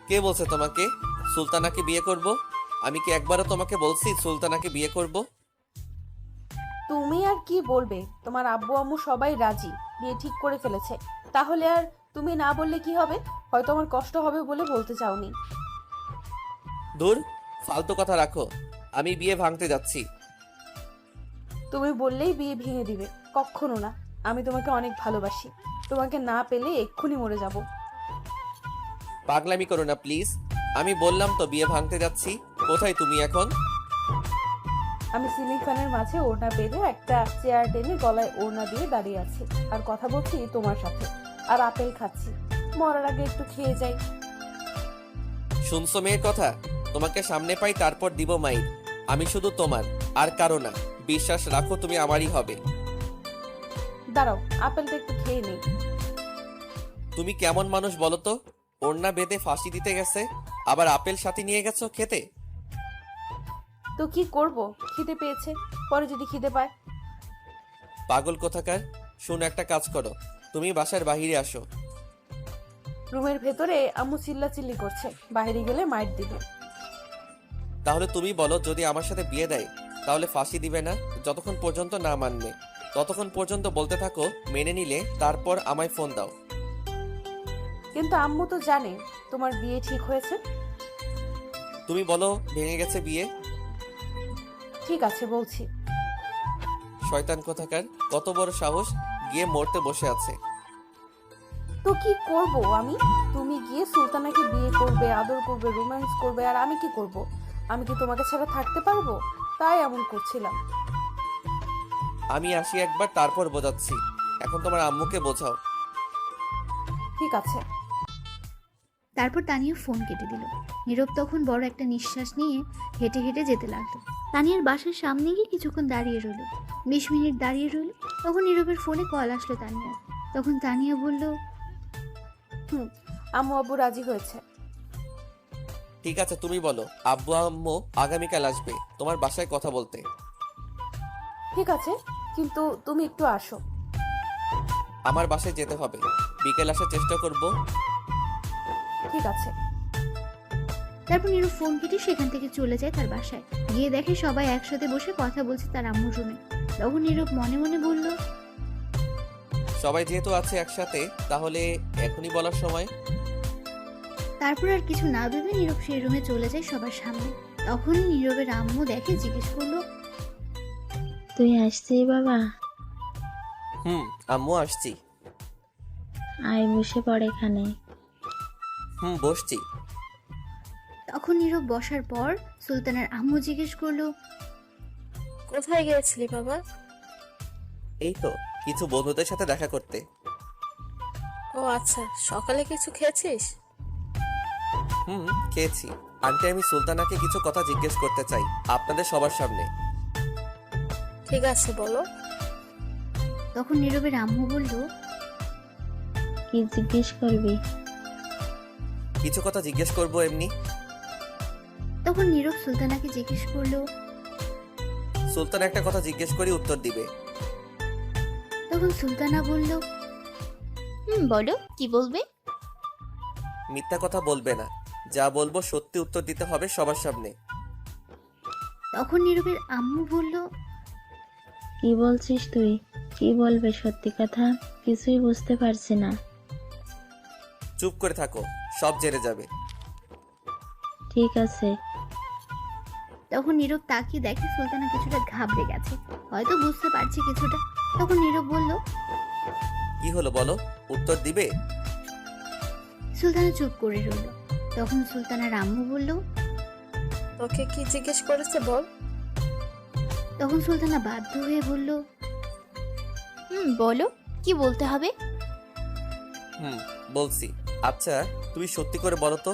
কে বলছে তোমাকে সুলতানাকে বিয়ে করব? আমি কি একবারও তোমাকে বলছি সুলতানাকে বিয়ে করব? তুমি আর কি বলবে? তোমার আব্বু আম্মু সবাই রাজি, বিয়ে ঠিক করে ফেলেছে। তাহলে আর তুমি না বললে কি হবে? হয়তো আমার কষ্ট হবে বলে বলতে চাওনি। দূর, ফালতু কথা রাখো। আমি বিয়ে ভাঙতে যাচ্ছি। তুমি বললেই বিয়ে ভেঙে দিবে? কখনো না। আমি তোমাকে অনেক ভালোবাসি। তোমাকে না পেলে এক্ষুনি মরে যাব। পাগলামি করো না প্লিজ। আমি বললাম তো বিয়ে ভাঙতে যাচ্ছি। কোথায় তুমি এখন? আমি সিলিং ফ্যানের মাঝে ওড়না বেঁধে একটা চেয়ার টেনে গলায় ওড়না দিয়ে দাঁড়িয়ে আছি আর কথা বলছি তোমার সাথে, আর আপেল খাচ্ছি। মরার আগে একটু খেয়ে যাই। শুনছো মেয়ের কথা? তোমাকে সামনে পাই তারপর দিব মাইর। আমি শুধু তোমার, আর কারো না। বিশ্বাস রাখো তুমি আমারই হবে। দাঁড়াও, আপেলটা একটু খেয়ে নেই। তুমি কেমন মানুষ বলো তো? ওড়না বেঁধে ফাঁসি দিতে গেছে, আবার আপেল সাথে নিয়ে গেছো খেতে। তো কি করব? খিদে পেয়েছে, পরে যদি খিদে পায়। পাগল কোথাকার। শুন, একটা কাজ করো, তুমি বাসার বাহিরে আসো। রুমের ভেতরে আম্মু চিল্লাচিল্লি করছে, বাইরে গেলে মাইর দিবে। তাহলে তুমি বলো, যদি আমার সাথে বিয়ে দেয় তাহলে ফাঁসি দিবে না? যতক্ষণ পর্যন্ত না মানবে ততক্ষণ পর্যন্ত বলতে থাকো, মেনে নিলে তারপর আমায় ফোন দাও। কিন্তু আম্মু তো জানে তোমার বিয়ে ঠিক হয়েছে। তুমি বলো ভেঙে গেছে বিয়ে। ঠিক আছে, বলছি। শয়তান কোথাকার, কত বড় সাহস, গিয়ে মরতে বসে আছে। তো কি করব আমি? তুমি গিয়ে সুলতানাকে বিয়ে করবে, আদর করবে, রোম্যান্স করবে, আর আমি কি করব? আমি কি তোমাকে ছাড়া থাকতে পারবো? তাই এমন করছিলাম। আমি আসি একবার, তারপর বোঝাচ্ছি। এখন তোমার আম্মুকে বোঝাও। ঠিক আছে। তারপর তানিয়া ফোন কেটে দিল। নীরব তখন বড় একটা নিঃশ্বাস নিয়ে হেঁটে হেঁটে যেতে লাগলো। তানিয়ার বাসার সামনে গিয়ে কিছুক্ষণ দাঁড়িয়ে রইল। 20 মিনিট দাঁড়িয়ে রইল। তখন নীরবের ফোনে কল আসলো তানিয়ার। তখন তানিয়া বলল, আম্মু আব্বু রাজি হয়েছে। ঠিক আছে, তুমি বলো আব্বু আম্মু আগামীকাল আসবে তোমার বাসায় কথা বলতে। ঠিক আছে, কিন্তু তুমি একটু আসো। আমার বাসায় যেতে হবে, বিকেল আসার চেষ্টা করব। ঠিক আছে। তারপর নীরব ফোন কেটে সেখান থেকে চলে যায় তার বাসায়। গিয়ে দেখে সবাই একসাথে বসে কথা বলছে তার আম্মুর রুমে। তখন নীরব মনে মনে বলল, সবাই যেহেতু আছে একসাথে, তাহলে এখনই বলার সময়। তারপর আর কিছু না ভেবে নীরব সেই রুমে চলে যায় সবার সামনে। তখন নীরবের আম্মু দেখে জিজ্ঞেস করলো, তুই আসছিস বাবা? আম্মু আসছি। আয় বসে পড় এখানে। বসছি। তখন নীরব বসার পর সুলতানার আম্মু জিজ্ঞেস করলো, কোথায় গিয়েছিলি বাবা? এই তো কিছু বন্ধুদের সাথে দেখা করতে। ও আচ্ছা, সকালে কিছু খেয়েছিস? খেয়েছি। আন্টি, আমি সুলতানাকে কিছু কথা জিজ্ঞেস করতে চাই আপনাদের সবার সামনে। ঠিক আছে, বলো। তখন নীরবের আম্মু বলল, কি কি জিজ্ঞেস করবি? কিছু কথা জিজ্ঞেস করবো এমনি। তখন নীরব সুলতানাকে জিজ্ঞেস করলো। সুলতান একটা কথা জিজ্ঞেস করি, উত্তর দিবে। তখন সুলতানা বলল, বলো কি বলবে। মিথ্যা কথা বলবে না, যা বলবো সত্যি উত্তর দিতে হবে সবার সামনে। তখন নীরবের আম্মু বলল, কি বলছিস তুই? কি বলবে সত্যি কথা? কিছুই বুঝতে পারছি না। চুপ করে থাকো, সব জেনে যাবে। ঠিক আছে। তখন নীরব তাকিয়ে দেখে সুলতানা কিছুটা ঘাবড়ে গেছে, হয়তো বুঝতে পারছে কিছুটা। তখন নীরব বলল, কি হলো বলো, উত্তর দিবে? সুলতানা চুপ করে রইল। তখন সুলতানার আম্মু বলল, তোকে কি জিজ্ঞেস করেছে বল। তখন সুলতানা বাধ্য হয়ে বলল, বলো কি বলতে হবে। বলছি। আচ্ছা তুমি সত্যি করে বলো তো,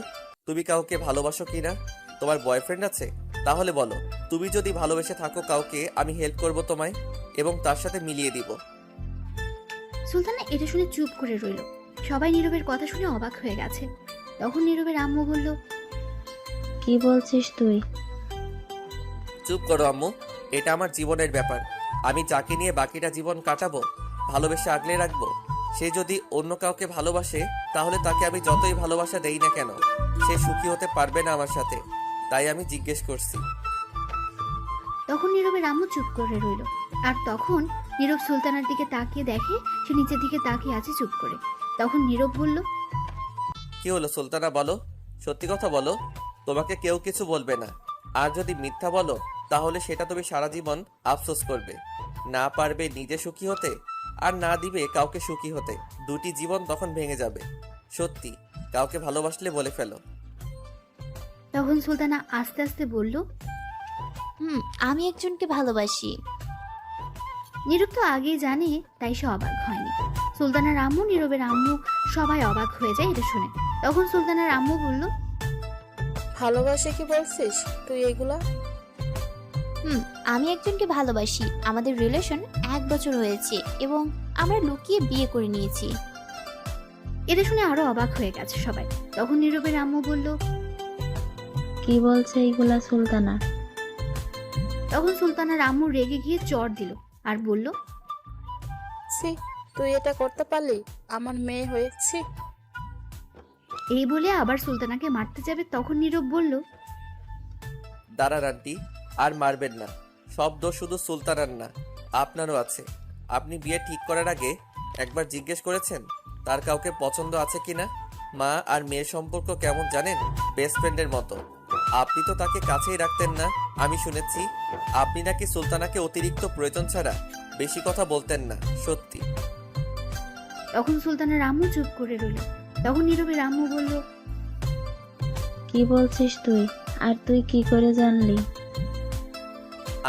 তুমি কাউকে ভালোবাসো কিনা? তোমার বয়ফ্রেন্ড আছে? তাহলে বলো, তুমি যদি ভালোবেসে থাকো কাউকে, আমি হেল্প করব তোমায় এবং তার সাথে মিলিয়ে দিব। সুলতানা এটা শুনে চুপ করে রইল। সবাই নীরবের কথা শুনে অবাক হয়ে গেছে। তখন নীরবের আম্মু বলল, কি বলছিস তুই? চুপ করো আম্মু, এটা আমার জীবনের ব্যাপার। আমি যাকে নিয়ে বাকিটা জীবন কাটাবো, ভালোবেসে আগলে রাখবো, সে যদি অন্য কাউকে ভালোবাসে তাহলে তাকে আমি যতই ভালোবাসা দেই না কেন, সে সুখী হতে পারবে না আমার সাথে। তাই আমি জিজ্ঞেস করছি। তখন নীরবের আম্মু চুপ করে রইল। আর তখন নীরব সুলতানার দিকে তাকিয়ে দেখে সে নিচের দিকে তাকিয়ে আছে চুপ করে। তখন নীরব বলল, কি হলো সুলতানা, বলো, সত্যি কথা বলো। তোমাকে কেউ কিছু বলবে না, আর যদি মিথ্যা বলো তাহলে সেটা তুমি সারা জীবন আফসোস করবে। না পারবে নিজে সুখী হতে, আর না দিবে কাউকে সুখী হতে। দুটি জীবন তখন ভেঙে যাবে। সত্যি, কাউকে ভালোবাসলে বলে ফেলো। তখন সুলতানা আস্তে আস্তে বলল, আমি একজনকে ভালোবাসি। নীরব তো আগেই জানে, তাই সে অবাক হয়নি। সুলতানার আম্মু, নীরবের আম্মু সবাই অবাক হয়ে যায় এটা শুনে। তখন সুলতানার আম্মু বলল, ভালোবাসে কি বলছিস তুই এগুলা? আমি একজনকে ভালোবাসি। আমাদের রিলেশন 1 বছর হয়েছে এবং আমরা লুকিয়ে বিয়ে করে নিয়েছি। এটা শুনে আরো অবাক হয়ে গেছে সবাই। তখন নীরবের আম্মু বলল, কি বলছে এইগুলা সুলতানা? তখন সুলতানার আম্মু রেগে গিয়ে চড় দিল আর বলল, ছি, তুই এটা করতে পারলি আমার মেয়ে হয়েছি। এই বলে আবার সুলতানাকে মারতে যাবে। তখন নীরব বলল, দাঁড়ান আন্টি, আর মারবেন না। সব দোষ শুধু সুলতানার না, আপনারও আছে। আপনি বিয়ে ঠিক করার আগে একবার জিজ্ঞেস করেছেন তার কাউকে পছন্দ আছে কিনা? মা আর মেয়ের সম্পর্ক কেমন জানেন? বেস্ট ফ্রেন্ডের মতো। আপনি তো তাকে কাছেই রাখতেন না। আমি শুনেছি আপনি নাকি সুলতানাকে অতিরিক্ত প্রয়োজন ছাড়া বেশি কথা বলতেন না। সত্যি? তখন সুলতানার আম্মু চুপ করে রইল। তখন নীরবের আম্মু বলল, কি বলছিস তুই? আর তুই কি করে জানলি?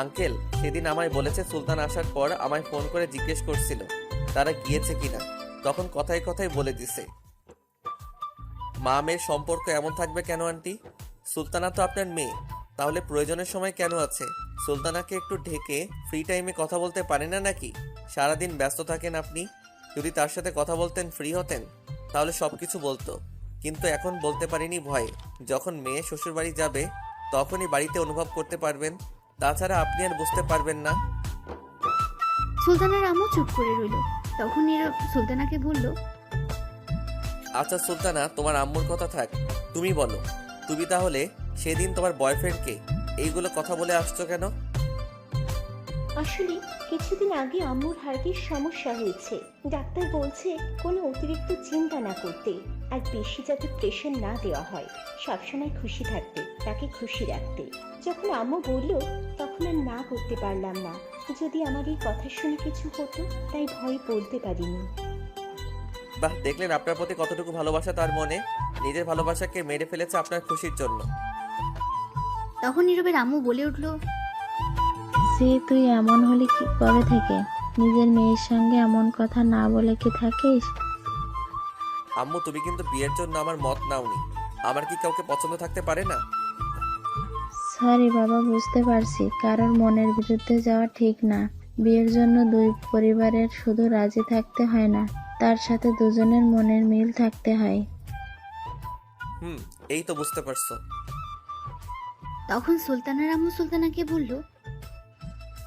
আঙ্কেল সেদিন আমায় বলেছে সুলতান আসার পর আমায় ফোন করে জিজ্ঞেস করছিল তারা গিয়েছে কিনা। তখন কথায় কথায় বলে দিছে। মা মেয়ের সম্পর্ক এমন থাকবে কেন আন্টি? সুলতানা তো আপনার মেয়ে, তাহলে প্রয়োজনের সময় কেন আছে? সুলতানাকে একটু ঢেকে ফ্রি টাইমে কথা বলতে পারে না নাকি? সারাদিন ব্যস্ত থাকেন আপনি। যদি তার সাথে কথা বলতেন, ফ্রি হতেন, তাহলে সবকিছু বলতো। কিন্তু এখন বলতে পারিনি ভয়ে। যখন মেয়ে শ্বশুরবাড়ি যাবে তখনই বাড়িতে অনুভব করতে পারবেন, তাছাড়া আপনি আর বুঝতে পারবেন না। সুলতানার আম্মু চুপ করে রইল। তখন নীরব সুলতানাকে বলল, আচ্ছা সুলতানা, তোমার আম্মুর কথা থাক, তুমি বলো, তুমি তাহলে সেদিন তোমার বয়ফ্রেন্ডকে এইগুলো কথা বলে আসছো কেন? আসলে কিছুদিন আগে আম্মুর হার্টের সমস্যা হয়েছে। ডাক্তার বলছে কোনো অতিরিক্ত চিন্তা না করতে, আর বেশি যাতে প্রেশার না দেওয়া হয়, সবসময় খুশি থাকতে, তাকে খুশি রাখতে। যখন আম্মু বলল তখন আর না করতে পারলাম না। যদি আমার এই কথা শুনে কিছু হতো, তাই ভয় পড়তে পারিনি। বাহ, দেখলেন আপনার প্রতি কতটুকু ভালোবাসা তার মনে। নিজের ভালোবাসাকে মেরে ফেলেছে আপনার খুশির জন্য। তখন নীরবের আম্মু বলে উঠল, সে তুই এমন হলে কি কবে থেকে? নিজের মেয়ের সঙ্গে এমন কথা না বলে কি থাকিস? আম্মু তুমি কিন্তু বিয়ের জন্য আমার মত নাওনি। আমার কি কাউকে পছন্দ থাকতে পারে না? সরি বাবা, বুঝতে পারছি কারোর মনের বিরুদ্ধে যাওয়া ঠিক না। বিয়ের জন্য দুই পরিবারের শুধু রাজি থাকতে হয় না, তার সাথে দুজনের মনের মিল থাকতে হয়। এই তো বুঝতে পারছো। তখন সুলতানার আম্মু সুলতানাকে বলল,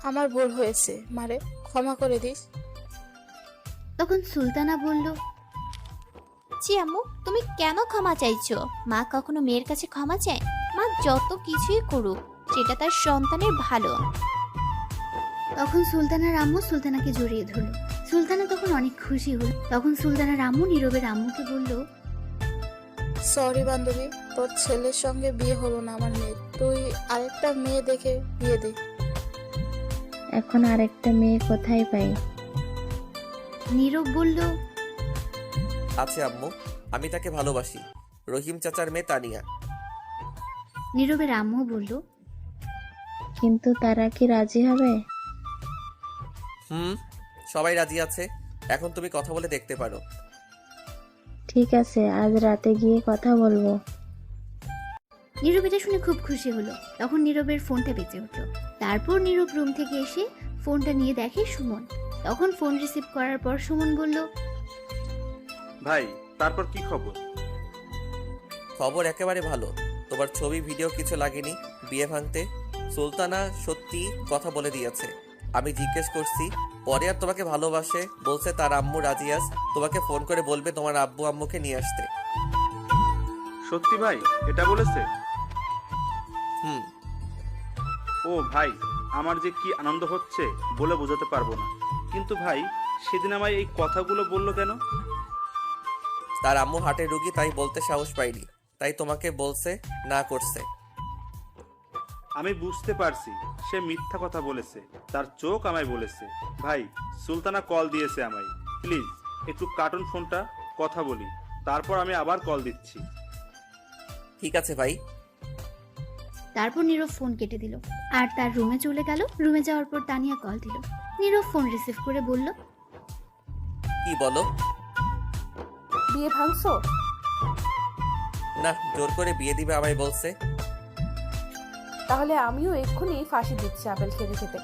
আমার ভুল হয়েছে, মারে ক্ষমা করে দিস। তখন সুলতানা বলল, জি আম্মু, তুমি কেন ক্ষমা চাইছো? মা কখনো মেয়ের কাছে ক্ষমা চায়? মা যত কিছুই করুক সেটা তার সন্তানের ভালো। তখন সুলতানার আম্মু সুলতানাকে জড়িয়ে ধরল। সুলতানা তখন অনেক খুশি হল। তখন সুলতানার আম্মু নীরবের আম্মুকে বলল, সরি বান্ধবী, তোর ছেলের সঙ্গে বিয়ে হলো না আমার মেয়ে, তুই আরেকটা মেয়ে দেখে বিয়ে দে। এখন আরেকটা মেয়ে কোথায় পাই? নীরব বলল, আছে আম্মু, আমি তাকে ভালোবাসি। রহিম চাচার মেয়ে তানিয়া। নীরবের আম্মু বলল, কিন্তু তারা কি রাজি হবে? সবাই রাজি আছে, এখন তুমি কথা বলে দেখতে পারো। ঠিক আছে, আজ রাতে গিয়ে কথা বলবো। নীরব এটা শুনে খুব খুশি হলো। তখন নীরবের ফোনটা বেজে উঠল। তারপর নীরব রুম থেকে এসে ফোনটা নিয়ে দেখে সুমন। তখন ফোন রিসিভ করার পর সুমন বলল, ভাই তারপর কি খবর? খবর একেবারে ভালো। তোমার ছবি ভিডিও কিছু লাগেনি বিয়ে ভাঙতে। সুলতানা সত্যি কথা বলে দিয়েছে। আমি জিজ্ঞেস করছি, পরে আর তোমাকে ভালোবাসে বলছে। তার আম্মু রাজি আস, তোমাকে ফোন করে বলবে তোমার আব্বু আম্মুকে নিয়ে আসতে। সত্যি ভাই এটা বলেছে? হুম। ও ভাই, আমার যে কি আনন্দ হচ্ছে বলে বোঝাতে পারবো না। কিন্তু ভাই, সেদিন আমায় এই কথাগুলো বললো কেন? তার আম্মু হার্টের রুগী, তাই বলতে সাহস পাইনি, তাই তোমাকে বলছে না করছে। আমি বুঝতে পারছি সে মিথ্যা কথা বলেছে, তার চোখ আমায় বলেছে। ভাই, সুলতানা কল দিয়েছে আমায়, প্লিজ একটু কার্টুন ফোনটা, কথা বলি, তারপর আমি আবার কল দিচ্ছি। ঠিক আছে ভাই। তারপর নীরব ফোন কেটে দিল আর তার রুমে চলে গেল। রুমে যাওয়ার পর তানিয়া কল দিল। নীরব ফোন রিসিভ করে বলল, কি বলো? বিয়ে ভাঙছো? না, জোর করে বিয়ে দিবে আমায় বলছে। তাহলে আমিও এক্ষুনি ফাঁসি দিচ্ছি আপেল খেতে খেতে।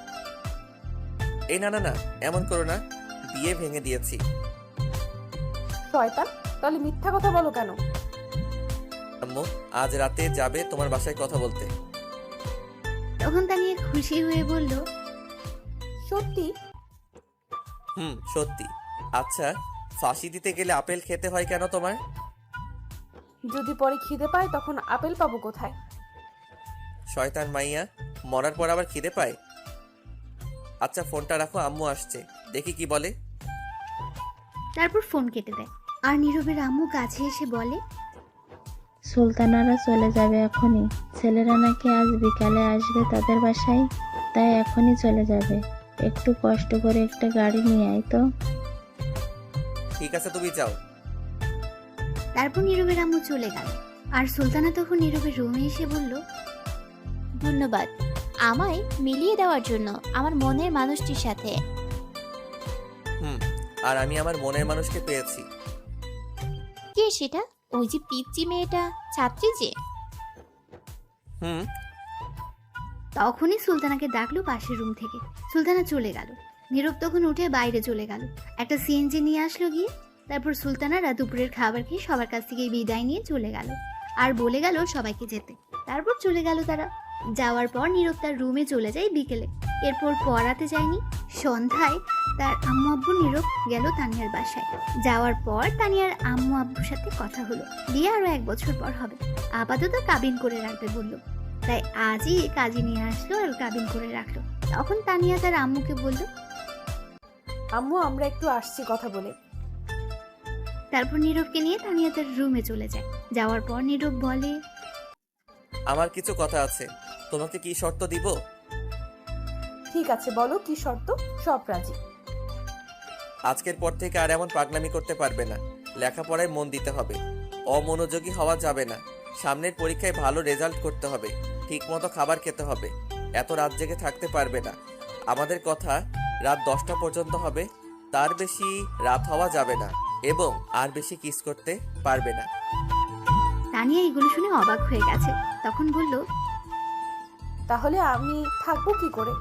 এই না না না, এমন করো না, বিয়ে ভেঙে দিয়েছি। শয়তান, তাহলে মিথ্যা কথা বলো কেন? আম্মু আজ রাতে যাবে তোমার বাসায় কথা বলতে। তখন তানিয়া খুশি হয়ে বলল, সত্যি? সত্যি। আচ্ছা, ফাঁসি দিতে গেলে আপেল খেতে হয় কেন তোমার? যদি পরে খিদে পায় তখন আপেল পাবো কোথায়? শয়তান মাইয়া, মরার পর আবার খিদে পায়। আচ্ছা ফোনটা রাখো, আম্মু আসছে, দেখি কি বলে। তারপর ফোন কেটে দেয়। আর নীরবের আম্মু কাছে এসে বলে, সুলতানারা চলে যাবে এখনই। ছেলেরা নাকি আজ বিকালে আসবে তাদের বাসায়, তাই এখনই চলে যাবে। একটু কষ্ট করে একটা গাড়ি নিয়ে আয় তো। ঠিক আছে, তুমি যাও। তারপর নীরবের আম্মু চলে গেল। আর সুলতানা তখন নীরবের রুমে এসে বলল, ধন্যবাদ আমায় মিলিয়ে দেওয়ার জন্য আমার মনের মানুষটির সাথে। আর আমি আমার মনের মানুষকে পেয়েছি। কে সেটা? ওই যে পিচ্চি মেয়েটা, ছাত্রী যে। তখনই সুলতানাকে ডাকলো পাশের রুম থেকে। সুলতানা চলে গেল। নীরব তখন উঠে বাইরে চলে গেল, একটা সিএনজি নিয়ে আসলো গিয়ে। তারপর সুলতানারা দুপুরের খাবার খেয়ে সবার কাছ থেকে বিদায় নিয়ে চলে গেল আর বলে গেল সবাইকে যেতে। তারপর চলে গেল তারা। যাওয়ার পর নীরব তার রুমে চলে যায় বিকেলে। এরপর পড়াতে যায়নি। সন্ধ্যায় তার আম্মু আব্বু নীরব গেল তানিয়ার বাসায়। যাওয়ার পর তানিয়ার আম্মু আব্বুর সাথে কথা হলো, বিয়ে আরো 1 বছর পর হবে, আপাতত কাবিন করে রাখবে বললো। তাই আজই কাজী নিয়ে আসলো আর কাবিন করে রাখলো। তখন তানিয়া তার আম্মুকে বলল, আম্মু আমরা একটু আসছি কথা বলে। তারপর নীরবকে নিয়ে তানিয়া তার রুমে চলে যায়। যাওয়ার পর নীরব বলে, আমার কিছু কথা আছে, তোমাকে কি শর্ত দিব? ঠিক আছে বলো, কি শর্ত? সব রাজি। আজকের পর থেকে আর এমন পাগলামি করতে পারবে না। লেখাপড়ায় মন দিতে হবে, অমনোযোগী হওয়া যাবে না। সামনের পরীক্ষায় ভালো রেজাল্ট করতে হবে, ঠিকমতো খাবার খেতে হবে। এত রাত জেগে থাকতে পারবে না। আমাদের কথা রাত 10টা পর্যন্ত হবে, তার বেশি রাত হওয়া যাবে না। এবং আর বেশি কিস করতে পারবে না। তানিয়া এগুলো শুনে অবাক হয়ে গেছে। তখন বলল, তাহলে আমি থাকবো কি করে?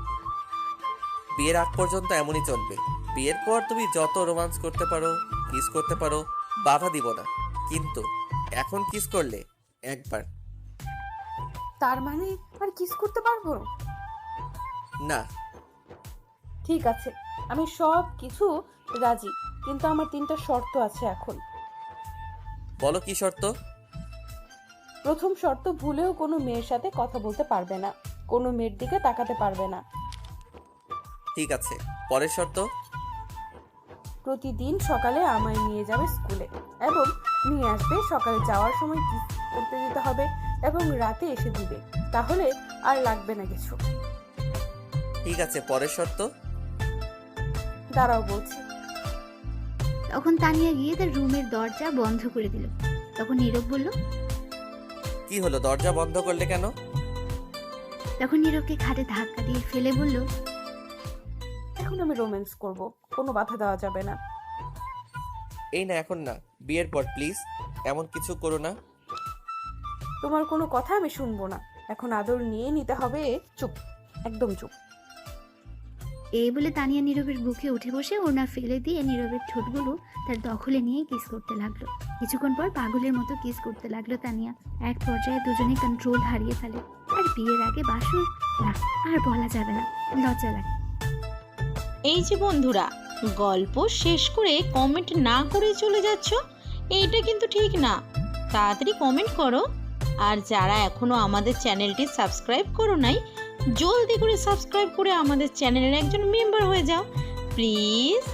বিয়ের আগ পর্যন্ত এমনই চলবে। বিয়ের পর তুমি যত রোমান্স করতে পারো কিস করতে পারো, বাধা দিব না, কিন্তু এখন কিস করলে একবার তার মানে আর কিস করতে পারবো না। ঠিক আছে, আমি সব কিছু রাজি, কিন্তু আমার 3টা শর্ত আছে এখন। বলো কি শর্ত? প্রথম শর্ত, ভুলেও কোনো মেয়ের সাথে কথা বলতে পারবে না, কোনো মেয়ের দিকে তাকাতে পারবে না। ঠিক আছে, পরের শর্ত? প্রতিদিন সকালে আমায় নিয়ে যাবে স্কুলে এবং নিয়ে আসবে, সকালে যাওয়ার সময় কিস করতে দিতে হবে এবং রাতে এসে দিবে, তাহলে আর লাগবে না কিছু। ঠিক আছে, পরের শর্ত? দাঁড়াও বলছি। তখন তানিয়া গিয়ে তার রুমের দরজা বন্ধ করে দিল। তখন নীরব বলল, কি হলো, দরজা বন্ধ করলে কেন? তখন নীরবকে খাটে ধাক্কা দিয়ে ফেলে বলল, এখন আমি রোম্যান্স করব, কোনো বাধা দেওয়া যাবে না। এই না, এখন না, বিয়ের পর প্লিজ, এমন কিছু করো না। তোমার কোনো কথা আমি শুনবো না, এখন আদর নিয়ে নিতে হবে। চুপ, একদম চুপ। এই বলে তানিয়া নীরবের বুকে উঠে বসে ওড়না ফেলে দিয়ে নীরবের ঠোঁটগুলো তার দখলে নিয়ে কিস করতে লাগলো। কিছুক্ষণ পর পাগলের মতো কিস করতে লাগলো তানিয়া। এক পর্যায়ে দুজনে কন্ট্রোল হারিয়ে ফেলে। আর বিয়ের আগে বাসর না, আর বলা যাবে না, লজ্জা লাগে। এই যে বন্ধুরা, গল্প শেষ করে কমেন্ট না করে চলে যাচ্ছ, এইটা কিন্তু ঠিক না। তাড়াতাড়ি কমেন্ট করো। আর যারা এখনো আমাদের চ্যানেলটি সাবস্ক্রাইব করো নাই, জলদি করে সাবস্ক্রাইব করে আমাদের চ্যানেলের একজন মেম্বার হয়ে যাও প্লিজ।